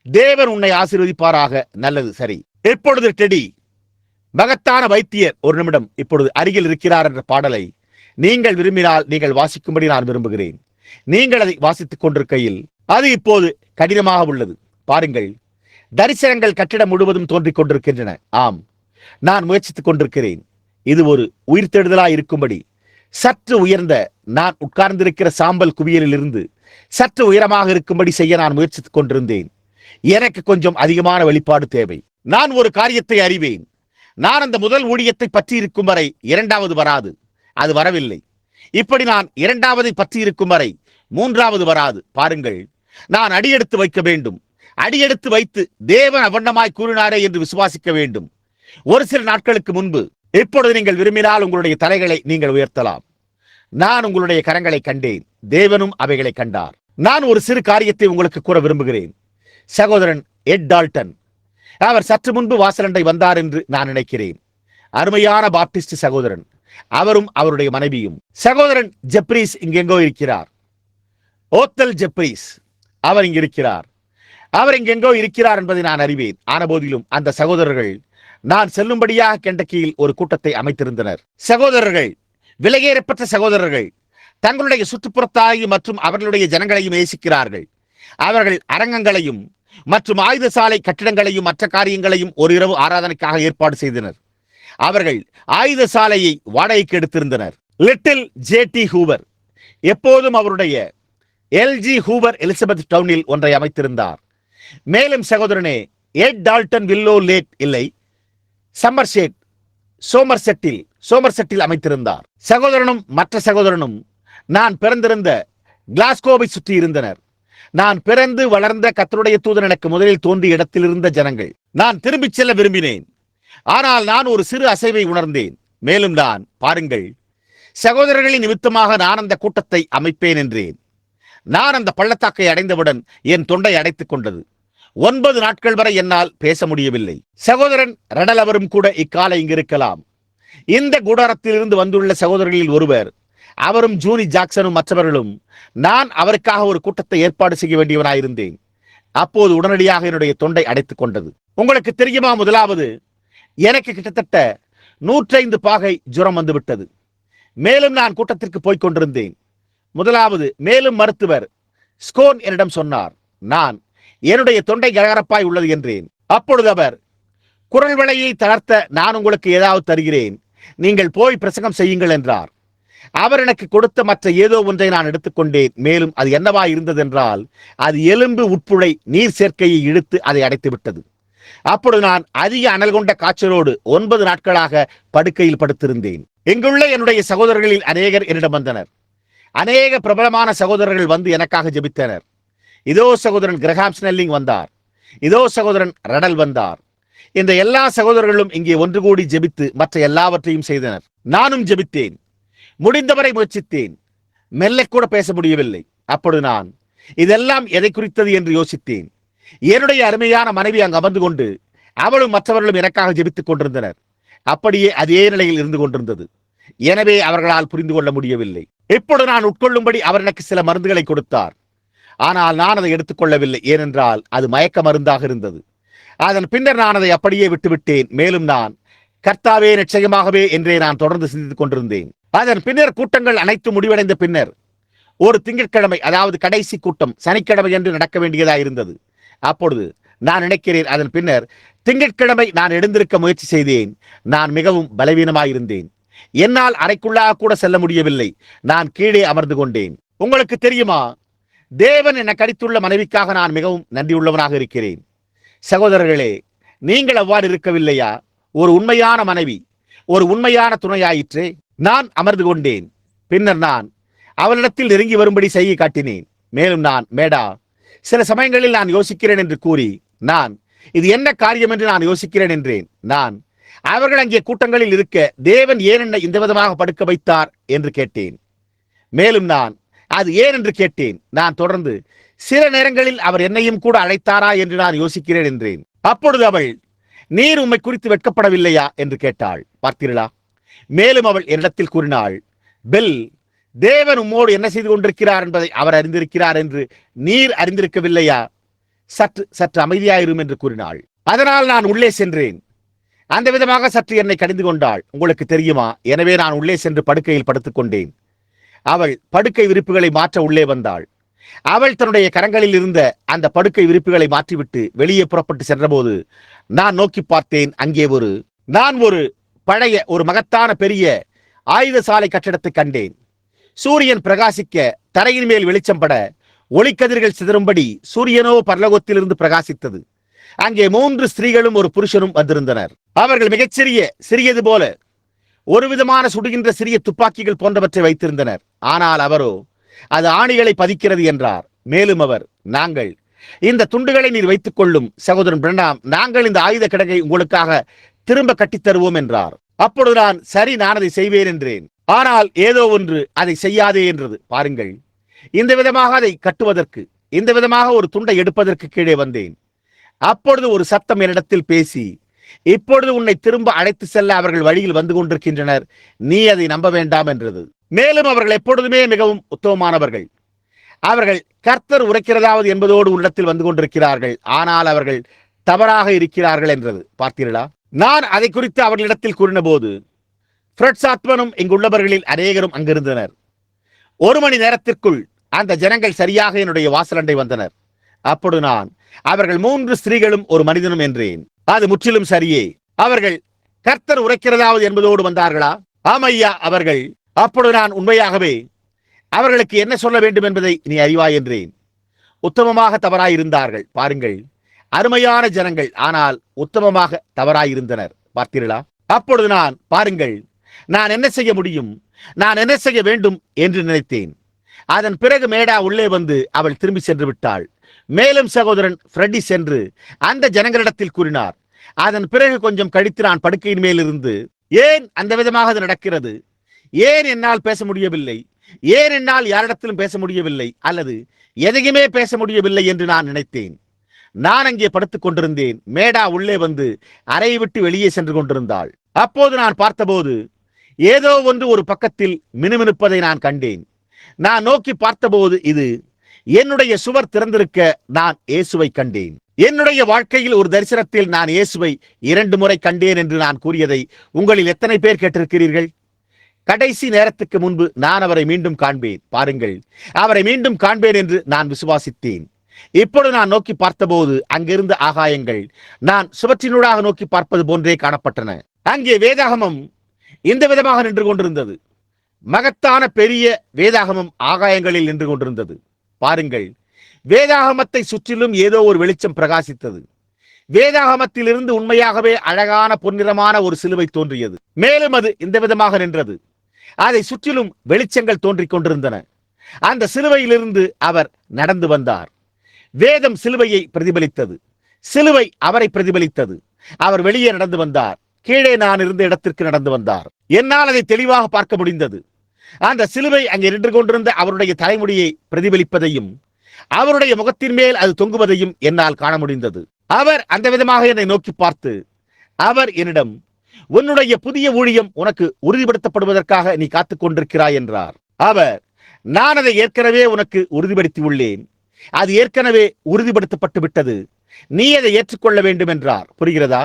தேவன் உன்னை ஆசீர்வதிப்பாராக. நல்லது, சரி. இப்பொழுது டெடி, மகத்தான வைத்தியர் ஒரு நிமிடம் இப்பொழுது அருகில் இருக்கிறார் என்ற பாடலை நீங்கள் விரும்பினால் நீங்கள் வாசிக்கும்படி நான் விரும்புகிறேன். நீங்கள் அதை வாசித்துக் கொண்டிருக்கையில் அது இப்போது கடினமாக உள்ளது. பாருங்கள், தரிசனங்கள் கட்டிடம் முழுவதும் தோன்றிக் கொண்டிருக்கின்றன. ஆம், நான் முயற்சித்துக் கொண்டிருக்கிறேன். இது ஒரு உயிர்த்தெழுதலாய் இருக்கும்படி சற்று உயர்ந்த நான் உட்கார்ந்திருக்கிற சாம்பல் குவியலில் இருந்து சற்று உயரமாக இருக்கும்படி செய்ய நான் முயற்சித்துக் கொண்டிருந்தேன். எனக்கு கொஞ்சம் அதிகமான வெளிப்பாடு தேவை. நான் ஒரு காரியத்தை அறிவேன். நான் அந்த முதல் ஊழியத்தை பற்றி இருக்கும் வரை இரண்டாவது வராது. அது வரவில்லை. இப்படி நான் இரண்டாவதை பற்றி இருக்கும் வரை மூன்றாவது வராது. பாருங்கள், நான் அடியெடுத்து வைக்க வேண்டும். அடியெடுத்து வைத்து தேவன் அவண்ணமாய் கூறினாரே என்று விசுவாசிக்க வேண்டும். ஒரு சில நாட்களுக்கு முன்பு, இப்பொழுது நீங்கள் விரும்பினால் உங்களுடைய தலைகளை நீங்கள் உயர்த்தலாம். நான் உங்களுடைய கரங்களை கண்டேன், தேவனும் அவைகளை கண்டார். நான் ஒரு சிறு காரியத்தை உங்களுக்கு கூற விரும்புகிறேன். சகோதரன் எட் டால்டன், அவர் சற்று முன்பு வாசலண்டை வந்தார் என்று நான் நினைக்கிறேன். அருமையான பாப்டிஸ்ட் சகோதரன். அவரும் அவருடைய மனைவியும். சகோதரன் ஜெப்ரீஸ் இங்கெங்கோ இருக்கிறார். ஓத்தல் ஜெப்ரீஸ், அவர் இங்கு இருக்கிறார். அவர் இங்கெங்கோ இருக்கிறார் என்பதை நான் அறிவேன். ஆனபோதிலும் அந்த சகோதரர்கள் நான் செல்லும்படியாக கெண்டக்கியில் ஒரு கூட்டத்தை அமைத்திருந்தனர். சகோதரர்கள், விலையேறப்பட்ட சகோதரர்கள், தங்களுடைய சுற்றுப்புறத்தாய் மற்றும் அவர்களுடைய ஜனங்களையும் நேசிக்கிறார்கள். அவர்கள் அரங்கங்களையும் மற்றும் ஆயுத சாலை கட்டிடங்களையும் மற்ற காரியங்களையும் ஒரு இரவு ஆராதனைக்காக ஏற்பாடு செய்தனர். அவர்கள் ஆயுத சாலையை வாடகைக்கு எடுத்திருந்தனர். லிட்டில் ஜே.டி. ஹூவர் எப்போதும் அவருடைய எல்.ஜி. ஹூவர் எலிசபெத் டவுனில் ஒன்றை அமைத்திருந்தார். மேலும் சகோதரனே எட் டால்டன் வில்லோ லேட் இல்லை, சோமர்செட்டில் அமைத்திருந்தார். சகோதரனும் மற்ற சகோதரனும் நான் பிறந்திருந்த கிளாஸ்கோவை சுற்றி இருந்தனர். நான் பிறந்து வளர்ந்த கர்த்தருடைய தூதன் எனக்கு முதலில் தோன்றிய இடத்தில் இருந்த ஜனங்கள். நான் திரும்பிச் செல்ல விரும்பினேன். ஆனால் நான் ஒரு சிறு அசைவை உணர்ந்தேன். மேலும் நான், பாருங்கள், சகோதரர்களின் நிமித்தமாக நான் அந்த கூட்டத்தை அமைப்பேன் என்றேன். நான் அந்த பள்ளத்தாக்கை அடைந்தவுடன் என் தொண்டை அடைத்துக் கொண்டது. 9 நாட்கள் வரை என்னால் பேச முடியவில்லை. சகோதரன் ரெடல் அவரும் கூட இக்காலை இங்கிருக்கலாம். இந்த கூடாரத்திலிருந்து வந்துள்ள சகோதரர்களில் ஒருவர், அவரும் ஜூனி ஜாக்சனும் மற்றவர்களும், நான் அவருக்காக ஒரு கூட்டத்தை ஏற்பாடு செய்ய வேண்டியவனாயிருந்தேன். அப்போது உடனடியாக என்னுடைய தொண்டை அடைத்துக் கொண்டது. உங்களுக்கு தெரியுமா, முதலாவது எனக்கு கிட்டத்தட்ட 105 பாகை ஜுரம் வந்துவிட்டது. மேலும் நான் கூட்டத்திற்கு போய்க் கொண்டிருந்தேன். முதலாவது மேலும் மருத்துவர் ஸ்கோன் என்னிடம் சொன்னார். நான் என்னுடைய தொண்டை கரகரப்பாய் உள்ளது என்றேன். அப்பொழுது அவர், குரல் வளையை தளர்த்த நான் உங்களுக்கு ஏதாவது தருகிறேன், நீங்கள் போய் பிரசங்கம் செய்யுங்கள் என்றார். அவர் எனக்கு கொடுத்த மற்ற ஏதோ ஒன்றை நான் எடுத்துக்கொண்டேன். மேலும் அது என்னவா இருந்தது என்றால், அது எலும்பு உட்புழை நீர் சேர்க்கையை இழுத்து அதை அடைத்து விட்டது. அப்பொழுது நான் அதிக அனல் கொண்ட காய்ச்சலோடு 9 நாட்களாக படுக்கையில் படுத்திருந்தேன். இங்குள்ள என்னுடைய சகோதரர்களில் அநேகர் என்னிடம் வந்தனர். அநேக பிரபலமான சகோதரர்கள் வந்து எனக்காக ஜெபித்தனர். இதோ சகோதரன் கிரஹாம் ஸ்னெல்லிங் வந்தார். இதோ சகோதரன் ரெடல் வந்தார். இந்த எல்லா சகோதரர்களும் இங்கே ஒன்று கூடி ஜெபித்து மற்ற எல்லாவற்றையும் செய்தனர். நானும் ஜெபித்தேன். முடிந்தவரை முயற்சித்தேன். மெல்ல கூட பேச முடியவில்லை. அப்பொழுது நான் இதெல்லாம் எதை குறித்தது என்று யோசித்தேன். என்னுடைய அருமையான மனைவி அங்கு அமர்ந்து கொண்டு அவளும் மற்றவர்களும் எனக்காக ஜெபித்துக் கொண்டிருந்தனர். அப்படியே அதே நிலையில் இருந்து கொண்டிருந்தது. எனவே அவர்களால் புரிந்து கொள்ள முடியவில்லை. இப்பொழுது நான் உட்கொள்ளும்படி அவர் எனக்கு சில மருந்துகளை கொடுத்தார். ஆனால் நான் அதை எடுத்துக்கொள்ளவில்லை, ஏனென்றால் அது மயக்க மருந்தாக இருந்தது. அதன் பின்னர் நான் அதை அப்படியே விட்டுவிட்டேன். மேலும் நான், கர்த்தாவே நிச்சயமாகவே என்றே நான் தொடர்ந்து சிந்தித்துக் கொண்டிருந்தேன். அதன் பின்னர் கூட்டங்கள் அனைத்து முடிவடைந்த பின்னர் ஒரு திங்கட்கிழமை, அதாவது கடைசி கூட்டம் சனிக்கிழமை என்று நடக்க வேண்டியதாக இருந்தது. அப்பொழுது நான் நினைக்கிறேன், அதன் பின்னர் திங்கட்கிழமை நான் எழுந்திருக்க முயற்சி செய்தேன். நான் மிகவும் பலவீனமாயிருந்தேன். என்னால் அறைக்குள்ளாக கூட செல்ல முடியவில்லை. நான் கீழே அமர்ந்து கொண்டேன். உங்களுக்கு தெரியுமா, தேவன் என்னை கடித்துள்ள மனைவிக்காக நான் மிகவும் நன்றியுள்ளவனாக இருக்கிறேன். சகோதரர்களே, நீங்கள் அவ்வாறு இருக்கவில்லையா? ஒரு உண்மையான மனைவி, ஒரு உண்மையான துணையாயிற்றே. நான் அமர்ந்து கொண்டேன். பின்னர் நான் அவளிடத்தில் நெருங்கி வரும்படி செய்ய காட்டினேன். மேலும் நான், மேடா, சில சமயங்களில் நான் யோசிக்கிறேன் என்று கூறி, நான் இது என்ன காரியம் என்று நான் யோசிக்கிறேன் என்றேன். நான் அவர்கள் அங்கே கூட்டங்களில் இருக்க தேவன் ஏன் என்னை இந்த விதமாக படுக்க வைத்தார் என்று கேட்டேன். மேலும் நான் அது ஏன் என்று கேட்டேன். நான் தொடர்ந்து, சில நேரங்களில் அவர் என்னையும் கூட அழைத்தாரா என்று நான் யோசிக்கிறேன் என்றேன். அப்பொழுது அவள், நீர் உம்மை குறித்து வெட்கப்படவில்லையா என்று கேட்டாள். பார்த்தீர்களா? மேலும் அவள் என்னிடத்தில் கூறினாள், பெல், தேவன் உம்மோடு என்ன செய்து கொண்டிருக்கிறார் என்பதை அவர் அறிந்திருக்கிறார் என்று நீர் அறிந்திருக்கவில்லையா? சற்று அமைதியாயிரும் என்று கூறினாள். அதனால் நான் உள்ளே சென்றேன். அந்த விதமாக சற்று என்னை கடிந்து கொண்டாள். உங்களுக்கு தெரியுமா? எனவே நான் உள்ளே சென்று படுக்கையில் படுத்துக் கொண்டேன். அவள் படுக்கை விரிப்புகளை மாற்ற உள்ளே வந்தாள். அவள் தன்னுடைய கரங்களில் இருந்த அந்த படுக்கை விரிப்புகளை மாற்றிவிட்டு வெளியே புறப்பட்டு சென்றபோது நான் நோக்கி பார்த்தேன். அங்கே நான் ஒரு பழைய, ஒரு மகத்தான பெரிய ஆயுத சாலை கட்டிடத்தை கண்டேன். சூரியன் பிரகாசிக்க, தரையின் மேல் வெளிச்சம் பட, ஒளிக்கதிர்கள் சிதறும்படி சூரியனோ பரலோகத்திலிருந்து பிரகாசித்தது. அங்கே 3 ஸ்திரீகளும் ஒரு புருஷனும் வந்திருந்தனர். அவர்கள் சிறியது போல ஒரு விதமான சுடுகின்ற சிறிய துப்பாக்கிகள் போன்றவற்றை வைத்திருந்தனர். ஆனால் அவரோ, அது ஆணிகளை பதிக்கிறது என்றார். மேலும் அவர், நாங்கள் இந்த துண்டுகளை நீர் வைத்துக் கொள்ளும் சகோதரன் பிரணாம், நாங்கள் இந்த ஆயுத கிடங்கை உங்களுக்காக திரும்ப கட்டித் தருவோம் என்றார். அப்பொழுது நான், சரி, நான் அதை செய்வேன் என்றேன். ஆனால் ஏதோ ஒன்று அதை செய்யாதே என்றது. பாருங்கள், இந்த விதமாக அதை கட்டுவதற்கு, இந்த விதமாக ஒரு துண்டை எடுப்பதற்கு கீழே வந்தேன். அப்பொழுது ஒரு சத்தம் என்னிடத்தில் பேசி, இப்பொழுது உன்னை திரும்ப அழைத்து செல்ல அவர்கள் வழியில் வந்து கொண்டிருக்கின்றனர், நீ அதை நம்ப வேண்டாம் என்றது. மேலும் அவர்கள் எப்பொழுதுமே மிகவும் உத்தமமானவர்கள். அவர்கள் கர்த்தர் உரைக்கிறதாவது என்பதோடு உள்ளத்தில் வந்து கொண்டிருக்கிறார்கள். ஆனால் அவர்கள் தவறாக இருக்கிறார்கள் என்றது. பார்த்தீர்களா? நான் அதை குறித்து அவர்களிடத்தில் கூறின போது ஃப்ரெட்ஸ் ஆத்மனும் இங்குள்ளவர்களில் அநேகரும் அங்கிருந்தனர். 1 மணி நேரத்திற்குள் அந்த ஜனங்கள் சரியாக என்னுடைய வாசலண்டை வந்தனர். அப்பொழுது நான், அவர்கள் 3 ஸ்திரீகளும் ஒரு மனிதனும் என்றேன். அது முற்றிலும் சரியே. அவர்கள் கர்த்தர் உரைக்கிறதாவது என்பதோடு வந்தார்களா? ஆமையா, அவர்கள். அப்பொழுது நான், உண்மையாகவே அவர்களுக்கு என்ன சொல்ல வேண்டும் என்பதை நீ அறிவாய் என்றேன். உத்தமமாக தவறாயிருந்தார்கள். பாருங்கள், அருமையான ஜனங்கள், ஆனால் உத்தமமாக தவறாயிருந்தனர். பார்த்தீர்களா? அப்பொழுது நான், பாருங்கள், நான் என்ன செய்ய முடியும், நான் என்ன செய்ய வேண்டும் என்று நினைத்தேன். அதன் பிறகு மேடா உள்ளே வந்து அவள் திரும்பி சென்று விட்டாள். மேலும் சகோதரன் ஃப்ரெட்டி சென்று அந்த ஜனங்களிடத்தில் கூறினார். அதன் பிறகு கொஞ்சம் கழித்து நான் படுக்கையின் மேலிருந்து, ஏன் அந்த விதமாக அது நடக்கிறது, ஏன் என்னால் பேச முடியவில்லை, ஏன் என்னால் யாரிடத்திலும் பேச முடியவில்லை, அல்லது எதையுமே பேச முடியவில்லை என்று நான் நினைத்தேன். நான் அங்கே படுத்துக் கொண்டிருந்தேன். மேடா உள்ளே வந்து அறையை விட்டு வெளியே சென்று கொண்டிருந்தாள். அப்போது நான் பார்த்தபோது ஏதோ ஒன்று ஒரு பக்கத்தில் மினுமினுப்பதை நான் கண்டேன். நான் நோக்கி பார்த்தபோது இது என்னுடைய சுவர் திறந்திருக்க நான் இயேசுவை கண்டேன். என்னுடைய வாழ்க்கையில் ஒரு தரிசனத்தில் நான் இயேசுவை 2 முறை கண்டேன் என்று நான் கூறியதை உங்களில் எத்தனை பேர் கேட்டிருக்கிறீர்கள்? கடைசி நேரத்துக்கு முன்பு நான் அவரை மீண்டும் காண்பேன். பாருங்கள், அவரை மீண்டும் காண்பேன் என்று நான் விசுவாசித்தேன். இப்பொழுது நான் நோக்கி பார்த்தபோது அங்கிருந்த ஆகாயங்கள் நான் சுவற்றினூடாக நோக்கி பார்ப்பது போன்றே காணப்பட்டன. அங்கே வேதாகமம் இந்த விதமாக நின்று கொண்டிருந்தது. மகத்தான பெரிய வேதாகமம் ஆகாயங்களில் நின்று கொண்டிருந்தது. பாருங்கள், வேதாகமத்தை சுற்றிலும் ஏதோ ஒரு வெளிச்சம் பிரகாசித்தது. வேதாகமத்திலிருந்து உண்மையாகவே அழகான பொன்னிறமான ஒரு சிலுவை தோன்றியது. மேலும் அது இந்த விதமாக நின்றது. அதை சுற்றிலும் வெளிச்சங்கள் தோன்றிக் கொண்டிருந்தன. அந்த சிலுவையிலிருந்து அவர் நடந்து வந்தார். வேதம் சிலுவையை பிரதிபலித்தது, சிலுவை அவரை பிரதிபலித்தது. அவர் வெளியே நடந்து வந்தார். கீழே நான் இருந்த இடத்திற்கு நடந்து வந்தார். என்னால் அதை தெளிவாக பார்க்க முடிந்தது. அந்த சிலுவை அங்கே நின்று கொண்டிருந்த அவருடைய தலைமுடியை பிரதிபலிப்பதையும் அவருடைய முகத்தின் மேல் அது தொங்குவதையும் என்னால் காண முடிந்தது. அவர் அந்த விதமாக என்னை நோக்கி பார்த்து, அவர் என்னிடம், உன்னுடைய புதிய ஊழியம் உனக்கு உறுதிப்படுத்தப்படுவதற்காக நீ காத்துக் கொண்டிருக்கிறாய் என்றார். அவர், நான் அதை ஏற்கனவே உனக்கு உறுதிப்படுத்தி உள்ளேன், அது ஏற்கனவே உறுதிப்படுத்தப்பட்டு விட்டது, நீ அதை ஏற்றுக்கொள்ள வேண்டும் என்றார். புரிகிறதா?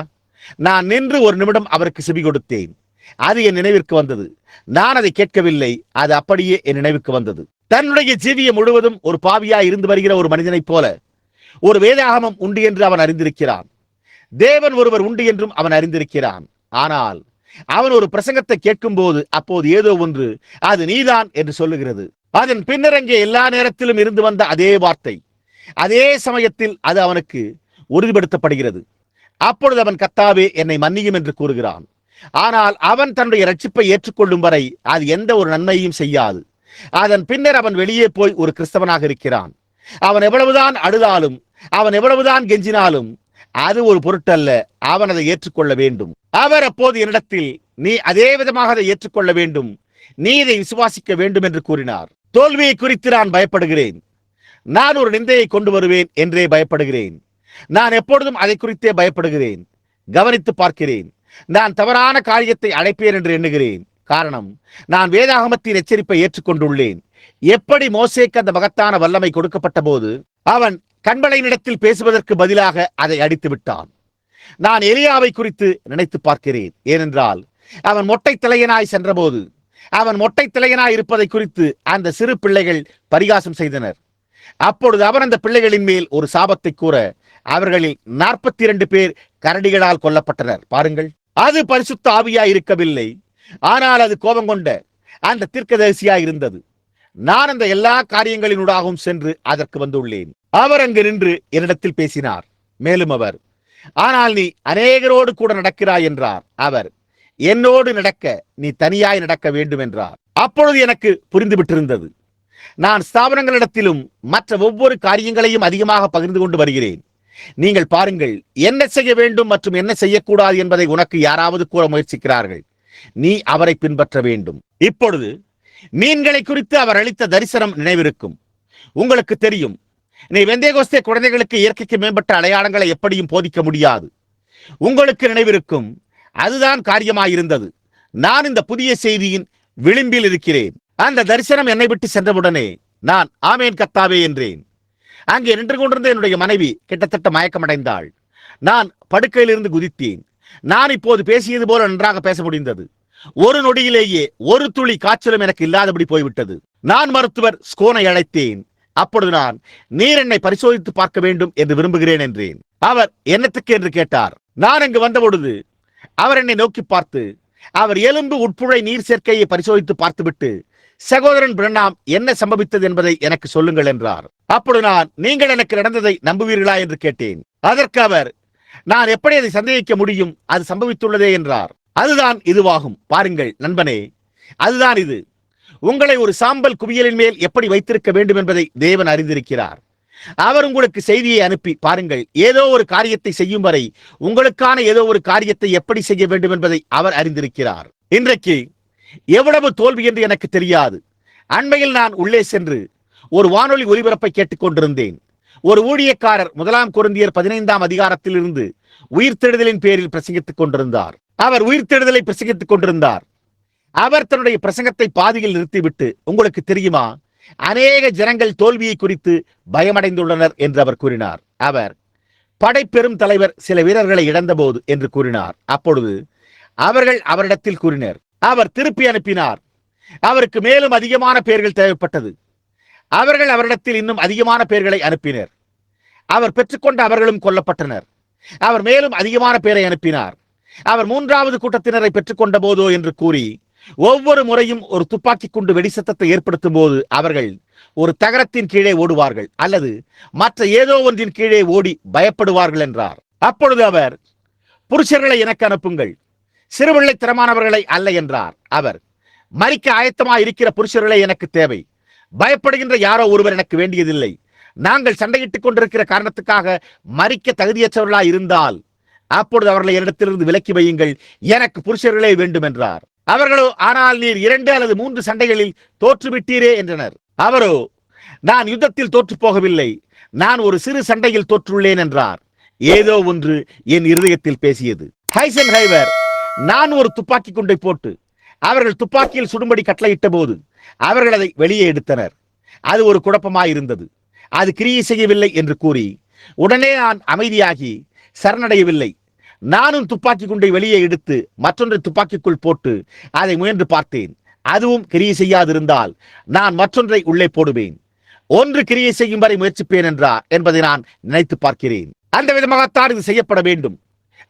நான் நின்று 1 நிமிடம் அவருக்கு செவி கொடுத்தேன். அது என் நினைவிற்கு வந்தது. நான் அதை கேட்கவில்லை, அது அப்படியே என் நினைவுக்கு வந்தது. தன்னுடைய ஜீவியம் முழுவதும் ஒரு பாவியாய் இருந்து வருகிற ஒரு மனிதனைப் போல ஒரு வேதாகமம் உண்டு என்று அவன் அறிந்திருக்கிறான். தேவன் ஒருவர் உண்டு என்றும் அவன் அறிந்திருக்கிறான். ஆனால் அவன் ஒரு பிரசங்கத்தை கேட்கும் போது அப்போது ஏதோ ஒன்று அது நீதான் என்று சொல்லுகிறது. அதன் பின்னர் அங்கே எல்லா நேரத்திலும் இருந்து வந்த அதே வார்த்தை, அதே சமயத்தில் அது அவனுக்கு உறுதிப்படுத்தப்படுகிறது. அப்பொழுது அவன், கர்த்தாவே என்னை மன்னியும் என்று கூறுகிறான். ஆனால் அவன் தன்னுடைய ரட்சிப்பை ஏற்றுக்கொள்ளும் வரை அது எந்த ஒரு நன்மையும் செய்யாது. அதன் பின்னர் அவன் வெளியே போய் ஒரு கிறிஸ்தவனாக இருக்கிறான். அவன் எவ்வளவுதான் அழுதாலும், அவன் எவ்வளவுதான் கெஞ்சினாலும் அது ஒரு பொருட்டல்ல. அவன் அதை ஏற்றுக்கொள்ள வேண்டும். அவர் அப்போது என்னிடத்தில், நீ அதே விதமாக அதை ஏற்றுக்கொள்ள வேண்டும், நீ இதை விசுவாசிக்க வேண்டும் என்று கூறினார். தோல்வியை குறித்து நான் பயப்படுகிறேன். நான் ஒரு நிந்தையை கொண்டு வருவேன் என்றே பயப்படுகிறேன். நான் எப்பொழுதும் அதை குறித்தே பயப்படுகிறேன். கவனித்து பார்க்கிறேன். நான் தவறான காரியத்தை அழைப்பேன் என்று எண்ணுகிறேன். காரணம், நான் வேதாகமத்தின் எச்சரிப்பை ஏற்றுக்கொண்டுள்ளேன். எப்படி மோசேக்கு அந்த மகத்தான வல்லமை கொடுக்கப்பட்ட போது அவன் கண்மலையினிடத்தில் பேசுவதற்கு பதிலாக அதை அடித்து விட்டான். நான் எலியாவை குறித்து நினைத்து பார்க்கிறேன். ஏனென்றால் அவன் மொட்டை தலையனாய் சென்றபோது அவன் மொட்டை தலையனாய் இருப்பதை குறித்து அந்த சிறு பிள்ளைகள் பரிகாசம் செய்தனர். அப்பொழுது அவன் அந்த பிள்ளைகளின் மேல் ஒரு சாபத்தை கூற அவர்களில் 42 பேர் கரடிகளால் கொல்லப்பட்டனர். பாருங்கள், அது பரிசுத்த ஆவியாய் இருக்கவில்லை, ஆனால் அது கோபம் கொண்ட அந்த தீர்க்கதரிசியாய் இருந்தது. நான் அந்த எல்லா காரியங்களினூடாகவும் சென்று அதற்கு வந்துள்ளேன். அவர் அங்கு நின்று என்னிடத்தில் பேசினார். மேலும் அவர், ஆனால் நீ அநேகரோடு கூட நடக்கிறாய் என்றார். அவர், என்னோடு நடக்க நீ தனியாய் நடக்க வேண்டும் என்றார். அப்பொழுது எனக்கு புரிந்துவிட்டிருந்தது. நான் ஸ்தாபனங்களிடத்திலும் மற்ற ஒவ்வொரு காரியங்களையும் அதிகமாக பகிர்ந்து கொண்டு வருகிறேன். நீங்கள் பாருங்கள், என்ன செய்ய வேண்டும் மற்றும் என்ன செய்யக்கூடாது என்பதை உனக்கு யாராவது கூற முயற்சிக்கிறார்கள். நீ அவரை பின்பற்ற வேண்டும். இப்பொழுது மீன்களை குறித்து அவர் அளித்த தரிசனம் நினைவிருக்கும். உங்களுக்கு தெரியும், நீ பெந்தேகோஸ்தே குழந்தைகளுக்கு இயற்கைக்கு மேம்பட்ட அடையாளங்களை எப்படியும் போதிக்க முடியாது. உங்களுக்கு நினைவிருக்கும், அதுதான் காரியமாயிருந்தது. நான் இந்த புதிய செய்தியின் விளிம்பில் இருக்கிறேன். அந்த தரிசனம் என்னை விட்டு சென்றவுடனே நான் ஆமேன் கர்த்தாவே என்றேன். அங்கே நின்று கொண்டிருந்த என்னுடைய மனைவி கிட்டத்தட்ட மயக்கமடைந்தாள். நான் படுக்கையிலிருந்து குதித்தேன். நான் இப்போது பேசியது போல நன்றாக பேச முடிந்தது. ஒரு நொடியிலேயே ஒரு துளி காய்ச்சலும் எனக்கு இல்லாதபடி போய்விட்டது. நான் மருத்துவர் ஸ்கோனை அழைத்தேன். அப்பொழுது நான், நீர் என்னை பரிசோதித்து பார்க்க வேண்டும் என்று விரும்புகிறேன் என்றேன். அவர், என்னத்துக்கு என்று கேட்டார். நான் அங்கு வந்தபொழுது அவர் என்னை நோக்கி பார்த்து, அவர் எலும்பு உட்புழை நீர் சேர்க்கையை பரிசோதித்து பார்த்துவிட்டு, சகோதரன் பிரணாம், என்ன சம்பவித்தது என்பதை எனக்கு சொல்லுங்கள் என்றார். அப்பொழுது நான், நீங்கள் எனக்கு நடந்ததை நம்புவீர்களா என்று கேட்டேன். அதற்கு அவர், நான் எப்படி அதை சந்தேகிக்க முடியும், அது சம்பவித்துள்ளதே என்றார். அதுதான் இதுவாகும். பாருங்கள் நண்பனே, அதுதான் இது. உங்களை ஒரு சாம்பல் குவியலின் மேல் எப்படி வைத்திருக்க வேண்டும் என்பதை தேவன் அறிந்திருக்கிறார். அவர் உங்களுக்கு செய்தியை அனுப்பி, பாருங்கள், ஏதோ ஒரு காரியத்தை செய்யும் வரை உங்களுக்கான ஏதோ ஒரு காரியத்தை எப்படி செய்ய வேண்டும் என்பதை அவர் அறிந்திருக்கிறார். இன்றைக்கு எவ்வளவு தோல்வி என்று எனக்கு தெரியாது. அண்மையில் நான் உள்ளே சென்று ஒரு வானொலி ஒலிபரப்பை கேட்டுக்கொண்டிருந்தேன். ஒரு ஊழியக்காரர் 1 கொரிந்தியர் 15 அதிகாரத்திலிருந்து உயிர்த்தெழுதலின் பேரில் பிரசங்கித்துக் கொண்டிருந்தார். அவர் உயிர்த்தெழுதலை பிரசங்கித்துக் கொண்டிருந்தார். அவர் தன்னுடைய பிரசங்கத்தை பாதியில் நிறுத்திவிட்டு, உங்களுக்கு தெரியுமா, அநேக ஜனங்கள் தோல்வியை குறித்து பயமடைந்துள்ளனர் என்று அவர் கூறினார். அவர், படைப்பெரும் தலைவர் சில வீரர்களை இழந்தபோது என்று கூறினார். அப்பொழுது அவர்கள் அவரிடத்தில் கூறினர். அவர் திருப்பி அனுப்பினார். அவருக்கு மேலும் அதிகமான பெயர்கள் தேவைப்பட்டது. அவர்கள் அவரிடத்தில் இன்னும் அதிகமான பெயர்களை அனுப்பினர். அவர் பெற்றுக்கொண்ட அவர்களும் கொல்லப்பட்டனர். அவர் மேலும் அதிகமான பேரை அனுப்பினார். அவர் 3வது கூட்டத்தினரை பெற்றுக்கொண்ட போதோ என்று கூறி, ஒவ்வொரு முறையும் ஒரு துப்பாக்கி குண்டு வெடி சத்தத்தை ஏற்படுத்தும் போது அவர்கள் ஒரு தகரத்தின் கீழே ஓடுவார்கள் அல்லது மற்ற ஏதோ ஒன்றின் கீழே ஓடி பயப்படுவார்கள் என்றார். அப்பொழுது அவர், புருஷர்களை எனக்கு அனுப்புங்கள், சிறுபிள்ளை தரமானவர்களை அல்ல என்றார். அவர், மரிக்க ஆயத்தமாக இருக்கிற புருஷர்களே எனக்கு தேவை. பயப்படுகின்ற யாரோ ஒருவர் எனக்கு வேண்டியதில்லை. நாங்கள் சண்டையிட்டுக் கொண்டிருக்கிற காரணத்துக்காக மரிக்க தகுதியற்றவர்களாய் இருந்தால் அப்பொழுது அவர்களை என்னிடத்திலிருந்து விலக்கி வையுங்கள். எனக்கு புருஷர்களே வேண்டும் என்றார். அவர்களோ, ஆனால் நீர் 2 அல்லது 3 சண்டைகளில் தோற்றுவிட்டீரே என்றனர். அவரோ, நான் யுத்தத்தில் தோற்று போகவில்லை, நான் ஒரு சிறு சண்டையில் தோற்றுள்ளேன் என்றார். ஏதோ ஒன்று என் இருதயத்தில் பேசியது. ஹைசன்ஹைவர், நான் ஒரு துப்பாக்கி குண்டை போட்டு அவர்கள் துப்பாக்கியில் சுடும்படி கட்டளையிட்ட போது அவர்கள் அதை வெளியே எடுத்தனர். அது ஒரு குழப்பமாயிருந்தது. அது கிரியை செய்யவில்லை என்று கூறி உடனே நான் அமைதியாகி சரணடையவில்லை. நானும் துப்பாக்கி குண்டை வெளியே எடுத்து மற்றொன்றை துப்பாக்கிக்குள் போட்டு அதை முயன்று பார்த்தேன். அதுவும் கிரியை செய்யாதிருந்தால் நான் மற்றொன்றை உள்ளே போடுவேன். ஒன்று கிரியை செய்யும் வரை முயற்சிப்பேன் என்றார் என்பதை நான் நினைத்து பார்க்கிறேன். அந்த விதமாகத்தான் இது செய்யப்பட வேண்டும்.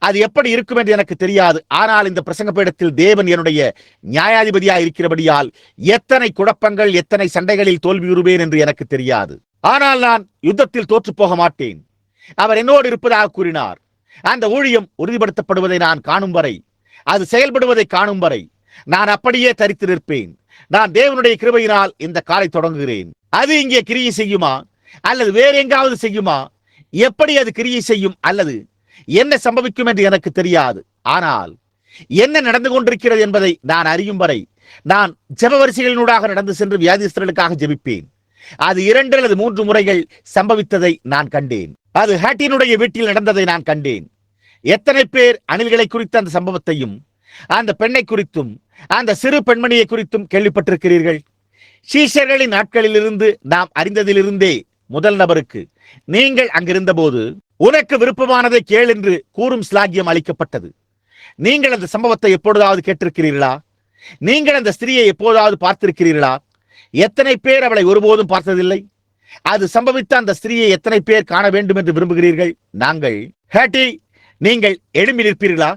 அது எப்படி இருக்கும் என்று எனக்கு தெரியாது. ஆனால் இந்த பிரசங்க பீடத்தில் தேவன் என்னுடைய நியாயாதிபதியாக இருக்கிறபடியால் எத்தனை குழப்பங்கள், எத்தனை சண்டைகளில் தோல்வியுறுவேன் என்று எனக்கு தெரியாது. ஆனால் நான் யுத்தத்தில் தோற்று போக மாட்டேன். அவர் என்னோடு இருப்பதாக கூறினார். அந்த ஊழியம் உறுதிப்படுத்தப்படுவதை நான் காணும் வரை, அது செயல்படுவதை காணும் வரை நான் அப்படியே தரித்து நிற்பேன். நான் தேவனுடைய கிருபையினால் இந்த காலை தொடங்குகிறேன். அது இங்கே கிரியை செய்யுமா அல்லது வேற எங்காவது செய்யுமா? எப்படி அது கிரியை செய்யும் அல்லது என்ன சம்பவிக்கும் என்று எனக்கு தெரியாது. ஆனால் என்ன நடந்து கொண்டிருக்கிறது என்பதை நான் அறியும் வரை நான் ஜெப வரிசைகளினூடாக நடந்து சென்று வியாதிஸ்தர்களுக்காக ஜெபிப்பேன். அது 2 அல்லது 3 முறைகள் சம்பவித்ததை நான் கண்டேன். அது ஹேட்டினுடைய வீட்டில் நடந்ததை நான் கண்டேன். எத்தனை பேர் அணில்களை குறித்த அந்த சம்பவத்தையும் அந்த பெண்ணை குறித்தும் அந்த சிறு பெண்மணியை குறித்தும் கேள்விப்பட்டிருக்கிறீர்கள்? சீஷர்களின் நாட்களிலிருந்து நாம் அறிந்ததிலிருந்தே முதல் நபருக்கு நீங்கள் அங்கிருந்த போது உனக்கு விருப்பமானதை கேள் என்று கூறும் ஸ்லாக்கியம் அளிக்கப்பட்டது. நீங்கள் அந்த சம்பவத்தை எப்பொழுதாவது கேட்டிருக்கிறீர்களா? நீங்கள் அந்த ஸ்திரியை எப்போதாவது பார்த்திருக்கிறீர்களா? எத்தனை பேர் அவளை ஒருபோதும் பார்த்ததில்லை? அது சம்பவித்த அந்த ஸ்திரியை எத்தனை பேர் காண வேண்டும் என்று விரும்புகிறீர்கள்? நாங்கள் ஹேட்டி, நீங்கள் எழும்பி நிற்பீர்களா?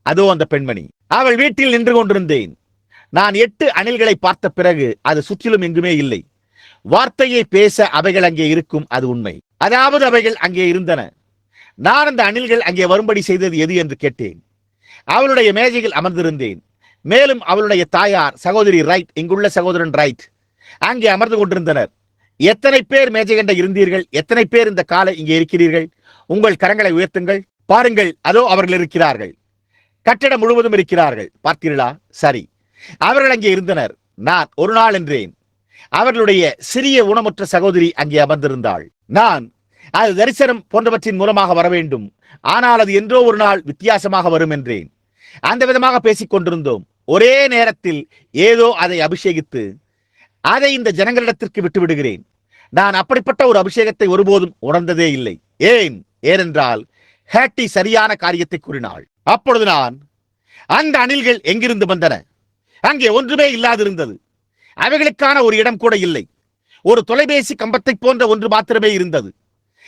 அதோ அந்த பெண்மணி. அவள் வீட்டில் நின்று கொண்டிருந்தேன். நான் 8 அணில்களை பார்த்த பிறகு அது சுற்றிலும் எங்குமே இல்லை. வார்த்தையை பேச அவைகள் அங்கே இருக்கும், அது உண்மை. அதாவது அவைகள் அங்கே இருந்தன. நான் அந்த அணில்கள் அங்கே வரும்படி செய்தது எது என்று கேட்டேன். அவளுடைய மேஜையில் அமர்ந்திருந்தேன். மேலும் அவளுடைய தாயார், சகோதரி ரைட், இங்குள்ள சகோதரன் ரைட் அங்கே அமர்ந்து கொண்டிருந்தனர். எத்தனை பேர் மேஜை கண்ட இருந்தீர்கள்? எத்தனை பேர் இந்த காலை இங்கே இருக்கிறீர்கள்? உங்கள் கரங்களை உயர்த்துங்கள். பாருங்கள், அதோ அவர்கள் இருக்கிறார்கள். கட்டடம் முழுவதும் இருக்கிறார்கள். பார்த்தீர்களா? சரி, அவர்கள் அங்கே இருந்தனர். நான் ஒரு நாள் என்றேன். அவர்களுடைய சிறிய ஊனமுற்ற சகோதரி அங்கே அமர்ந்திருந்தாள். நான் அது தரிசனம் போன்றவற்றின் மூலமாக வர வேண்டும், ஆனால் அது என்றோ ஒரு நாள் வித்தியாசமாக வரும் என்றேன். அந்த விதமாக பேசிக் கொண்டிருந்தோம். ஒரே நேரத்தில் ஏதோ அதை அபிஷேகித்து அதை இந்த ஜனங்களிடத்திற்கு விட்டு விடுகிறேன். நான் அப்படிப்பட்ட ஒரு அபிஷேகத்தை ஒருபோதும் உணர்ந்ததே இல்லை. ஏனென்றால் ஹேட்டி சரியான காரியத்தை கூறினாள். அப்பொழுது நான், அந்த அணில்கள் எங்கிருந்து வந்தன? அங்கே ஒன்றுமே இல்லாதிருந்தது. அவைகளுக்கான ஒரு இடம் கூட இல்லை. ஒரு தொலைபேசி கம்பத்தை போன்ற ஒன்று மாத்திரமே இருந்தது.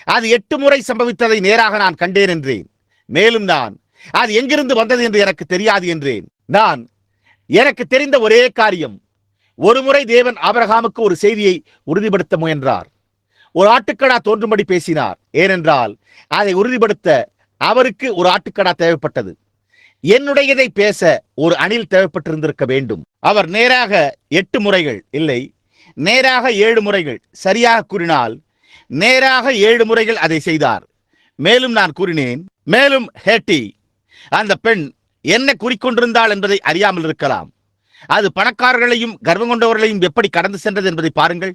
அது 8 முறை சம்பவித்ததை நேராக நான் கண்டேன் என்றேன். மேலும் நான், அது எங்கிருந்து வந்தது என்று எனக்கு தெரியாது என்றேன். நான், எனக்கு தெரிந்த ஒரே காரியம், ஒரு முறை தேவன் ஆபிரகாமுக்கு ஒரு செய்தியை உறுதிப்படுத்த முயன்றார். ஒரு ஆட்டுக்கடா தோன்றும்படி பேசினார். ஏனென்றால் அதை உறுதிப்படுத்த அவருக்கு ஒரு ஆட்டுக்கடா தேவைப்பட்டது. என்னுடையதை பேச ஒரு அணில் தேவைப்பட்டிருந்திருக்க வேண்டும். அவர் நேராக 8 முறைகள் இல்லை, நேராக 7 முறைகள், சரியாக கூறினால் நேராக 7 முறைகள் அதை செய்தார். மேலும் நான் கூறினேன், மேலும் ஹேட்டி, அந்த பெண் என்ன கூறிக்கொண்டிருந்தாள் என்பதை அறியாமல் இருக்கலாம். அது பணக்காரர்களையும் கர்வம் கொண்டவர்களையும் எப்படி கடந்து சென்றது என்பதை பாருங்கள்.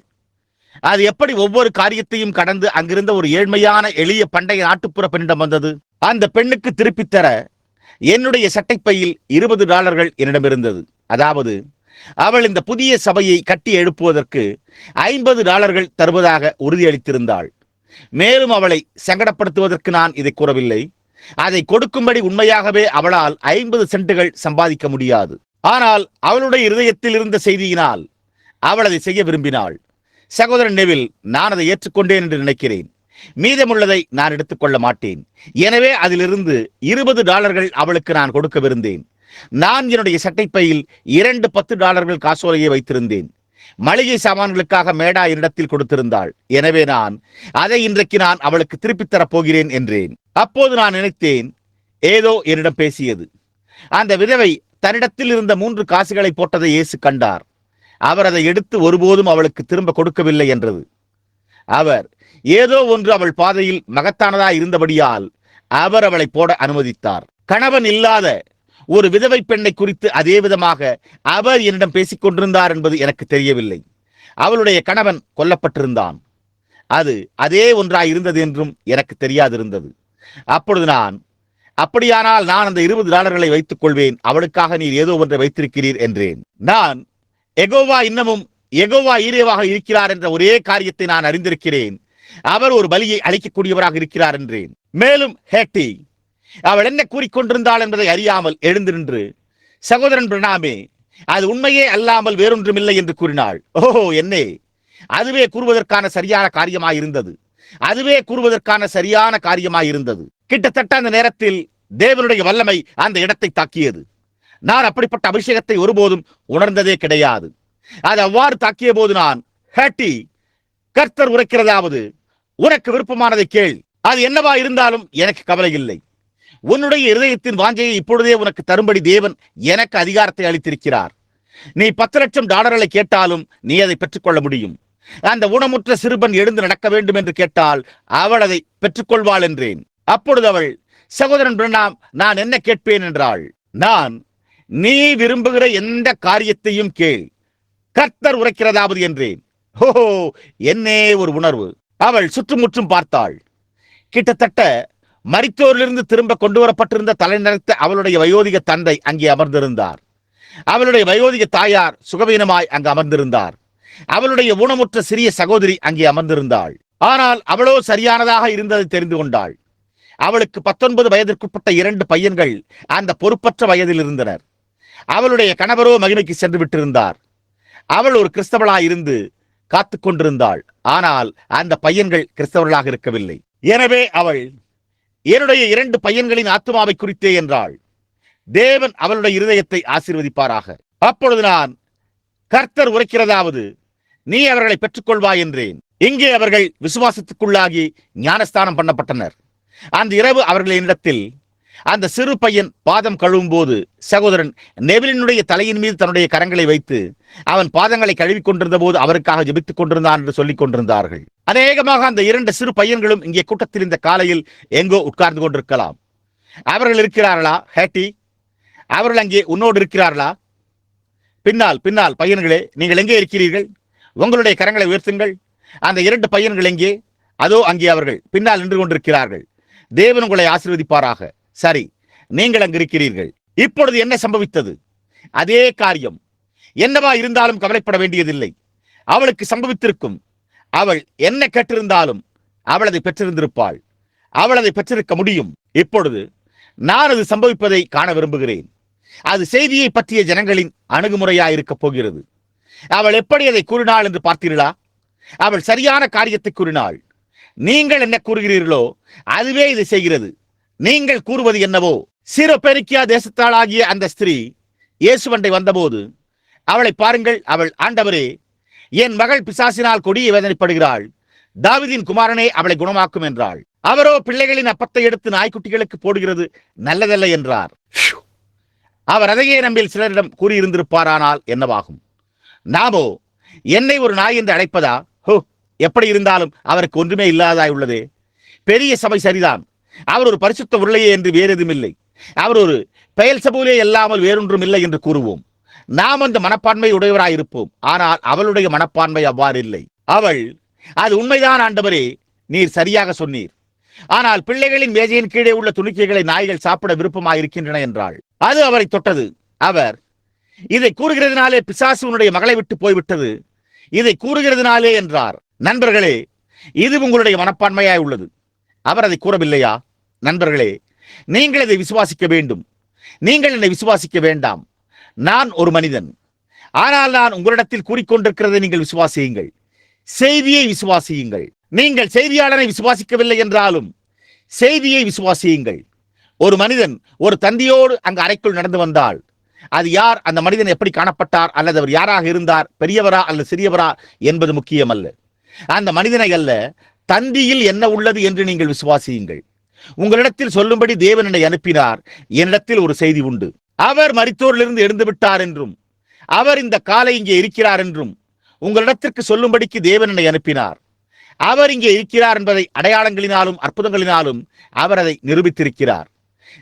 அது எப்படி ஒவ்வொரு காரியத்தையும் கடந்து அங்கிருந்த ஒரு ஏழ்மையான எளிய பண்டைய நாட்டுப்புற பெண்ணிடம் வந்தது. அந்த பெண்ணுக்கு திருப்பித் தர என்னுடைய சட்டைப்பையில் $20 என்னிடம் இருந்தது. அதாவது அவள் இந்த புதிய சபையை கட்டி எழுப்புவதற்கு $50 தருவதாக உறுதியளித்திருந்தாள். மேலும் அவளை சங்கடப்படுத்துவதற்கு நான் இதை கூறவில்லை. அதை கொடுக்கும்படி உண்மையாகவே அவளால் 50 சென்ட்டுகள் சம்பாதிக்க முடியாது. ஆனால் அவளுடைய இருதயத்தில் இருந்த செய்தியினால் அவள் அதை செய்ய விரும்பினாள். சகோதரன் நெவில், நான் அதை ஏற்றுக்கொண்டேன் என்று நினைக்கிறேன். மீதமுள்ளதை நான் எடுத்துக்கொள்ள மாட்டேன். எனவே அதிலிருந்து $20 அவளுக்கு நான் கொடுக்கவிருந்தேன். நான் என்னுடைய சட்டைப்பையில் 2 $10 காசோலையை வைத்திருந்தேன். மளிகை சாமான்களுக்காக மேடா என்னிடத்தில் கொடுத்திருந்தாள். எனவே நான் அதை இன்றைக்கு நான் அவளுக்கு திருப்பித் தரப் போகிறேன் என்றேன். அப்போது நான் நினைத்தேன், ஏதோ என்னிடம் பேசியது. அந்த விதவை தன்னிடத்தில் இருந்த 3 காசுகளை போட்டதை இயேசு கண்டார். அவர் அதை எடுத்து ஒருபோதும் அவளுக்கு திரும்ப கொடுக்கவில்லை என்றது. அவர் ஏதோ ஒன்று அவள் பாதையில் மகத்தானதாய் இருந்தபடியால் அவர் அவளை போட அனுமதித்தார். கணவன் இல்லாத ஒரு விதவை பெண்ணை குறித்து அதே விதமாக அவர் என்னிடம் பேசிக் கொண்டிருந்தார் என்பது எனக்கு தெரியவில்லை. அவளுடைய கணவன் கொல்லப்பட்டிருந்தான். அது அதே ஒன்றாய் இருந்தது என்றும் எனக்கு தெரியாதிருந்தது. அப்பொழுது நான், அப்படியானால் நான் அந்த $20 வைத்துக் கொள்வேன், அவளுக்காக நீர் ஏதோ ஒன்றை வைத்திருக்கிறீர் என்றேன். நான் யெகோவா இன்னமும் யெகோவா ஈரேவாக இருக்கிறார் என்ற ஒரே காரியத்தை நான் அறிந்திருக்கிறேன். அவர் ஒரு பலியை அளிக்கக்கூடியவராக இருக்கிறார் என்றேன். மேலும் ஹேட்டி, அவள் என்ன கூறிக்கொண்டிருந்தாள் என்பதை அறியாமல் எழுந்து நின்று, சகோதரன் பிரணாமே, அது உண்மையே அல்லாமல் வேறொன்றுமில்லை என்று கூறினாள். ஓஹோ, என்னே, அதுவே கூறுவதற்கான சரியான காரியமாயிருந்தது. கிட்டத்தட்ட அந்த நேரத்தில் தேவனுடைய வல்லமை அந்த இடத்தை தாக்கியது. நான் அப்படிப்பட்ட அபிஷேகத்தை ஒருபோதும் உணர்ந்ததே கிடையாது. அது அவ்வாறு தாக்கிய போது நான், ஹேட்டி, கர்த்தர் உரைக்கிறதாவது, உனக்கு விருப்பமானதை கேள், அது என்னவா இருந்தாலும் எனக்கு கவலை இல்லை. உன்னுடைய இருதயத்தின் வாஞ்சையை இப்பொழுதே உனக்கு தரும்படி தேவன் எனக்கு அதிகாரத்தை அளித்திருக்கிறார். நீ 10 லட்சம் டாலர்களை கேட்டாலும் நீ அதை பெற்றுக்கொள்ள முடியும். அந்த ஊனமுற்ற சிறுவன் எழுந்து நடக்க வேண்டும் என்று கேட்டால் அவள் அதை பெற்றுக்கொள்வாள் என்றேன். அப்பொழுது அவள், சகோதரன் பிரணாம், நான் என்ன கேட்பேன் என்றாள். நான், நீ விரும்புகிற எந்த காரியத்தையும் கேள், கர்த்தர் உரைக்கிறதாவது என்றேன். ஓஹோ, என்னே ஒரு உணர்வு! அவள் சுற்றுமுற்றும் பார்த்தாள். கிட்டத்தட்ட மரித்தோரிலிருந்து திரும்ப கொண்டு வரப்பட்டிருந்த தலை நிறைத்த அவளுடைய வயோதிக தந்தை அங்கே அமர்ந்திருந்தார். அவளுடைய வயோதிக தாயார் சுகவீனமாய் அங்கு அமர்ந்திருந்தார். அவளுடைய ஊனமுற்ற சிறிய சகோதரி அங்கே அமர்ந்திருந்தாள். ஆனால் அவளோ சரியானதாக இருந்ததை தெரிந்து கொண்டாள். அவளுக்கு 19 வயதிற்குட்பட்ட 2 பையன்கள் அந்த பொறுப்பற்ற வயதில் இருந்தனர். அவளுடைய கணவரோ மகிமைக்கு சென்று விட்டிருந்தார். அவள் ஒரு கிறிஸ்தவளாய் இருந்து காத்து கொண்டிருந்தாள். ஆனால் அந்த பையன்கள் கிறிஸ்தவர்களாக இருக்கவில்லை. எனவே அவள், என்னுடைய 2 பையன்களின் ஆத்துமாவை குறித்தே என்றாள். தேவன் அவளுடைய இருதயத்தை ஆசீர்வதிப்பாராக. அப்பொழுது நான், கர்த்தர் உரைக்கிறதாவது, நீ அவர்களை பெற்றுக்கொள்வாய் என்றேன். இங்கே அவர்கள் விசுவாசத்துக்குள்ளாகி ஞானஸ்தானம் பண்ணப்பட்டனர். அந்த இரவு அவர்களிடத்தில் அந்த சிறு பையன் பாதம் கழுவும் போது சகோதரன் நெவிலினுடைய தலையின் மீது தன்னுடைய கரங்களை வைத்து அவன் பாதங்களை கழுவிக் கொண்டிருந்த போது அவருக்காக ஜெபித்துக் கொண்டிருந்தான் என்று சொல்லிக் கொண்டிருந்தார்கள். அநேகமாக அந்த 2 சிறு பையன்களும் இங்கே கூட்டத்தில் இந்த காலையில் எங்கோ உட்கார்ந்து கொண்டிருக்கலாம். அவர்கள் இருக்கிறார்களா ஹேட்டி? அவர்கள் அங்கே உன்னோடு இருக்கிறார்களா? பின்னால் பின்னால் பையன்களே, நீங்கள் எங்கே இருக்கிறீர்கள்? உங்களுடைய கரங்களை உயர்த்துங்கள். அந்த 2 பையன்கள் எங்கே? அதோ அங்கே அவர்கள் பின்னால் நின்று கொண்டிருக்கிறார்கள். தேவன் உங்களை ஆசீர்வதிப்பாராக. சரி, நீங்கள் அங்கு இருக்கிறீர்கள். இப்பொழுது என்ன சம்பவித்தது? அதே காரியம். என்னவா இருந்தாலும் கவலைப்பட வேண்டியதில்லை. அவளுக்கு சம்பவித்திருக்கும். அவள் என்ன கேட்டிருந்தாலும் அவள் அதை பெற்றிருந்திருப்பாள். அவள் அதை பெற்றிருக்க முடியும். இப்பொழுது நான் அது சம்பவிப்பதை காண விரும்புகிறேன். அது செய்தியை பற்றிய ஜனங்களின் அணுகுமுறையாய் இருக்கப் போகிறது. அவள் எப்படி அதை கூறினாள் என்று பார்த்தீர்களா? அவள் சரியான காரியத்தை கூறினாள். நீங்கள் என்ன கூறுகிறீர்களோ அதுவே இதை செய்கிறது. நீங்கள் கூறுவது என்னவோ? சீரோபெனிக்கியா தேசத்தாளாகிய அந்த ஸ்திரீ இயேசுவண்டை வந்தபோது அவளை பாருங்கள், அவள், ஆண்டவரே, என் மகள் பிசாசினால் கொடிய வேதனைப்படுகிறாள், தாவீதின் குமாரனே அவளை குணமாக்கும் என்றாள். அவரோ பிள்ளைகளின் அப்பத்தை எடுத்து நாய்க்குட்டிகளுக்கு போடுகிறது நல்லதல்ல என்றார். அவர் அதையே நம்மில் சிலரிடம் கூறியிருந்திருப்பாரானால் என்னவாகும்? நாமோ என்னை ஒரு நாய் என்று அழைப்பதா? ஹோ, எப்படி இருந்தாலும் அவருக்கு ஒன்றுமே இல்லாதாய் உள்ளதே. பெரிய சபை சரிதான். அவர் ஒரு பரிசுத்த உருளையே என்று வேறு எதுவும் இல்லை. அவர் ஒரு பெயல்செபூலே இல்லாமல் வேறொன்றும் இல்லை என்று கூறுவோம். நாம் அந்த மனப்பான்மை உடையவராயிருப்போம். ஆனால் அவளுடைய மனப்பான்மை அவ்வாறு இல்லை. அவள், அது உண்மைதான் ஆண்டவரே, நீர் சரியாக சொன்னீர். ஆனால் பிள்ளைகளின் மேஜையின் கீழே உள்ள துணிக்கைகளை நாய்கள் சாப்பிட விருப்பமாக இருக்கின்றன என்றாள். அது அவரை தொட்டது. அவர், இதை கூறுகிறதுனாலே பிசாசு உன்னுடைய மகளை விட்டு போய்விட்டது, இதை கூறுகிறதுனாலே என்றார். நண்பர்களே, இது உங்களுடைய மனப்பான்மையாய் உள்ளது. அவர் அதை கூறவில்லையா? நண்பர்களே, நீங்கள் இதை விசுவாசிக்க வேண்டும். நீங்கள் என்னை விசுவாசிக்க வேண்டாம். நான் ஒரு மனிதன். ஆனால் நான் உங்களிடத்தில் கூறிக்கொண்டிருக்கிறதை நீங்கள் விசுவாசியுங்கள். செய்தியை விசுவாசியுங்கள். நீங்கள் செய்தியாளரை விசுவாசிக்கவில்லை என்றாலும் செய்தியை விசுவாசியுங்கள். ஒரு மனிதன் ஒரு தந்தியோடு அங்கு அறைக்குள் நடந்து வந்தால் அது யார், அந்த மனிதன் எப்படி காணப்பட்டார், அல்லது அவர் யாராக இருந்தார், பெரியவரா அல்லது சிறியவரா என்பது முக்கியம் அல்ல. அந்த மனிதனை அல்ல, தந்தியில் என்ன உள்ளது என்று நீங்கள் விசுவாசியுங்கள். உங்களிடத்தில் சொல்லும்படி தேவன் என்னை அனுப்பினார். என்னிடத்தில் ஒரு செய்தி உண்டு. அவர் மரித்தோரிலிருந்து எழுந்து விட்டார் என்றும் அவர் இந்த காலை இங்கே இருக்கிறார் என்றும் உங்களிடத்திற்கு சொல்லும்படிக்கு தேவன் என்னை அனுப்பினார். அவர் இங்கே இருக்கிறார் என்பதை அடையாளங்களினாலும் அற்புதங்களினாலும் அவர் அதை நிரூபித்திருக்கிறார்.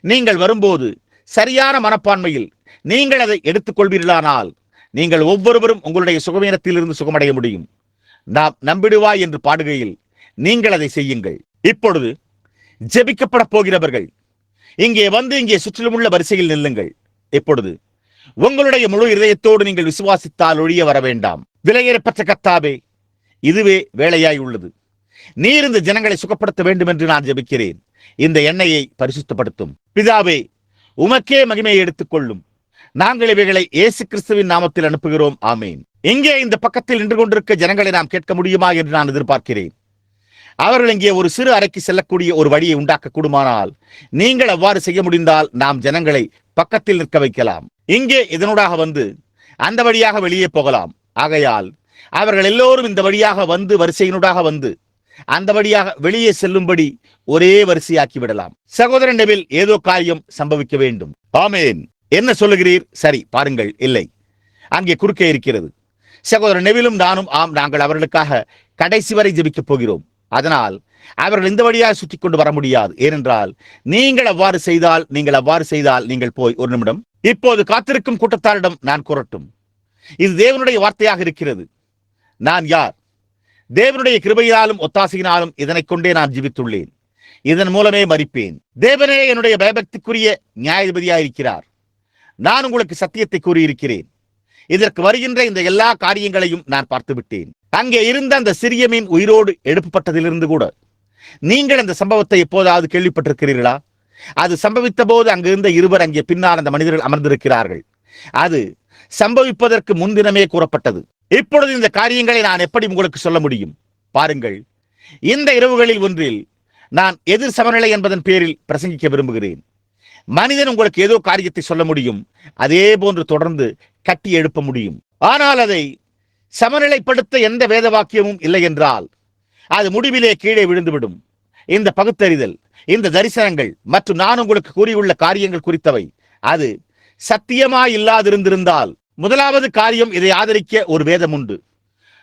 நீங்கள் வரும்போது சரியான மனப்பான்மையில் நீங்கள் அதை எடுத்துக்கொள்வீர்களானால் நீங்கள் ஒவ்வொருவரும் உங்களுடைய சுகவீனத்திலிருந்து சுகமடைய முடியும். நாம் நம்பிடுவாய் என்று பாடுகையில் நீங்கள் அதை செய்யுங்கள். இப்பொழுது ஜெபிக்கப்பட போகிறவர்கள் இங்கே வந்து இங்கே சுற்றிலும் உள்ள வரிசையில் நில்லுங்கள். இப்பொழுது உங்களுடைய முழு இதயத்தோடு நீங்கள் விசுவாசித்தால் ஒழிய வர வேண்டாம். விலையேறப்பட்ட கர்த்தாவே, இதுவே வேலையாய் உள்ளது. நீர் இந்த ஜனங்களை சுகப்படுத்த வேண்டும் என்று நான் ஜெபிக்கிறேன். இந்த எண்ணெயை பரிசுத்தப்படுத்தும். பிதாவே, உமக்கே மகிமையை எடுத்துக்கொள்ளும். நாங்கள் இவைகளை இயேசு கிறிஸ்துவின் நாமத்தில் அனுப்புகிறோம். ஆமேன். இங்கே இந்த பக்கத்தில் நின்று கொண்டிருக்க ஜனங்களை நாம் கேட்க முடியுமா என்று நான் எதிர்பார்க்கிறேன். அவர்கள் இங்கே ஒரு சிறு அறைக்கு செல்லக்கூடிய ஒரு வழியை உண்டாக்க கூடுமானால் நீங்கள் அவ்வாறு செய்ய முடிந்தால் நாம் ஜனங்களை பக்கத்தில் நிற்க வைக்கலாம். இங்கே இதனூடாக வந்து அந்த வழியாக வெளியே போகலாம். ஆகையால் அவர்கள் எல்லோரும் இந்த வழியாக வந்து வரிசையினூடாக வந்து அந்த வழியாக வெளியே செல்லும்படி ஒரே வரிசையாக்கி விடலாம். சகோதரன் நெவில், ஏதோ காரியம் சம்பவிக்க வேண்டும். ஆமேன். என்ன சொல்லுகிறீர்? சரி, பாருங்கள், இல்லை, அங்கே குறுக்கே இருக்கிறது. சகோதரன் நெவிலும் நானும், ஆம், நாங்கள் அவர்களுக்காக கடைசி வரை ஜெபிக்கப் போகிறோம். அதனால் அவர்கள் இந்த வழியாக சுற்றி கொண்டு வர முடியாது. ஏனென்றால் நீங்கள் அவ்வாறு செய்தால் நீங்கள் போய் ஒரு நிமிடம். இப்போது காத்திருக்கும் கூட்டத்தாரிடம் நான் கூறட்டும், இது தேவனுடைய வார்த்தையாக இருக்கிறது. நான் யார்? தேவனுடைய கிருபையினாலும் ஒத்தாசையினாலும் இதனை கொண்டே நான் ஜீவித்துள்ளேன். இதன் மூலமே மரிப்பேன். தேவனே என்னுடைய பயபக்திக்குரிய நியாயாதிபதியாயிருக்கிறார். நான் உங்களுக்கு சத்தியத்தை கூறியிருக்கிறேன். இதற்கு வருகின்ற இந்த எல்லா காரியங்களையும் நான் பார்த்து விட்டேன். அங்கே இருந்த அந்த சிறிய மீன் உயிரோடு எழுப்பப்பட்டதிலிருந்து கூட நீங்கள் அந்த சம்பவத்தை எப்போதாவது கேள்விப்பட்டிருக்கிறீர்களா? அது சம்பவித்த போது அங்கு இருந்த இருவர் அங்கே பின்னால் அந்த மனிதர்கள் அமர்ந்திருக்கிறார்கள். அது சம்பவிப்பதற்கு முன்தினமே கூறப்பட்டது. இப்பொழுது இந்த காரியங்களை நான் எப்படி உங்களுக்கு சொல்ல முடியும்? பாருங்கள், இந்த இரவுகளில் ஒன்றில் நான் எதிர் சமநிலை என்பதன் பேரில் பிரசங்கிக்க விரும்புகிறேன். மனிதன் உங்களுக்கு ஏதோ காரியத்தை சொல்ல முடியும், அதே போன்று தொடர்ந்து கட்டி எழுப்ப முடியும். ஆனால் அதை சமநிலைப்படுத்த எந்த வேத வாக்கியமும் இல்லை என்றால் அது முடிவிலே கீழே விழுந்துவிடும். இந்த பகுத்தறிதல், இந்த தரிசனங்கள் மற்றும் நான் உங்களுக்கு கூறியுள்ள காரியங்கள் குறித்தவை அது சத்தியமாய் இல்லாதிருந்திருந்தால், முதலாவது காரியம், இதை ஆதரிக்க ஒரு வேதம் உண்டு.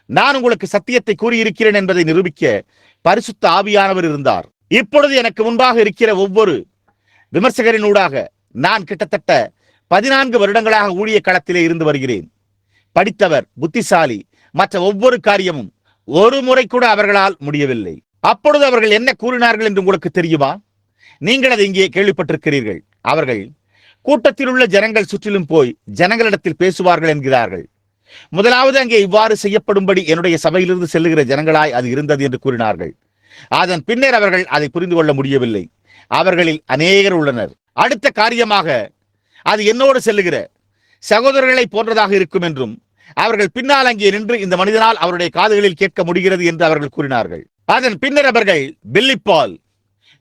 நான் உங்களுக்கு சத்தியத்தை கூறியிருக்கிறேன் என்பதை நிரூபிக்க பரிசுத்த ஆவியானவர் இருந்தார். இப்பொழுது எனக்கு முன்பாக இருக்கிற ஒவ்வொரு விமர்சகரினூடாக நான் கிட்டத்தட்ட 14 வருடங்களாக ஊழிய களத்திலே இருந்து வருகிறேன். படித்தவர், புத்திசாலி, மற்ற ஒவ்வொரு காரியமும் ஒரு முறை கூட அவர்களால் முடியவில்லை. அப்பொழுது அவர்கள் என்ன கூறினார்கள் என்று உங்களுக்கு தெரியுமா? நீங்கள் அதை இங்கே கேள்விப்பட்டிருக்கிறீர்கள். அவர்கள் கூட்டத்தில் உள்ள ஜனங்கள் சுற்றிலும் போய் ஜனங்களிடத்தில் பேசுவார்கள் என்கிறார்கள். முதலாவது அங்கே இவ்வாறு செய்யப்படும்படி என்னுடைய சபையிலிருந்து செல்லுகிற ஜனங்களாய் அது இருந்தது என்று கூறினார்கள். அதன் பின்னர் அவர்கள் அதை புரிந்து கொள்ள முடியவில்லை. அவர்களில் அநேகர் உள்ளனர். அடுத்த காரியமாக அது என்னோடு செல்லுகிற சகோதரர்களை போன்றதாக இருக்கும் என்றும் அவர்கள் பின்னால் அங்கே நின்று இந்த மனிதனால் அவருடைய காதுகளில் கேட்க முடிகிறது என்று அவர்கள் கூறினார்கள். அதன் பின்னர் அவர்கள்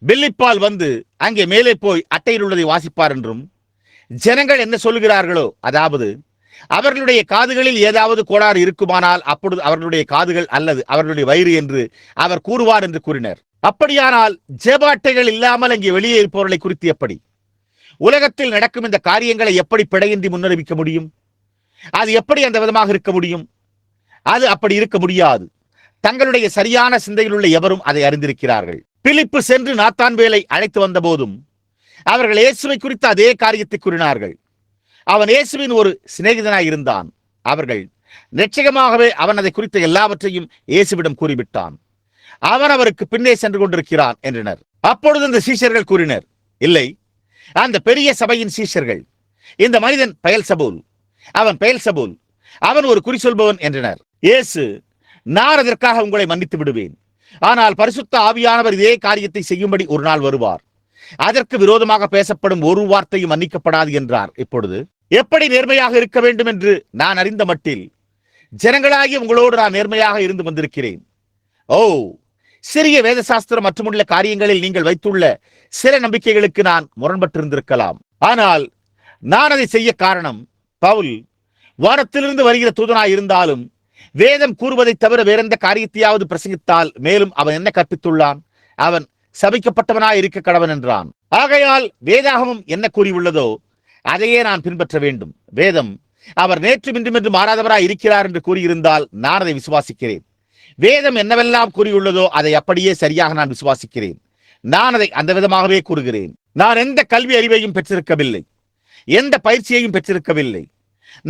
பில்லிப்பால் வந்து அங்கே மேலே போய் அட்டையில் உள்ளதை வாசிப்பார் என்றும், ஜனங்கள் என்ன சொல்லுகிறார்களோ, அதாவது அவர்களுடைய காதுகளில் ஏதாவது கோளாறு இருக்குமானால் அப்பொழுது அவர்களுடைய காதுகள் அல்லது அவர்களுடைய வயிறு என்று அவர் கூறுவார் என்று கூறினர். அப்படியானால் ஜெபாட்டைகள் இல்லாமல் அங்கே வெளியே இருப்பவர்களை குறித்து எப்படி, உலகத்தில் நடக்கும் இந்த காரியங்களை எப்படி பிழையின்றி முன்னறிவிக்க முடியும்? அது எப்படி அந்த விதமாக இருக்க முடியும்? அது அப்படி இருக்க முடியாது. தங்களுடைய சரியான சிந்தையில் உள்ள எவரும் அதை அறிந்திருக்கிறார்கள். பிலிப்பு சென்று நாத்தான்வேலை அழைத்து வந்த போதும் அவர்கள் இயேசுவை குறித்த அதே காரியத்தை கூறினார்கள். அவன் இயேசுவின் ஒரு சிநேகிதனாய் இருந்தான். அவர்கள் நிச்சயமாகவே அவன் அதை குறித்த எல்லாவற்றையும் இயேசுவிடம் கூறிவிட்டான். அவன் அவருக்கு பின்னே சென்று கொண்டிருக்கிறான் என்றனர். அப்பொழுது அந்த சீஷர்கள் கூறினர், இல்லை, அந்த பெரிய சபையின் சீஷர்கள், இந்த மனிதன் பெயல்சபூல், அவன் ஒரு குறி சொல்பவன் என்றனர். இயேசு, நான் அதற்காக உங்களை மன்னித்து விடுவேன். ஆனால் பரிசுத்த ஆவியானவர் இதே காரியத்தை செய்யும்படி ஒரு நாள் வருவார். அதற்கு விரோதமாக பேசப்படும் ஒரு வார்த்தையும் மன்னிக்கப்படாது என்றார். இப்பொழுது எப்படி நேர்மையாக இருக்க வேண்டும் என்று நான் அறிந்த மட்டில் ஜனங்களாகி உங்களோடு நான் நேர்மையாக இருந்து வந்திருக்கிறேன். ஓ, சிறிய வேதசாஸ்திரம் மற்றுமுள்ள காரியங்களில் நீங்கள் வைத்துள்ள சில நம்பிக்கைகளுக்கு நான் முரண்பட்டிருந்திருக்கலாம். ஆனால் நான் அதை செய்ய காரணம், பவுல் வானத்திலிருந்து வருகிற தூதனாய் இருந்தாலும் வேதம் கூறுவதை தவிர வேறெந்த காரியத்தையாவது பிரசங்கித்தால் மேலும் அவன் என்ன கற்பித்துள்ளான்? அவன் சபிக்கப்பட்டவனாய் இருக்க கடவன் என்றான். ஆகையால் வேதாகமம் என்ன கூறியுள்ளதோ அதையே நான் பின்பற்ற வேண்டும். வேதம் அவர் நேற்றும் இன்றும் என்று மாறாதவராய் இருக்கிறார் என்று கூறியிருந்தால் நான் அதை விசுவாசிக்கிறேன். வேதம் என்னவெல்லாம் கூறியுள்ளதோ அதை அப்படியே சரியாக நான் விசுவாசிக்கிறேன். நான் அதை அந்த விதமாகவே கூறுகிறேன். நான் எந்த கல்வி அறிவையும் பெற்றிருக்கவில்லை, எந்த பயிற்சியையும் பெற்றிருக்கவில்லை.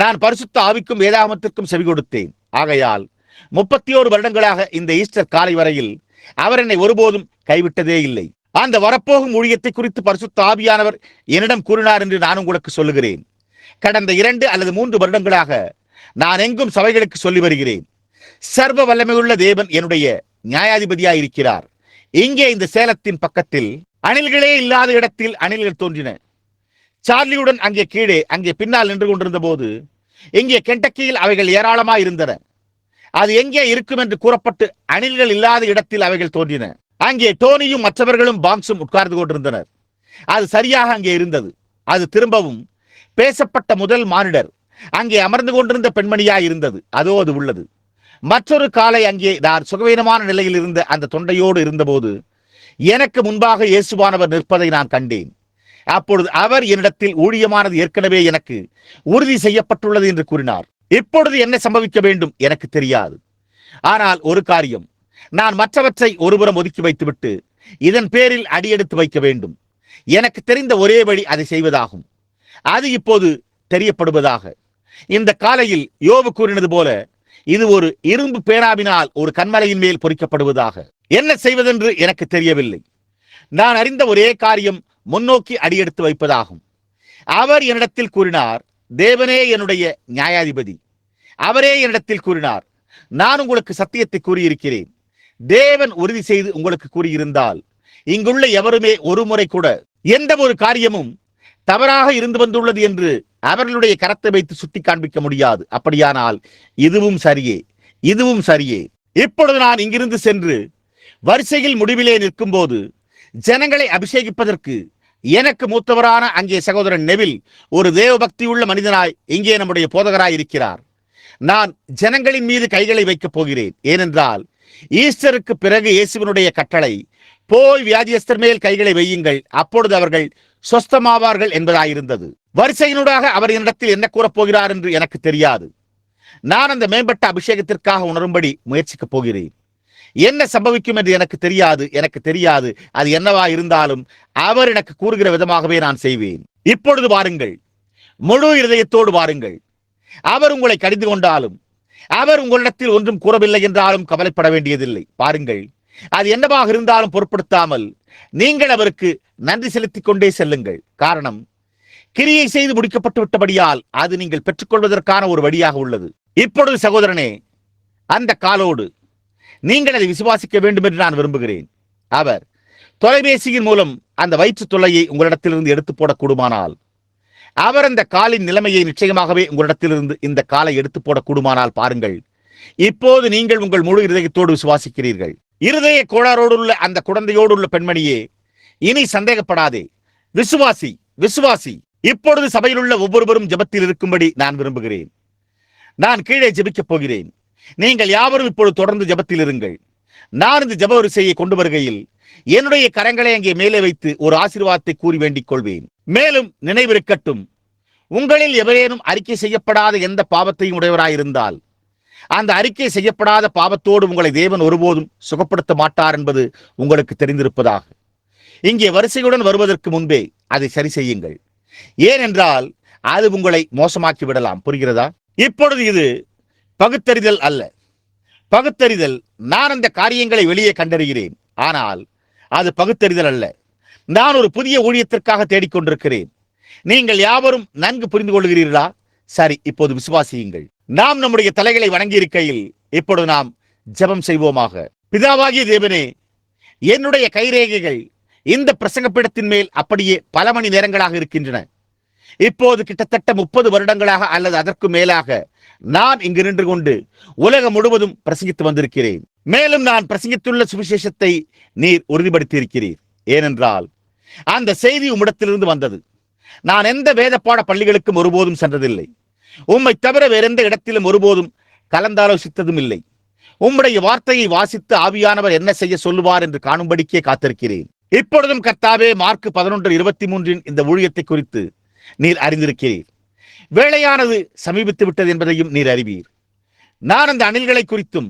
நான் பரிசுத்த ஆவிக்கும் வேதாகமத்திற்கும் செவி கொடுத்தேன். ஆகையால் 31 வருடங்களாக இந்த ஈஸ்டர் காலை வரையில் அவர் என்னை ஒருபோதும் கைவிட்டதே இல்லை. அந்த வரப்போகும் ஊழியத்தை குறித்து பரிசுத்த ஆவியானவர் என்னிடம் கூறினார் என்று நான் உங்களுக்கு சொல்லுகிறேன். கடந்த 2 அல்லது 3 வருடங்களாக நான் எங்கும் சபைகளுக்கு சொல்லி வருகிறேன். சர்வ வல்லமையுள்ள தேவன் என்னுடைய நியாயாதிபதியாய் இருக்கிறார். இங்கே இந்த சேலத்தின் பக்கத்தில் அணில்களே இல்லாத இடத்தில் அணில்கள் தோன்றின. சார்லியுடன் அங்கே பின்னால் நின்று கொண்டிருந்த போது இங்கே கெண்டக்கியில் அவைகள் ஏராளமாய் இருந்தன. அது எங்கே இருக்கும் என்று கூறப்பட்டு அணில்கள் இல்லாத இடத்தில் அவைகள் தோன்றின. அங்கே டோனியும் மற்றவர்களும் பாங்ஸும் உட்கார்ந்து கொண்டிருந்தனர். அது சரியாக அங்கே இருந்தது. அது திரும்பவும் பேசப்பட்ட முதல் மானிடர் அங்கே அமர்ந்து கொண்டிருந்த பெண்மணியாய் இருந்தது. அதோ அது உள்ளது. மற்றொரு காலை அங்கே நான் சுகவீனமான நிலையில் இருந்த அந்த தொண்டையோடு இருந்தபோது எனக்கு முன்பாக இயேசுவானவர் நிற்பதை நான் கண்டேன். அப்பொழுது அவர் என்னிடத்தில் ஊழியமானது ஏற்கனவே எனக்கு உறுதி செய்யப்பட்டுள்ளது என்று கூறினார். இப்பொழுது என்ன சம்பவிக்க வேண்டும் எனக்கு தெரியாது. ஆனால் ஒரு காரியம், நான் மற்றவற்றை ஒருபுறம் ஒதுக்கி வைத்துவிட்டு இதன் பேரில் அடியெடுத்து வைக்க வேண்டும். எனக்கு தெரிந்த ஒரே வழி அதை செய்வதாகும். அது இப்போது தெரியப்படுவதாக. இந்த காலையில் யோபு கூறினது போல இது ஒரு இரும்பு பேனாவினால் ஒரு கண்மலையின் மேல் பொறிக்கப்படுவதாக. என்ன செய்வதென்று எனக்கு தெரியவில்லை. நான் அறிந்த ஒரே காரியம் முன்னோக்கி அடியெடுத்து வைப்பதாகும். அவர் என்னிடத்தில் கூறினார், தேவனே என்னுடைய நியாயாதிபதி. அவரே என்னிடத்தில் கூறினார், நான் உங்களுக்கு சத்தியத்தை கூறியிருக்கிறேன். தேவன் உறுதி செய்து உங்களுக்கு கூறியிருந்தால் இங்குள்ள எவருமே ஒரு முறை கூட எந்த ஒரு காரியமும் தவறாக இருந்து வந்துள்ளது என்று அவர்களுடைய கரத்தை வைத்து சுட்டி காண்பிக்க முடியாது. அப்படியானால் இதுவும் சரியே, இதுவும் சரியே. இப்பொழுது நான் இங்கிருந்து சென்று வரிசையில் முடிவிலே நிற்கும் போது ஜனங்களை அபிஷேகிப்பதற்கு எனக்கு மூத்தவரான அங்கே சகோதரன் நெவில் ஒரு தேவபக்தியுள்ள மனிதனாய் இங்கே நம்முடைய போதகராய் இருக்கிறார். நான் ஜனங்களின் மீது கைகளை வைக்கப் போகிறேன். ஏனென்றால் ஈஸ்டருக்கு பிறகு இயேசுவினுடைய கட்டளை, போய் வியாதியஸ்தர் மேல் கைகளை வையுங்கள், அப்பொழுது அவர்கள் சொஸ்தமாவார்கள் என்பதாயிருந்தது. வரிசையினூடாக அவர் என்னிடத்தில் என்ன கூறப் போகிறார் என்று எனக்கு தெரியாது. நான் அந்த மேம்பட்ட அபிஷேகத்திற்காக உணரும்படி முயற்சிக்கப் போகிறேன். என்ன சம்பவிக்கும் என்று எனக்கு தெரியாது. அது என்னவா இருந்தாலும் அவர் எனக்கு கூறுகிற விதமாகவே நான் செய்வேன். இப்பொழுது வாருங்கள், முழு இருதயத்தோடு வாருங்கள். அவர் உங்களை கடிந்து கொண்டாலும், அவர் உங்களிடத்தில் ஒன்றும் கூறவில்லை என்றாலும் கவலைப்பட வேண்டியதில்லை. பாருங்கள், அது என்னவாக இருந்தாலும் பொருட்படுத்தாமல் நீங்கள் அவருக்கு நன்றி செலுத்திக் கொண்டே செல்லுங்கள். காரணம், கிரியை செய்து முடிக்கப்பட்டு விட்டபடியால் அது நீங்கள் பெற்றுக்கொள்வதற்கான ஒரு வழியாக உள்ளது. இப்பொழுது சகோதரனே, அந்த காலோடு நீங்கள் அதை விசுவாசிக்க வேண்டும் என்று நான் விரும்புகிறேன். அவர் தொலைபேசியின் மூலம் அந்த வயிற்று தொல்லையை உங்களிடத்திலிருந்து எடுத்து போடக்கூடுமானால், அவர் அந்த காலின் நிலைமையை நிச்சயமாகவே உங்களிடத்திலிருந்து இந்த காலை எடுத்து போடக்கூடுமானால், பாருங்கள், இப்போது நீங்கள் உங்கள் முழு இருதயத்தோடு விசுவாசிக்கிறீர்கள். இருதய கோளாரோடு உள்ள அந்த குழந்தையோடு உள்ள பெண்மணியே, இனி சந்தேகப்படாதே, விசுவாசி, விசுவாசி. இப்பொழுது சபையில் உள்ள ஒவ்வொருவரும் ஜெபத்தில் இருக்கும்படி நான் விரும்புகிறேன். நான் கீழே ஜெபிக்கப் போகிறேன். நீங்கள் யாவரும் இப்பொழுது தொடர்ந்து ஜெபத்தில் இருங்கள். நான் இந்த ஜெப வரிசையை கொண்டு வருகையில் என்னுடைய கரங்களை அங்கே மேலே வைத்து ஒரு ஆசீர்வாதத்தை கூறி வேண்டிக் கொள்வேன். மேலும் நினைவிருக்கட்டும், உங்களில் எவரேனும் அறிக்கை செய்யப்படாத எந்த பாவத்தையும் உடையவராயிருந்தால் அந்த அறிக்கை செய்யப்படாத பாவத்தோடு உங்களை தேவன் ஒருபோதும் சுகப்படுத்த மாட்டார் என்பது உங்களுக்கு தெரிந்திருப்பதாக. இங்கே வரிசையுடன் வருவதற்கு முன்பே அதை சரி செய்யுங்கள். ஏனென்றால் அது உங்களை மோசமாக்கி விடலாம். புரிகிறதா? இப்பொழுது இது பகுத்தறிதல் அல்ல. பகுத்தறிதல், நான் அந்த காரியங்களை வெளியே கண்டறிகிறேன். ஆனால் அது பகுத்தறிதல் அல்ல. நான் ஒரு புதிய ஊழியத்திற்காக தேடிக்கொண்டிருக்கிறேன். நீங்கள் யாவரும் நன்கு புரிந்து கொள்கிறீர்களா? சரி, இப்போது விசுவாசியுங்கள். நாம் நம்முடைய தலைகளை வணங்கி இருக்கையில் இப்பொழுது நாம் ஜெபம் செய்வோமாக. பிதாவாகிய தேவனே, என்னுடைய கைரேகைகள் இந்த பிரசங்க பீடத்தின் மேல் அப்படியே பல மணி நேரங்களாக இருக்கின்றன. இப்போது கிட்டத்தட்ட 30 வருடங்களாக அல்லது அதற்கு மேலாக நான் இங்கு நின்று கொண்டு உலகம் முழுவதும் பிரசங்கித்து வந்திருக்கிறேன். மேலும் நான் பிரசங்கித்துள்ள சுவிசேஷத்தை நீர் உறுதிப்படுத்தி இருக்கிறீர். ஏனென்றால் அந்த செய்தி உம்மிடத்திலிருந்து வந்தது. நான் எந்த வேத பாட பள்ளிகளுக்கும் ஒருபோதும் சென்றதில்லை. உம்மை தவிர வேறெந்த இடத்திலும் ஒருபோதும் கலந்தாலோசித்ததும் இல்லை. உம்முடைய வார்த்தையை வாசித்து ஆவியானவர் என்ன செய்ய சொல்லுவார் என்று காணும்படிக்கே காத்திருக்கிறேன். இப்பொழுதும் கர்த்தாவே, மார்க் 11:23 இந்த ஊழியத்தை குறித்து நீர் அறிந்திருக்கிறீர். வேளையானது சமீபித்து விட்டது என்பதையும் நீர் அறிவீர். நான் அந்த அணில்களை குறித்தும்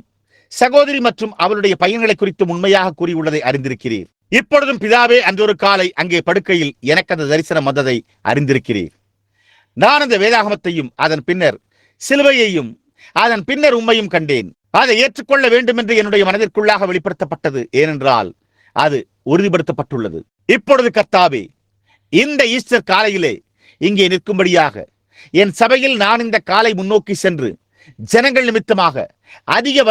சகோதரி மற்றும் அவளுடைய பையன்களை குறித்தும் உண்மையாக கூறியுள்ளதை அறிந்திருக்கிறீர். இப்பொழுதும் பிதாவே, அன்றொரு காலை அங்கே படுக்கையில் எனக்கு அந்த தரிசனம் வந்ததை அறிந்திருக்கிறீர். நான் அந்த வேதாகமத்தையும் அதன் பின்னர் சிலுவையையும் அதன் பின்னர் உம்மையும் கண்டேன். அதை ஏற்றுக்கொள்ள வேண்டும் என்று என்னுடைய மனதிற்குள்ளாக வெளிப்படுத்தப்பட்டது. ஏனென்றால் அது உறுதிப்படுத்தப்பட்டுள்ளது. இப்பொழுது கர்த்தாவே, இந்த ஈஸ்டர் காலையிலே இங்கே நிற்கும்படியாக என் சபையில் நான் இந்த காலை முன்னோக்கி சென்று ஜனங்கள் நிமித்தமாக அதிக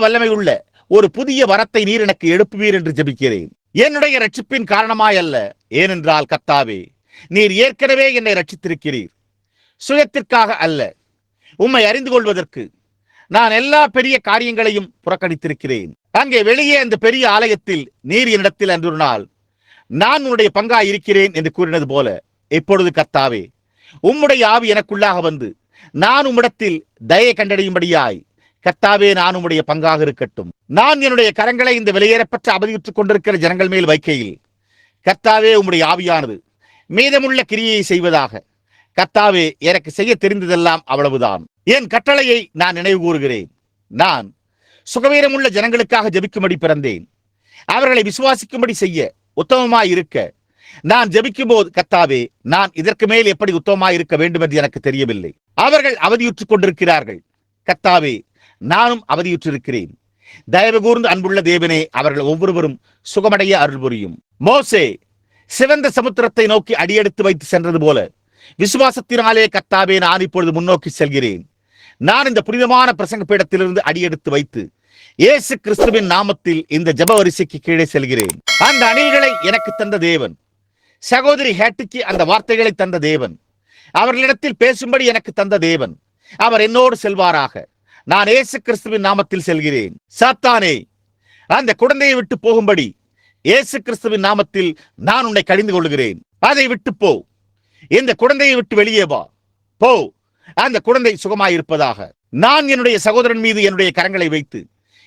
வல்லமையுள்ள ஒரு புதிய வரத்தை நீர் எனக்கு எழுப்புவீர் என்று ஜெபிக்கிறேன். என்னுடைய ரட்சிப்பின் காரணமாய் அல்ல. ஏனென்றால் கர்த்தாவே, நீர் ஏற்கனவே என்னை ரட்சித்திருக்கிறீர். சுயத்திற்காக அல்ல, உம்மை அறிந்து கொள்வதற்கு, நான் எல்லா பெரிய காரியங்களையும் புறக்கணித்திருக்கிறேன். அங்கே வெளியே அந்த பெரிய ஆலயத்தில் நீர் என்னிடத்தில் அன்று ஒரு நாள் நான் உன்னுடைய பங்காய் இருக்கிறேன் என்று கூறினது போல இப்பொழுது கர்த்தாவே, உம்முடைய ஆவி எனக்குள்ளாக வந்து நான் உம்மிடத்தில் தயை கண்டடையும்படியாய் கர்த்தாவே, நான் உம்முடைய பங்காக இருக்கட்டும். நான் என்னுடைய கரங்களை இந்த வெளியேறப்பட்ட அவதியுற்றுக் கொண்டிருக்கிற ஜனங்கள் மேல் வைக்கையில் கர்த்தாவே, உம்முடைய ஆவியானது மீதமுள்ள கிரியையை செய்வதாக. கர்த்தாவே, எனக்கு செய்ய தெரிந்ததெல்லாம் அவ்வளவுதான். என் கட்டளையை நான் நினைவு கூறுகிறேன். நான் சுகவீரமுள்ள ஜனங்களுக்காக ஜெபிக்கும்படி பிறந்தேன். அவர்களை விசுவாசிக்கும்படி செய்ய உத்தமமாய் இருக்க நான் ஜெபிக்கும் போது கர்த்தாவே, நான் இதற்கு மேல் எப்படி உத்தமமாய் இருக்க வேண்டும் என்று எனக்கு தெரியவில்லை. அவர்கள் அவதியுற்றுக் கொண்டிருக்கிறார்கள். கர்த்தாவே, நானும் அவதியுற்றிருக்கிறேன். தயவு கூர்ந்து அன்புள்ள தேவனே, அவர்கள் ஒவ்வொருவரும் சுகமடைய அருள் புரியும். மோசே சிவந்த சமுத்திரத்தை நோக்கி அடியெடுத்து வைத்து சென்றது போல விசுவாசத்தினாலே கர்த்தாவே, நான் இப்பொழுது முன்னோக்கி செல்கிறேன். நான் இந்த புனிதமான பிரசங்க பீடத்திலிருந்து அடியெடுத்து வைத்து இயேசு கிறிஸ்துவின் நாமத்தில் இந்த ஜெப வரிசைக்கு கீழே செல்கிறேன். அந்த அணில்களை எனக்கு தந்த தேவன், சகோதரி ஹேட்டுக்கு அந்த வார்த்தைகளை தந்த தேவன், அவர்களிடத்தில் பேசும்படி எனக்கு தந்த தேவன், அவர் என்னோடு செல்வாராக. நான் இயேசு கிறிஸ்துவின் நாமத்தில் செல்கிறேன். சாத்தானே, அந்த குழந்தையை விட்டு போகும்படி இயேசு கிறிஸ்துவின் நாமத்தில் நான் உன்னை கடிந்து கொள்கிறேன். அதை விட்டு போ. இந்த குழந்தையை விட்டு வெளியே வா. போ. அந்த குழந்தை சுகமாயிருப்பதாக. நான் என்னுடைய சகோதரன் மீது என்னுடைய கரங்களை வைத்து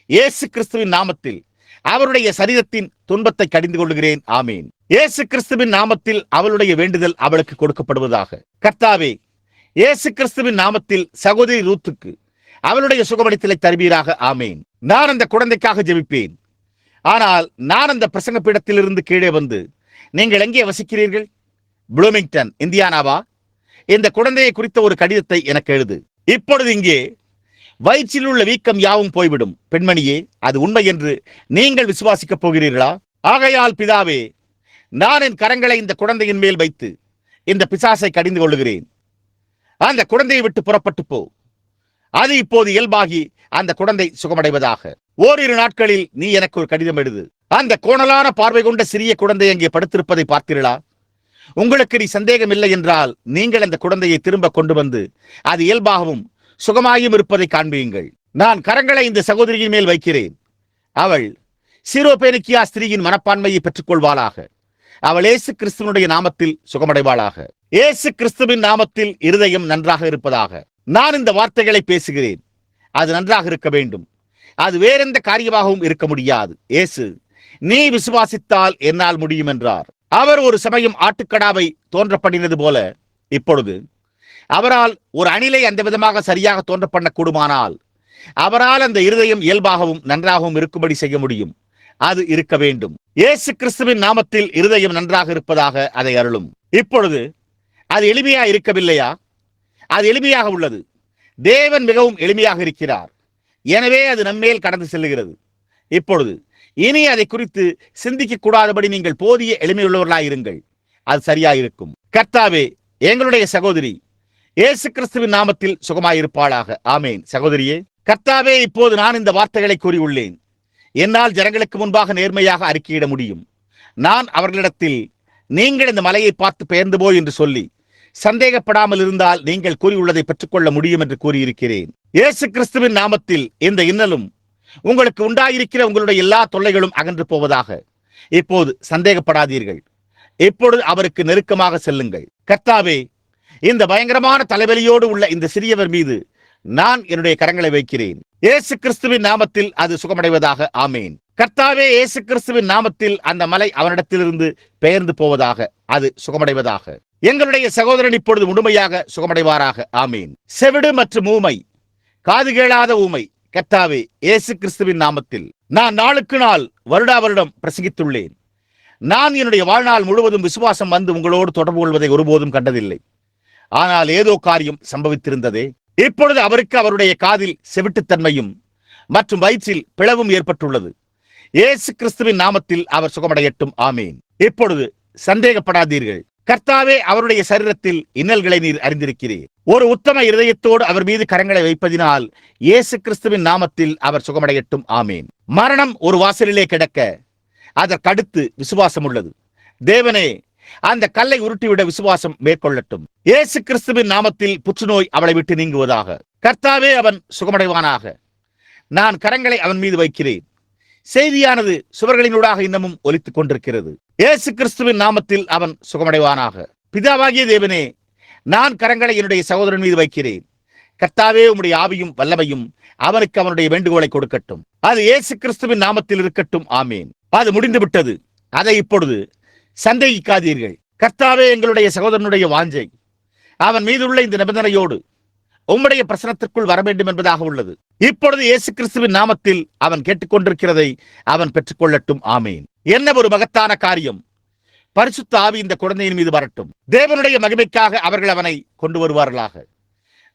இயேசு கிறிஸ்துவின் நாமத்தில் அவருடைய சரீரத்தின் துன்பத்தை கடிந்து கொள்கிறேன். ஆமீன். இயேசு கிறிஸ்துவின் நாமத்தில் அவளுடைய வேண்டுதல் அவளுக்கு கொடுக்கப்படுவதாக. கர்த்தாவே, இயேசு கிறிஸ்துவின் நாமத்தில் சகோதரி ரூத்துக்கு அவளுடைய சுகமளித்தலை தருவீராக. ஆமீன். நான் அந்த குழந்தைக்காக ஜெபிப்பேன். ஆனால் நான் அந்த பிரசங்க பீடத்திலிருந்து கீழே வந்து, நீங்கள் எங்கே வசிக்கிறீர்கள்? ப்ளூமிங்டன், இந்தியானாவா? இந்த குழந்தையை குறித்த ஒரு கடிதத்தை எனக்கு எழுது. இப்பொழுது இங்கே வயிற்றில் உள்ள வீக்கம் யாவும் போய்விடும். பெண்மணியே, அது உண்மை என்று நீங்கள் விசுவாசிக்கப் போகிறீர்களா? ஆகையால் பிதாவே, நான் என் கரங்களை இந்த குழந்தையின் மேல் வைத்து இந்த பிசாசை கடிந்து கொள்ளுகிறேன். அந்த குழந்தையை விட்டு புறப்பட்டு போ. அது இப்போது இயல்பாகி அந்த குழந்தை சுகமடைவதாக. ஓரிரு நாட்களில் நீ எனக்கு ஒரு கடிதம் எழுது. அந்த கோணலான பார்வை கொண்ட சிறிய குழந்தை அங்கே படுத்திருப்பதை பார்த்தீர்களா? உங்களுக்கு நீ சந்தேகம் இல்லை என்றால் நீங்கள் அந்த குழந்தையை திரும்ப கொண்டு வந்து அது இயல்பாகவும் சுகமாயும் இருப்பதை காண்பீங்கள். நான் கரங்களை இந்த சகோதரியின் மேல் வைக்கிறேன். அவள் சீரோபேனிக்கியா ஸ்திரீயின் மனப்பான்மையை பெற்றுக் கொள்வாளாக. அவள் இயேசு கிறிஸ்துவனுடைய நாமத்தில் சுகமடைவாளாக. இயேசு கிறிஸ்துவின் நாமத்தில் இருதயம் நன்றாக இருப்பதாக. நான் இந்த வார்த்தைகளை பேசுகிறேன். அது நன்றாக இருக்க வேண்டும். அது வேறெந்த காரியமாகவும் இருக்க முடியாது. இயேசு, நீ விசுவாசித்தால் என்னால் முடியும் என்றார். அவர் ஒரு சமயம் ஆட்டுக்கடாவை தோன்ற பண்ணினது போல இப்பொழுது அவரால் ஒரு அணிலை அந்த விதமாக சரியாக தோன்ற பண்ண கூடுமானால் அவரால் அந்த இருதயம் இயல்பாகவும் நன்றாகவும் இருக்கும்படி செய்ய முடியும். அது இருக்க வேண்டும். இயேசு கிறிஸ்துவின் நாமத்தில் இருதயம் நன்றாக இருப்பதாக அதை அருளும். இப்பொழுது அது எளிமையா இருக்கவில்லையா? அது எளிமையாக உள்ளது. தேவன் மிகவும் எளிமையாக இருக்கிறார். எனவே அது நம்மேல் கடந்து செல்லுகிறது. இப்பொழுது இனி அதை குறித்து சிந்திக்க கூடாதபடி நீங்கள் போதிய எளிமையுள்ளவர்களாயிருங்கள். அது சரியாயிருக்கும். கர்த்தாவே, எங்களுடைய சகோதரி இயேசு கிறிஸ்துவின் நாமத்தில் சுகமாயிருப்பாளாக. ஆமேன். சகோதரியே, கர்த்தாவே, இப்போது நான் இந்த வார்த்தைகளை கூறியுள்ளேன். என்னால் ஜனங்களுக்கு முன்பாக நேர்மையாக அறிக்கையிட முடியும். நான் அவர்களிடத்தில் நீங்கள் இந்த மலையை பார்த்து பெயர்ந்து போய் என்று சொல்லி சந்தேகப்படாமல் இருந்தால் நீங்கள் கூறியுள்ளதை பெற்றுக்கொள்ள முடியும் என்று கூறியிருக்கிறேன். இயேசு கிறிஸ்துவின் நாமத்தில் இந்த இன்னலும் உங்களுக்கு உண்டாயிருக்கிற உங்களுடைய எல்லா தொல்லைகளும் அகன்று போவதாக. இப்போது சந்தேகப்படாதீர்கள். இப்பொழுது அவருக்கு நெருக்கமாக செல்லுங்கள். கர்த்தாவே, இந்த பயங்கரமான தலைவலியோடு உள்ள இந்த சிறியவர் மீது நான் என்னுடைய கரங்களை வைக்கிறேன். இயேசு கிறிஸ்துவின் நாமத்தில் அது சுகமடைவதாக. ஆமேன். கர்த்தாவே, இயேசு கிறிஸ்துவின் நாமத்தில் அந்த மலை அவனிடத்திலிருந்து பெயர்ந்து போவதாக. அது சுகமடைவதாக. எங்களுடைய சகோதரன் இப்பொழுது முழுமையாக சுகமடைவாராக. ஆமீன். செவிடு மற்றும் ஊமை, காது கேளாத ஊமை, கர்த்தாவே, இயேசு கிறிஸ்துவின் நாமத்தில் நான் நாளுக்கு நாள் வருடா வருடம் பிரசங்கித்துள்ளேன். நான் என்னுடைய வாழ்நாள் முழுவதும் விசுவாசம் வந்து உங்களோடு தொடர்பு கொள்வதை ஒருபோதும் கண்டதில்லை. ஆனால் ஏதோ காரியம் சம்பவித்திருந்ததே. இப்பொழுது அவருக்கு அவருடைய காதில் செவிட்டுத்தன்மையும் மற்றும் வயிற்றில் பிளவும் ஏற்பட்டுள்ளது. இயேசு கிறிஸ்துவின் நாமத்தில் அவர் சுகமடையட்டும். ஆமீன். இப்பொழுது சந்தேகப்படாதீர்கள். கர்த்தாவே, அவருடைய சரீரத்தில் இன்னல்களை நீர் அறிந்திருக்கிறீர். ஒரு உத்தம இருதயத்தோடு அவர் மீது கரங்களை வைப்பதினால் இயேசு கிறிஸ்துவின் நாமத்தில் அவர் சுகமடையட்டும். ஆமீன். மரணம் ஒரு வாசலிலே கிடக்க அதற்கடுத்து விசுவாசம் உள்ளது. தேவனே, அந்த கல்லை உருட்டிவிட விசுவாசம் மேற்கொள்ளட்டும். இயேசு கிறிஸ்துவின் நாமத்தில் புற்றுநோய் அவளை விட்டு நீங்குவதாக. கர்த்தாவே, அவன் சுகமடைவானாக. நான் கரங்களை அவன் மீது வைக்கிறேன். செய்தியானது சுவர்களினூடாக இன்னமும் ஒலித்துக் கொண்டிருக்கிறது. இயேசு கிறிஸ்துவின் நாமத்தில் அவன் சுகமடைவானாக. பிதாவாகிய தேவனே, நான் கரங்களை என்னுடைய சகோதரன் மீது வைக்கிறேன். கர்த்தாவே, உம்முடைய ஆவியும் வல்லமையும் அவனுக்கு அவனுடைய வேண்டுகோளை கொடுக்கட்டும். அது இயேசு கிறிஸ்துவின் நாமத்தில் இருக்கட்டும். ஆமேன். அது முடிந்து விட்டது. அதை இப்பொழுது சந்தேகிக்காதீர்கள். கர்த்தாவே, எங்களுடைய சகோதரனுடைய வாஞ்சை அவன் மீதுள்ள இந்த நிபந்தனையோடு உம்முடைய பிரசனத்திற்குள் வர வேண்டும் என்பதாக உள்ளது. இப்பொழுது இயேசு கிறிஸ்துவின் நாமத்தில் அவன் கேட்டுக்கொண்டிருக்கிறதை அவன் பெற்றுக்கொள்ளட்டும். ஆமேன். என்ன ஒரு மகத்தான காரியம்! பரிசுத்த ஆவி இந்த குழந்தையின் மீது வரட்டும். தேவனுடைய மகிமைக்காக அவர்கள் அவனை கொண்டு வருவார்களாக.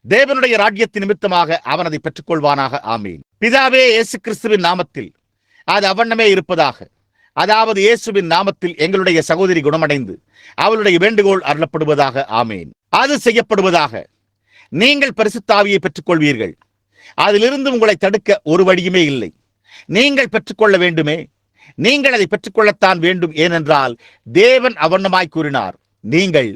தேவனுடைய ராஜ்யத்தின் நிமித்தமாக அவன் அதை பெற்றுக்கொள்வானாக. ஆமீன். பிதாவே, இயேசு கிறிஸ்துவின் நாமத்தில் அது அவண்ணமே இருப்பதாக. அதாவது இயேசுவின் நாமத்தில் எங்களுடைய சகோதரி குணமடைந்து அவளுடைய வேண்டுகோள் அருளப்படுவதாக. ஆமீன். அது செய்யப்படுவதாக. நீங்கள் பரிசுத்த ஆவியை பெற்றுக்கொள்வீர்கள். அதிலிருந்து உங்களை தடுக்க ஒரு வழியுமே இல்லை. நீங்கள் பெற்றுக்கொள்ள வேண்டுமே. நீங்கள் அதை பெற்றுக்கொள்ளத்தான் வேண்டும். ஏனென்றால் தேவன் அவண்ணமாய் கூறினார். நீங்கள்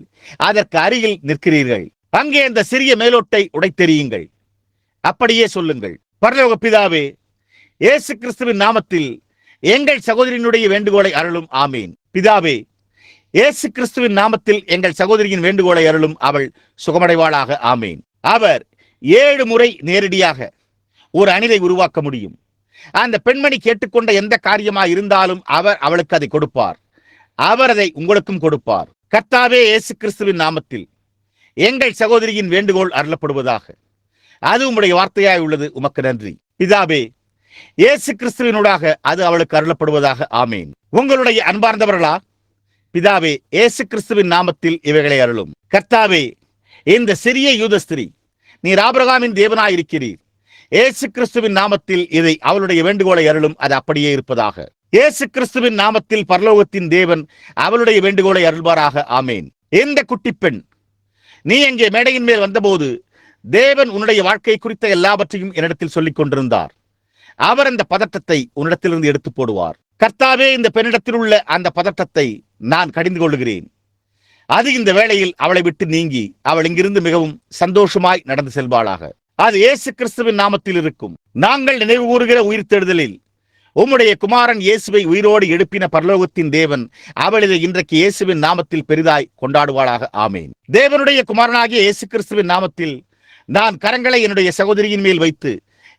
அதற்கு அருகில் நிற்கிறீர்கள். அங்கே அந்த சிறிய மேலோட்டை உடைத்தெறியுங்கள். அப்படியே சொல்லுங்கள். பரலோக பிதாவே, இயேசு கிறிஸ்துவின் நாமத்தில் எங்கள் சகோதரியினுடைய வேண்டுகோளை அருளும். ஆமீன். பிதாவே, இயேசு கிறிஸ்துவின் நாமத்தில் எங்கள் சகோதரியின் வேண்டுகோளை அருளும். அவள் சுகமடைவாளாக. ஆமீன். அவர் 7 முறை நேரடியாக ஒரு அணிலை உருவாக்க முடியும். அந்த பெண்மணி கேட்டுக்கொண்ட எந்த காரியமாய் இருந்தாலும் அவர் அவளுக்கு அதை கொடுப்பார். அவர் அதை உங்களுக்கும் கொடுப்பார். கர்த்தாவே, இயேசு கிறிஸ்துவின் நாமத்தில் எங்கள் சகோதரியின் வேண்டுகோள் அருளப்படுவதாக. அது உம்முடைய வார்த்தையாய் உள்ளது. உமக்கு நன்றி. பிதாவே, இயேசு கிறிஸ்துவினூடாக அது அவளுக்கு அருளப்படுவதாக. ஆமீன். உங்களுடைய அன்பார்ந்தவர்களா? பிதாவே, இயேசு கிறிஸ்துவின் நாமத்தில் இவைகளை அருளும். கர்த்தாவே, இந்த சிறிய யூத ஸ்திரீ, நீர் ஆபிரகாமின் தேவனாய் இருக்கிறீர். இயேசு கிறிஸ்துவின் நாமத்தில் இதை அவளுடைய வேண்டுகோளை அருளும். அது அப்படியே இருப்பதாக. இயேசு கிறிஸ்துவின் நாமத்தில் பரலோகத்தின் தேவன் அவளுடைய வேண்டுகோளை அருள்வாராக. ஆமீன். இந்த குட்டி பெண், நீ எங்கே மேடையின் மேல் வந்தபோது தேவன் உன்னுடைய வாழ்க்கை குறித்த எல்லாவற்றையும் என்னிடத்தில் சொல்லிக் கொண்டிருந்தார். அவர் அந்த பதட்டத்தை உன்னிடத்திலிருந்து எடுத்து போடுவார். கர்த்தாவே, இந்த பெண்ணிடத்தில் உள்ள அந்த பதட்டத்தை நான் கடிந்து கொள்கிறேன். அது இந்த வேளையில் அவளை விட்டு நீங்கி அவள் இங்கிருந்து மிகவும் சந்தோஷமாய் நடந்து செல்வாளாக. அது இயேசு கிறிஸ்துவின் நாமத்தில் இருக்கும். நாங்கள் நினைவு கூறுகிற உயிர்த்தெழுதலில் உம்முடைய குமாரன் இயேசுவை உயிரோடு எழுப்பின பரலோகத்தின் தேவன் அவள் இதை இன்றைக்கு இயேசுவின் நாமத்தில் பெரிதாய் கொண்டாடுவாளாக. ஆமேன். தேவனுடைய குமாரனாகிய இயேசு கிறிஸ்துவின் நாமத்தில் நான் கரங்களை என்னுடைய சகோதரியின் மேல் வைத்து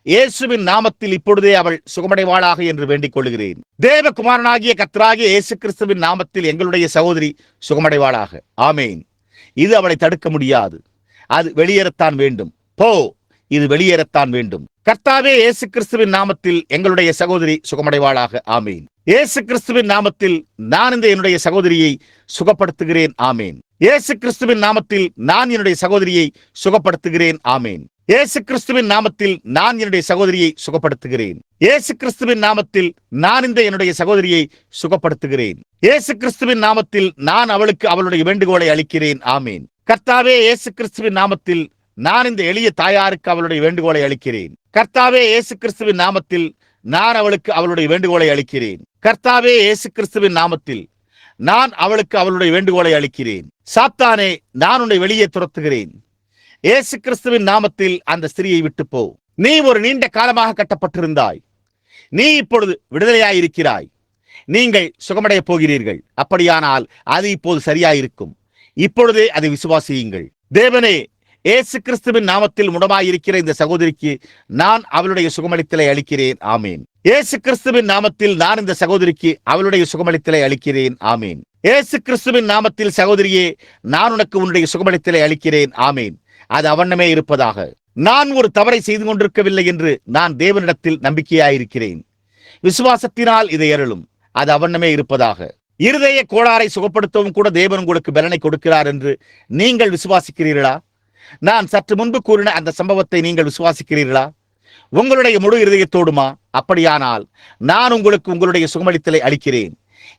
இயேசுவின் நாமத்தில் இப்பொழுதே அவள் சுகமடைவாளாக என்று வேண்டிக் கொள்கிறேன். தேவகுமாரனாகிய கர்த்தராகிய இயேசு கிறிஸ்துவின் நாமத்தில் எங்களுடைய சகோதரி சுகமடைவாளாக. ஆமேன். இது அவளை தடுக்க முடியாது. அது வெளியேறத்தான் வேண்டும். போ, இது வெளியேறத்தான் வேண்டும். கர்த்தாவே, இயேசு கிறிஸ்துவின் நாமத்தில் எங்களுடைய சகோதரி சுகமடைவாளாக. ஆமேன். இயேசு கிறிஸ்துவின் நாமத்தில் நான் இந்த என்னுடைய சகோதரியை சுகப்படுத்துகிறேன். ஆமேன். இயேசு கிறிஸ்துவின் நாமத்தில் நான் என்னுடைய சகோதரியை சுகப்படுத்துகிறேன். ஆமேன். இயேசு கிறிஸ்துவின் நாமத்தில் நான் என்னுடைய சகோதரியை சுகப்படுத்துகிறேன். இயேசு கிறிஸ்துவின் நாமத்தில் நான் இந்த என்னுடைய சகோதரியை சுகப்படுத்துகிறேன். இயேசு கிறிஸ்துவின் நாமத்தில் நான் அவளுக்கு அவளுடைய வேண்டுகோளை அளிக்கிறேன். ஆமேன். கர்த்தாவே, இயேசு கிறிஸ்துவின் நாமத்தில் நான் இந்த எளிய தாயாருக்கு அவளுடைய வேண்டுகோளை அளிக்கிறேன். கர்த்தாவே, இயேசு கிறிஸ்துவின் நாமத்தில் நான் அவளுக்கு அவளுடைய வேண்டுகோளை அளிக்கிறேன். கர்த்தாவே, இயேசு கிறிஸ்துவின் நாமத்தில் நான் அவளுக்கு அவளுடைய வேண்டுகோளை அளிக்கிறேன். சாத்தானே, நான் உன்னை வெளியே துரத்துகிறேன். இயேசு கிறிஸ்துவின் நாமத்தில் அந்த ஸ்திரியை விட்டு போ. நீ ஒரு நீண்ட காலமாக கட்டப்பட்டிருந்தாய். நீ இப்பொழுது விடுதலையாயிருக்கிறாய். நீங்கள் சுகமடைய போகிறீர்கள். அப்படியானால் அது இப்போது சரியாயிருக்கும். இப்பொழுதே அதை விசுவாசியுங்கள். தேவனே, இயேசு கிறிஸ்துவின் நாமத்தில் முடமாயிருக்கிற இந்த சகோதரிக்கு நான் அவளுடைய சுகமளித்தலை அளிக்கிறேன். ஆமேன். இயேசு கிறிஸ்துவின் நாமத்தில் நான் இந்த சகோதரிக்கு அவளுடைய சுகமளித்தலை அளிக்கிறேன். ஆமேன். இயேசு கிறிஸ்துவின் நாமத்தில் சகோதரியே, நான் உனக்கு உன்னுடைய சுகமளித்தலை அளிக்கிறேன். ஆமேன். அது அவண்ணமே இருப்பதாக. நான் ஒரு தவறை செய்து கொண்டிருக்கவில்லை என்று நான் தேவனிடத்தில் நம்பிக்கையாயிருக்கிறேன். விசுவாசத்தினால் இதை அருளும். அது அவண்ணமே இருப்பதாக. இருதய கோளாறை சுகப்படுத்தவும் கூட தேவன் உங்களுக்கு பலனை கொடுக்கிறார் என்று நீங்கள் விசுவாசிக்கிறீர்களா? நான் சற்று முன்பு கூறின அந்த சம்பவத்தை நீங்கள் விசுவாசிக்கிறீர்களா? உங்களுடைய முழு இருதயத்தோடுமா? அப்படியானால் நான் உங்களுக்கு உங்களுடைய சுகமளித்தலை அளிக்கிறேன்.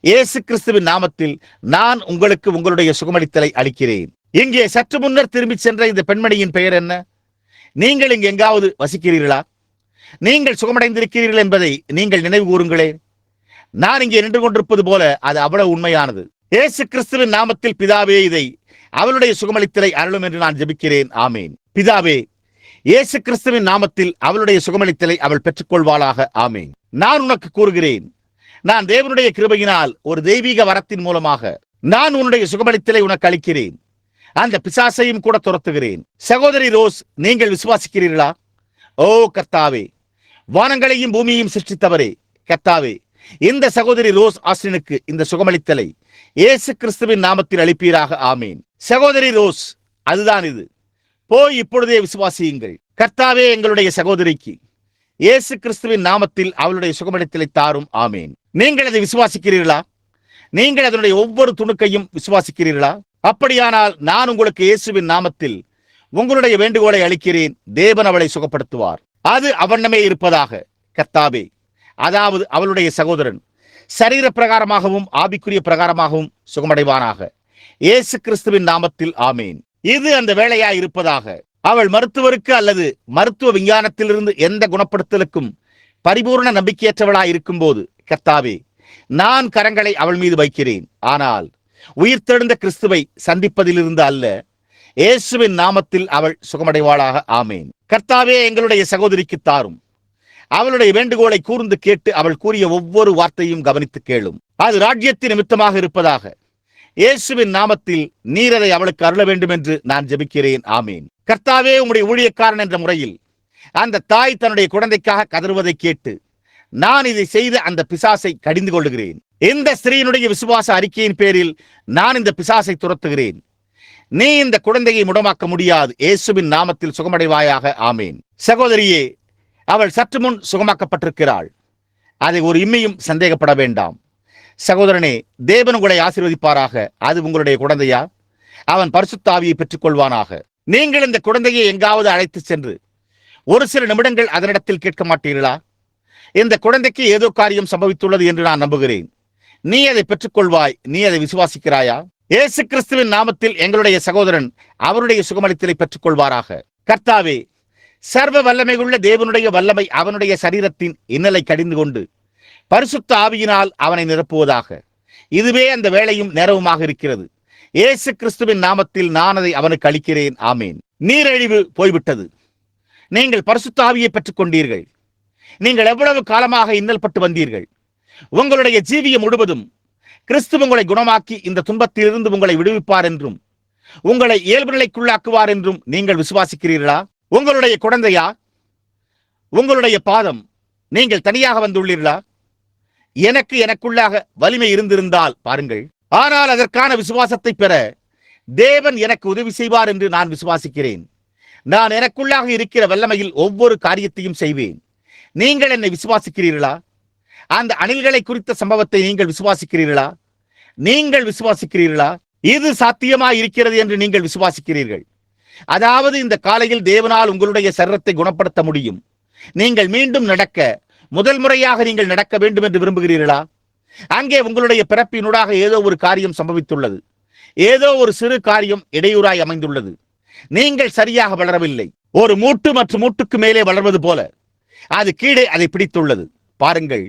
இயேசு கிறிஸ்துவின் நாமத்தில் நான் உங்களுக்கு உங்களுடைய சுகமளித்தலை அளிக்கிறேன். இங்கே சற்று முன்னர் திரும்பி சென்ற இந்த பெண்மணியின் பெயர் என்ன? நீங்கள் இங்கு எங்காவது வசிக்கிறீர்களா? நீங்கள் சுகமடைந்திருக்கிறீர்கள் என்பதை நீங்கள் நினைவு கூறுங்களே. நான் இங்கே நின்று கொண்டிருப்பது போல அது அவ்வளவு உண்மையானது. இயேசு கிறிஸ்துவின் நாமத்தில் பிதாவே இதை அவளுடைய சுகமளித்தலை அருளும் என்று நான் ஜெபிக்கிறேன். ஆமேன். பிதாவே, இயேசு கிறிஸ்துவின் நாமத்தில் அவளுடைய சுகமளித்தலை அவள் பெற்றுக்கொள்வாளாக. ஆமேன். நான் உனக்கு கூறுகிறேன், நான் தேவனுடைய கிருபையினால் ஒரு தெய்வீக வரத்தின் மூலமாக நான் உன்னுடைய சுகமளித்தலை உனக்கு அளிக்கிறேன். அந்த பிசாசையும் கூட துரத்துகிறேன். சகோதரி ரோஸ், நீங்கள் விசுவாசிக்கிறீர்களா? ஓ கர்த்தாவே, வானங்களையும் பூமியையும் சிருஷ்டித்தவரே கர்த்தாவே, இந்த சகோதரி ரோஸ் ஆஸ்டினுக்கு இந்த சுகமளித்தலை இயேசு கிறிஸ்துவின் நாமத்தில் அளிப்பீராக. ஆமேன். சகோதரி ரோஸ், அதுதான் இது. போய் இப்பொழுதே விசுவாசியுங்கள். கர்த்தாவே, எங்களுடைய சகோதரிக்கு இயேசு கிறிஸ்துவின் நாமத்தில் அவளுடைய சுகமளித்தலை தாரும். ஆமேன். நீங்கள் அதை விசுவாசிக்கிறீர்களா? நீங்கள் அதனுடைய ஒவ்வொரு துணுக்கையும் விசுவாசிக்கிறீர்களா? அப்படியானால் நான் உங்களுக்கு இயேசுவின் நாமத்தில் உங்களுடைய வேண்டுகோளை அளிக்கிறேன். தேவன் அவளை சுகப்படுத்துவார். அது அவண்ணமே இருப்பதாக. கர்த்தாவே, அதாவது அவளுடைய சகோதரன் சரீர பிரகாரமாகவும் ஆவிக்குரிய பிரகாரமாகவும் சுகமடைவானாக. இயேசு கிறிஸ்துவின் நாமத்தில். ஆமேன். இது அந்த வேளையாய் இருப்பதாக. அவள் மருத்துவருக்கு அல்லது மருத்துவ விஞ்ஞானத்திலிருந்து எந்த குணப்படுத்தலுக்கும் பரிபூர்ண நம்பிக்கையற்றவளாய் இருக்கும் போது கர்த்தாவே, நான் கரங்களை அவள் மீது வைக்கிறேன். ஆனால் உயிர்த்தெழுந்த கிறிஸ்துவை சந்திப்பதிலிருந்து அல்ல, இயேசுவின் நாமத்தில் அவள் சுகமடைவாளாக. ஆமேன். கர்த்தாவே, எங்களுடைய சகோதரிக்கு தாரும். அவளுடைய வேண்டுகோளை கூர்ந்து கேட்டு அவள் கூறிய ஒவ்வொரு வார்த்தையும் கவனித்து கேளும். அது ராஜ்யத்தின் நிமித்தமாக இருப்பதாக. இயேசுவின் நாமத்தில் நீர் அதை அவளுக்கு அருள வேண்டும் என்று நான் ஜெபிக்கிறேன். ஆமேன். கர்த்தாவே, உம்முடைய ஊழியக்காரன் என்ற முறையில் அந்த தாய் தன்னுடைய குழந்தைக்காக கதறுவதை கேட்டு நான் இதை செய்த அந்த பிசாசை கடிந்து கொள்ளுகிறேன். இந்த ஸ்திரீயினுடைய விசுவாச அறிக்கையின் பேரில் நான் இந்த பிசாசை துரத்துகிறேன். நீ இந்த குழந்தையை முடமாக்க முடியாது. இயேசுவின் நாமத்தில் சுகமடைவாயாக. ஆமேன். சகோதரியே, அவள் சற்று முன் சுகமாக்கப்பட்டிருக்கிறாள். அதை ஒரு இம்மையும் சந்தேகப்பட வேண்டாம். சகோதரனே, தேவன் உங்களை ஆசீர்வதிப்பாராக. அது உங்களுடைய குழந்தையா? அவன் பரிசுத்த ஆவியை பெற்றுக் கொள்வானாக. நீங்கள் இந்த குழந்தையை எங்காவது அழைத்து சென்று ஒரு சில நிமிடங்கள் அதனிடத்தில் கேட்க மாட்டீர்களா? இந்த குழந்தைக்கு ஏதோ காரியம் சம்பவித்துள்ளது என்று நான் நம்புகிறேன். நீ அதை பெற்றுக்கொள்வாய். நீ அதை விசுவாசிக்கிறாயா? இயேசு கிறிஸ்துவின் நாமத்தில் எங்களுடைய சகோதரன் அவருடைய சுகமளித்தலை பெற்றுக் கொள்வாராக. கர்த்தாவே, சர்வ வல்லமை உள்ள தேவனுடைய வல்லமை அவனுடைய சரீரத்தின் இன்னலை கடிந்து கொண்டு பரிசுத்த ஆவியினால் அவனை நிரப்புவதாக. இதுவே அந்த வேளையும் நேரவுமாக இருக்கிறது. இயேசு கிறிஸ்துவின் நாமத்தில் நான் அதை அவனுக்கு அளிக்கிறேன். ஆமேன். நீரிழிவு போய்விட்டது. நீங்கள் பரிசுத்த ஆவியை பெற்றுக் கொண்டீர்கள். நீங்கள் எவ்வளவு காலமாக இன்னல் பட்டு வந்தீர்கள். உங்களுடைய ஜீவியம் முழுவதும் கிறிஸ்து உங்களை குணமாக்கி இந்த துன்பத்திலிருந்து உங்களை விடுவிப்பார் என்றும் உங்களை இயல்பு நிலைக்குள்ளாக்குவார் என்றும் நீங்கள் விசுவாசிக்கிறீர்களா? உங்களுடைய குழந்தையா? உங்களுடைய பாதம்? நீங்கள் தனியாக வந்துள்ளீர்களா? எனக்குள்ளாக வலிமை இருந்திருந்தால் பாருங்கள். ஆனால் அதற்கான விசுவாசத்தை பெற தேவன் எனக்கு உதவி செய்வார் என்று நான் விசுவாசிக்கிறேன். நான் எனக்குள்ளாக இருக்கிற வல்லமையில் ஒவ்வொரு காரியத்தையும் செய்வேன். நீங்கள் என்னை விசுவாசிக்கிறீர்களா? அந்த அணில்களை குறித்த சம்பவத்தை நீங்கள் விசுவாசிக்கிறீர்களா? நீங்கள் விசுவாசிக்கிறீர்களா? இது சாத்தியமாய் இருக்கிறது என்று நீங்கள் விசுவாசிக்கிறீர்கள். அதாவது இந்த காலையில் தேவனால் உங்களுடைய சரீரத்தை குணப்படுத்த முடியும். நீங்கள் மீண்டும் நடக்க, முதல் முறையாக நீங்கள் நடக்க வேண்டும் என்று விரும்புகிறீர்களா? அங்கே உங்களுடைய பிறப்பினூடாக ஏதோ ஒரு காரியம் சம்பவித்துள்ளது. ஏதோ ஒரு சிறு காரியம் இடையூறாய் அமைந்துள்ளது. நீங்கள் சரியாக வளரவில்லை. ஒரு மூட்டு மற்ற மூட்டுக்கு மேலே வளர்வது போல அது கீழே அதை பிடித்துள்ளது. பாருங்கள்,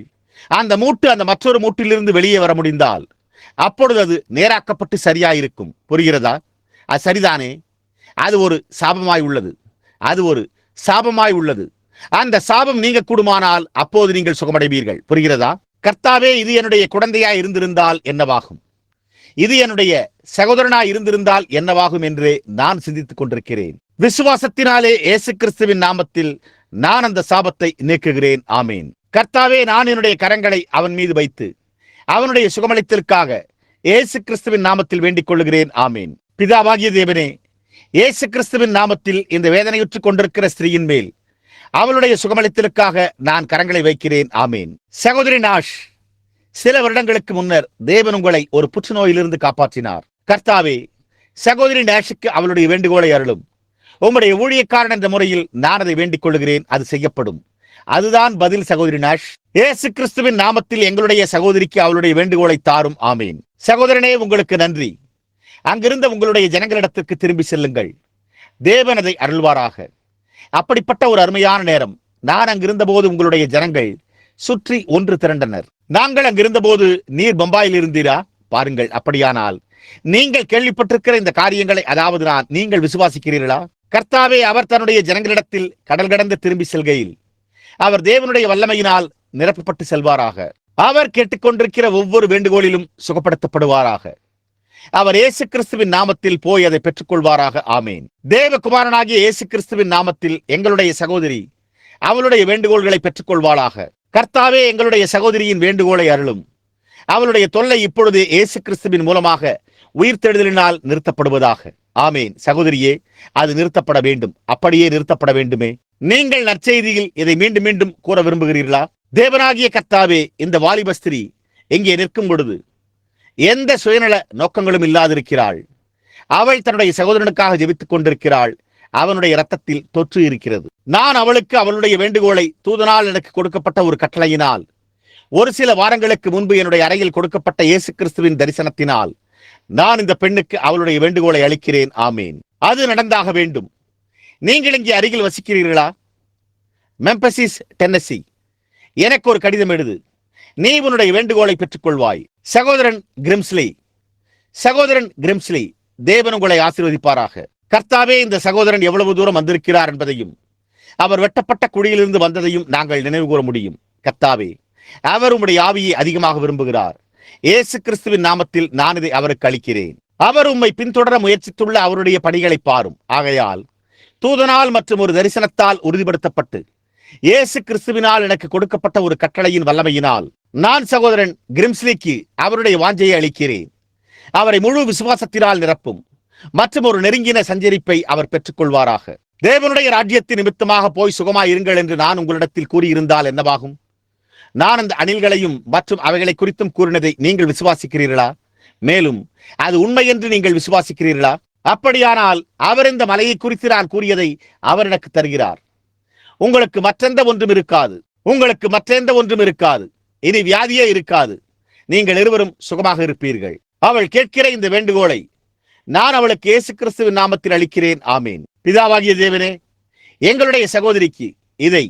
அந்த மூட்டு அந்த மற்றொரு மூட்டிலிருந்து வெளியே வர முடிந்தால் அப்பொழுது அது நேராக்கப்பட்டு சரியாயிருக்கும். புரிகிறதா? அது சரிதானே? அது ஒரு சாபமாய் உள்ளது. அது ஒரு சாபமாய் உள்ளது. அந்த சாபம் நீங்க கூடுமானால் அப்போது நீங்கள் சுகமடைவீர்கள். புரிகிறதா? கர்த்தாவே, இது என்னுடைய குழந்தையாய் இருந்திருந்தால் என்னவாகும்? இது என்னுடைய சகோதரனாய் இருந்திருந்தால் என்னவாகும் என்று நான் சிந்தித்துக் கொண்டிருக்கிறேன். விசுவாசத்தினாலே இயேசு கிறிஸ்துவின் நாமத்தில் நான் அந்த சாபத்தை நீக்குகிறேன். ஆமேன். கர்த்தாவே, நான் என்னுடைய கரங்களை அவன் மீது வைத்து அவனுடைய சுகமளித்தலுக்காக இயேசு கிறிஸ்துவின் நாமத்தில் வேண்டிக் கொள்ளுகிறேன். ஆமேன். பிதாவாகிய தேவனே, இயேசு கிறிஸ்துவின் நாமத்தில் இந்த வேதனையுற்றுக் கொண்டிருக்கிற ஸ்திரீயின் மேல் அவளுடைய சுகமளித்தலுக்காக நான் கரங்களை வைக்கிறேன். ஆமேன். சகோதரி நாஷ், சில வருடங்களுக்கு முன்னர் தேவன் உங்களை ஒரு புற்றுநோயிலிருந்து காப்பாற்றினார். கர்த்தாவே, சகோதரி நாஷுக்கு அவளுடைய வேண்டுகோளை அருளும். உம்முடைய ஊழியக்காரன் என்ற முறையில் நான் அதை வேண்டிக் கொள்கிறேன். அது செய்யப்படும். அதுதான் பதில். சகோதரி நாஷ், இயேசு கிறிஸ்துவின் நாமத்தில் எங்களுடைய சகோதரிக்கு அவளுடைய வேண்டுகோளை தாரும். ஆமேன். சகோதரனே, உங்களுக்கு நன்றி. அங்கிருந்த உங்களுடைய ஜனங்களிடத்திற்கு திரும்பி செல்லுங்கள். தேவன் அதை அருள்வாராக. அப்படிப்பட்ட ஒரு அருமையான நேரம். நான் அங்கிருந்த போது உங்களுடைய ஜனங்கள் சுற்றி ஒன்று திரண்டனர். நாங்கள் அங்கிருந்த போது நீர் பம்பாயில் இருந்தீரா? பாருங்கள், அப்படியானால் நீங்கள் கேள்விப்பட்டிருக்கிற இந்த காரியங்களை, அதாவது நீங்கள் விசுவாசிக்கிறீர்களா? கர்த்தாவே அவர் தன்னுடைய ஜனங்களிடத்தில் கடல் கடந்து திரும்பி செல்கையில் அவர் தேவனுடைய வல்லமையினால் நிரப்பப்பட்டு செல்வாராக. அவர் கேட்டுக்கொண்டிருக்கிற ஒவ்வொரு வேண்டுகோளிலும் சுகப்படுத்தப்படுவாராக. அவர் இயேசு கிறிஸ்துவின் நாமத்தில் போய் அதை பெற்றுக்கொள்வாராக. ஆமேன். தேவகுமாரனாகிய இயேசு கிறிஸ்துவின் நாமத்தில் எங்களுடைய சகோதரி அவளுடைய வேண்டுகோள்களை பெற்றுக்கொள்வாளாக. கர்த்தாவே, எங்களுடைய சகோதரியின் வேண்டுகோளை அருளும். அவளுடைய தொல்லை இப்பொழுது இயேசு கிறிஸ்துவின் மூலமாக உயிர்த்தெழுதலினால் நிறுத்தப்படுவதாக. ஆமேன். சகோதரியே, அது நிறுத்தப்பட வேண்டும். அப்படியே நிறுத்தப்பட வேண்டுமே. நீங்கள் நற்செய்தியில் இதை மீண்டும் மீண்டும் கூற விரும்புகிறீர்களா? தேவனாகிய கர்த்தாவே, இந்த வாலிபஸ்திரி எங்கே நிற்கும் பொழுது எந்த சுயநல நோக்கங்களும் இல்லாதிருக்கிறாள். அவள் தன்னுடைய சகோதரனுக்காக ஜெபித்துக் கொண்டிருக்கிறாள். அவனுடைய இரத்தத்தில் தொற்று இருக்கிறது. நான் அவளுக்கு அவளுடைய வேண்டுகோளை தூதனால் எனக்கு கொடுக்கப்பட்ட ஒரு கட்டளையினால், ஒரு சில வாரங்களுக்கு முன்பு என்னுடைய அறையில் கொடுக்கப்பட்ட இயேசு கிறிஸ்துவின் தரிசனத்தினால் நான் இந்த பெண்ணுக்கு அவளுடைய வேண்டுகோளை அளிக்கிறேன். ஆமேன். அது நடந்தாக வேண்டும். நீங்கள் இங்கே அருகில் வசிக்கிறீர்களா? மெம்பசிஸ், டென்னசி. எனக்கு ஒரு கடிதம் எழுது. நீ உன்னுடைய வேண்டுகோளை பெற்றுக்கொள்வாய். சகோதரன் கிரிம்ஸ்லி, தேவன் உங்களை ஆசீர்வதிப்பாராக. கர்த்தாவே, இந்த சகோதரன் எவ்வளவு தூரம் வந்திருக்கிறார் என்பதையும் அவர் வெட்டப்பட்ட குழியிலிருந்து வந்ததையும் நாங்கள் நினைவு கூற முடியும். கர்த்தாவே, அவர் உம்முடைய ஆவியை அதிகமாக விரும்புகிறார். இயேசு கிறிஸ்துவின் நாமத்தில் நான் இதை அவருக்கு அளிக்கிறேன். அவர் உம்மை பின்தொடர முயற்சித்துள்ள அவருடைய பணிகளை பாரும். ஆகையால் தூதனால் மற்றும் ஒரு தரிசனத்தால் உறுதிப்படுத்தப்பட்டு இயேசு கிறிஸ்துவினால் எனக்கு கொடுக்கப்பட்ட ஒரு கட்டளையின் வல்லமையினால் நான் சகோதரன் கிரிம்ஸ்லிக்கு அவருடைய வாஞ்சையை அளிக்கிறேன். அவரை முழு விசுவாசத்தினால் நிரப்பும் மற்றும் ஒரு நெருங்கின சஞ்சரிப்பை அவர் பெற்றுக்கொள்வாராக. தேவனுடைய ராஜ்யத்தின் நிமித்தமாக போய் சுகமாய் இருங்கள் என்று நான் உங்களிடத்தில் கூறியிருந்தால் என்னவாகும்? நான் அந்த அணில்களையும் மற்றும் அவைகளை குறித்தும் கூறினதை நீங்கள் விசுவாசிக்கிறீர்களா? மேலும் அது உண்மை என்று நீங்கள் விசுவாசிக்கிறீர்களா? அப்படியானால் அவர் இந்த மலையை குறித்து நான் கூறியதை அவர் எனக்கு தருகிறார். உங்களுக்கு மற்றெந்த ஒன்றும் இருக்காது. இனி வியாதியே இருக்காது. நீங்கள் இருவரும் சுகமாக இருப்பீர்கள். அவள் கேட்கிற இந்த வேண்டுகோளை நான் அவளுக்கு இயேசு கிறிஸ்துவின் நாமத்தில் அளிக்கிறேன். ஆமீன். பிதாவாகிய தேவனே, எங்களுடைய சகோதரிக்கு இதை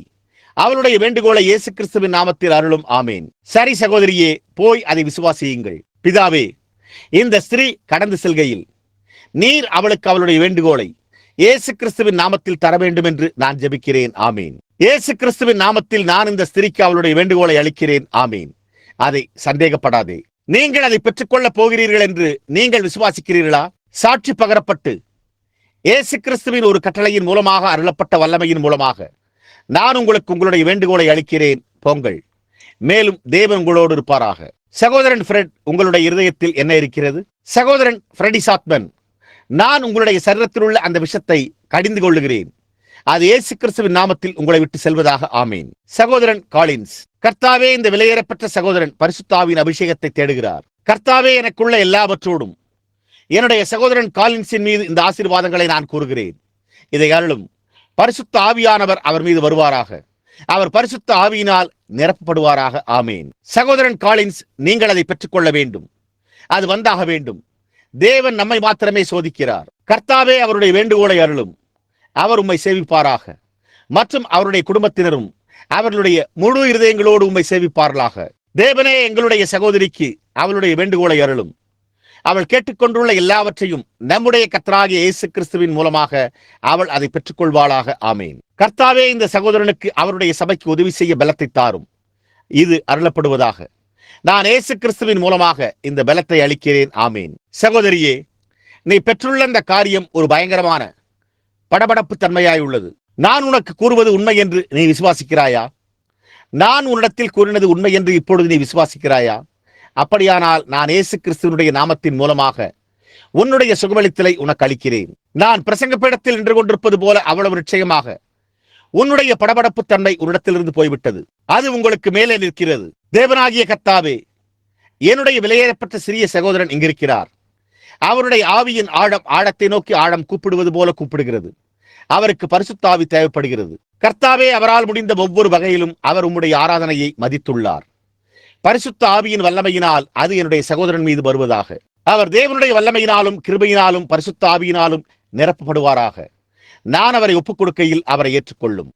அவளுடைய வேண்டுகோளை இயேசு கிறிஸ்துவின் நாமத்தில் அருளும். ஆமீன். சரி சகோதரியே, போய் அதை விசுவாசியுங்கள். பிதாவே, இந்த ஸ்திரீ கடந்து செல்கையில் நீர் அவளுக்கு அவளுடைய வேண்டுகோளை இயேசு கிறிஸ்துவின் நாமத்தில் தர வேண்டும் என்று நான் ஜெபிக்கிறேன். ஆமீன். இயேசு கிறிஸ்துவின் நாமத்தில் நான் இந்த ஸ்திரீக்கு அவளுடைய வேண்டுகோளை அளிக்கிறேன். ஆமீன். அதை சந்தேகப்படாதே. நீங்கள் அதை பெற்றுக்கொள்ளப் போகிறீர்கள் என்று நீங்கள் விசுவாசிக்கிறீர்களா? சாட்சி பகரப்பட்டு இயேசு கிறிஸ்துவின் ஒரு கட்டளையின் மூலமாக அருளப்பட்ட வல்லமையின் மூலமாக நான் உங்களுக்கு உங்களுடைய வேண்டுகோளை அளிக்கிறேன். போங்கள். மேலும் தேவன் உங்களோடு இருப்பாராக. சகோதரன் ஃப்ரெட், உங்களுடைய இருதயத்தில் என்ன இருக்கிறது? சகோதரன் ஃப்ரெடி சாத்மன், நான் உங்களுடைய சரீரத்தில் உள்ள அந்த விஷத்தை கடிந்து கொள்ளுகிறேன். அது இயேசு கிறிஸ்துவின் நாமத்தில் உங்களை விட்டு செல்வதாக. ஆமீன். சகோதரன் காலின்ஸ், கர்த்தாவே, இந்த விலையேறப்பட்ட சகோதரன் பரிசுத்த ஆவியின் அபிஷேகத்தை தேடுகிறார். கர்த்தாவே, எனக்குள்ள எல்லாவற்றோடும் என்னுடைய சகோதரன் காலின்ஸின் மீது இந்த ஆசீர்வாதங்களை நான் கூறுகிறேன். இதை அருளும். பரிசுத்த ஆவியானவர் அவர் மீது வருவாராக. அவர் பரிசுத்த ஆவியினால் நிரப்பப்படுவாராக. ஆமீன். சகோதரன் காலின்ஸ், நீங்கள் அதை பெற்றுக்கொள்ள வேண்டும். அது வந்தாக வேண்டும். தேவன் நம்மை மாத்திரமே சோதிக்கிறார். கர்த்தாவே, அவருடைய வேண்டுகோளை அருளும். அவர் உம்மை சேவிப்பாராக. மற்றும் அவருடைய குடும்பத்தினரும் அவர்களுடைய முழு இருதயங்களோடு உம்மை சேவிப்பார்களாக. தேவனே, எங்களுடைய சகோதரிக்கு அவளுடைய வேண்டுகோளை அருளும். அவள் கேட்டுக்கொண்டுள்ள எல்லாவற்றையும் நம்முடைய கர்த்தராகிய இயேசு கிறிஸ்துவின் மூலமாக அவள் அதை பெற்றுக்கொள்வாளாக. ஆமீன். கர்த்தாவே, இந்த சகோதரனுக்கு அவருடைய சபைக்கு உதவி செய்ய பலத்தை தாரும். இது அருளப்படுவதாக. நான் இயேசு கிறிஸ்துவின் மூலமாக இந்த பலத்தை அளிக்கிறேன். ஆமீன். சகோதரியே, நீ பெற்றுள்ள இந்த காரியம் ஒரு பயங்கரமான படபடப்பு தன்மையாய் உள்ளது. நான் உனக்கு கூறுவது உண்மை என்று நீ விசுவாசிக்கிறாயா? நான் உன்னிடத்தில் கூறினது உண்மை என்று இப்பொழுது நீ விசுவாசிக்கிறாயா? அப்படியானால் நான் இயேசு கிறிஸ்துவனுடைய நாமத்தின் மூலமாக உன்னுடைய சுகமளித்தலை உனக்கு அளிக்கிறேன். நான் பிரசங்க பீடத்தில் நின்று கொண்டிருப்பது போல அவ்வளவு நிச்சயமாக உன்னுடைய படபடப்பு தன்மை உன்னிடத்திலிருந்து போய்விட்டது. அது உங்களுக்கு மேலே நிற்கிறது. தேவனாகிய கர்த்தாவே, என்னுடைய விலையேறப்பட்ட சிறிய சகோதரன் இங்கிருக்கிறார். அவருடைய ஆவியின் ஆழத்தை நோக்கி ஆழம் கூப்பிடுவது போல கூப்பிடுகிறது. அவருக்கு பரிசுத்த ஆவி தேவைப்படுகிறது. கர்த்தாவே, அவரால் முடிந்த ஒவ்வொரு வகையிலும் அவர் உம்முடைய ஆராதனையை மதித்துள்ளார். பரிசுத்த ஆவியின் வல்லமையினால் அது என்னுடைய சகோதரன் மீது வருவதாக. அவர் தேவனுடைய வல்லமையினாலும் கிருபையினாலும் பரிசுத்த ஆவியினாலும் நிரப்பப்படுவாராக. நான் அவரை ஒப்புக் கொடுக்கையில் அவரை ஏற்றுக்கொள்ளும்.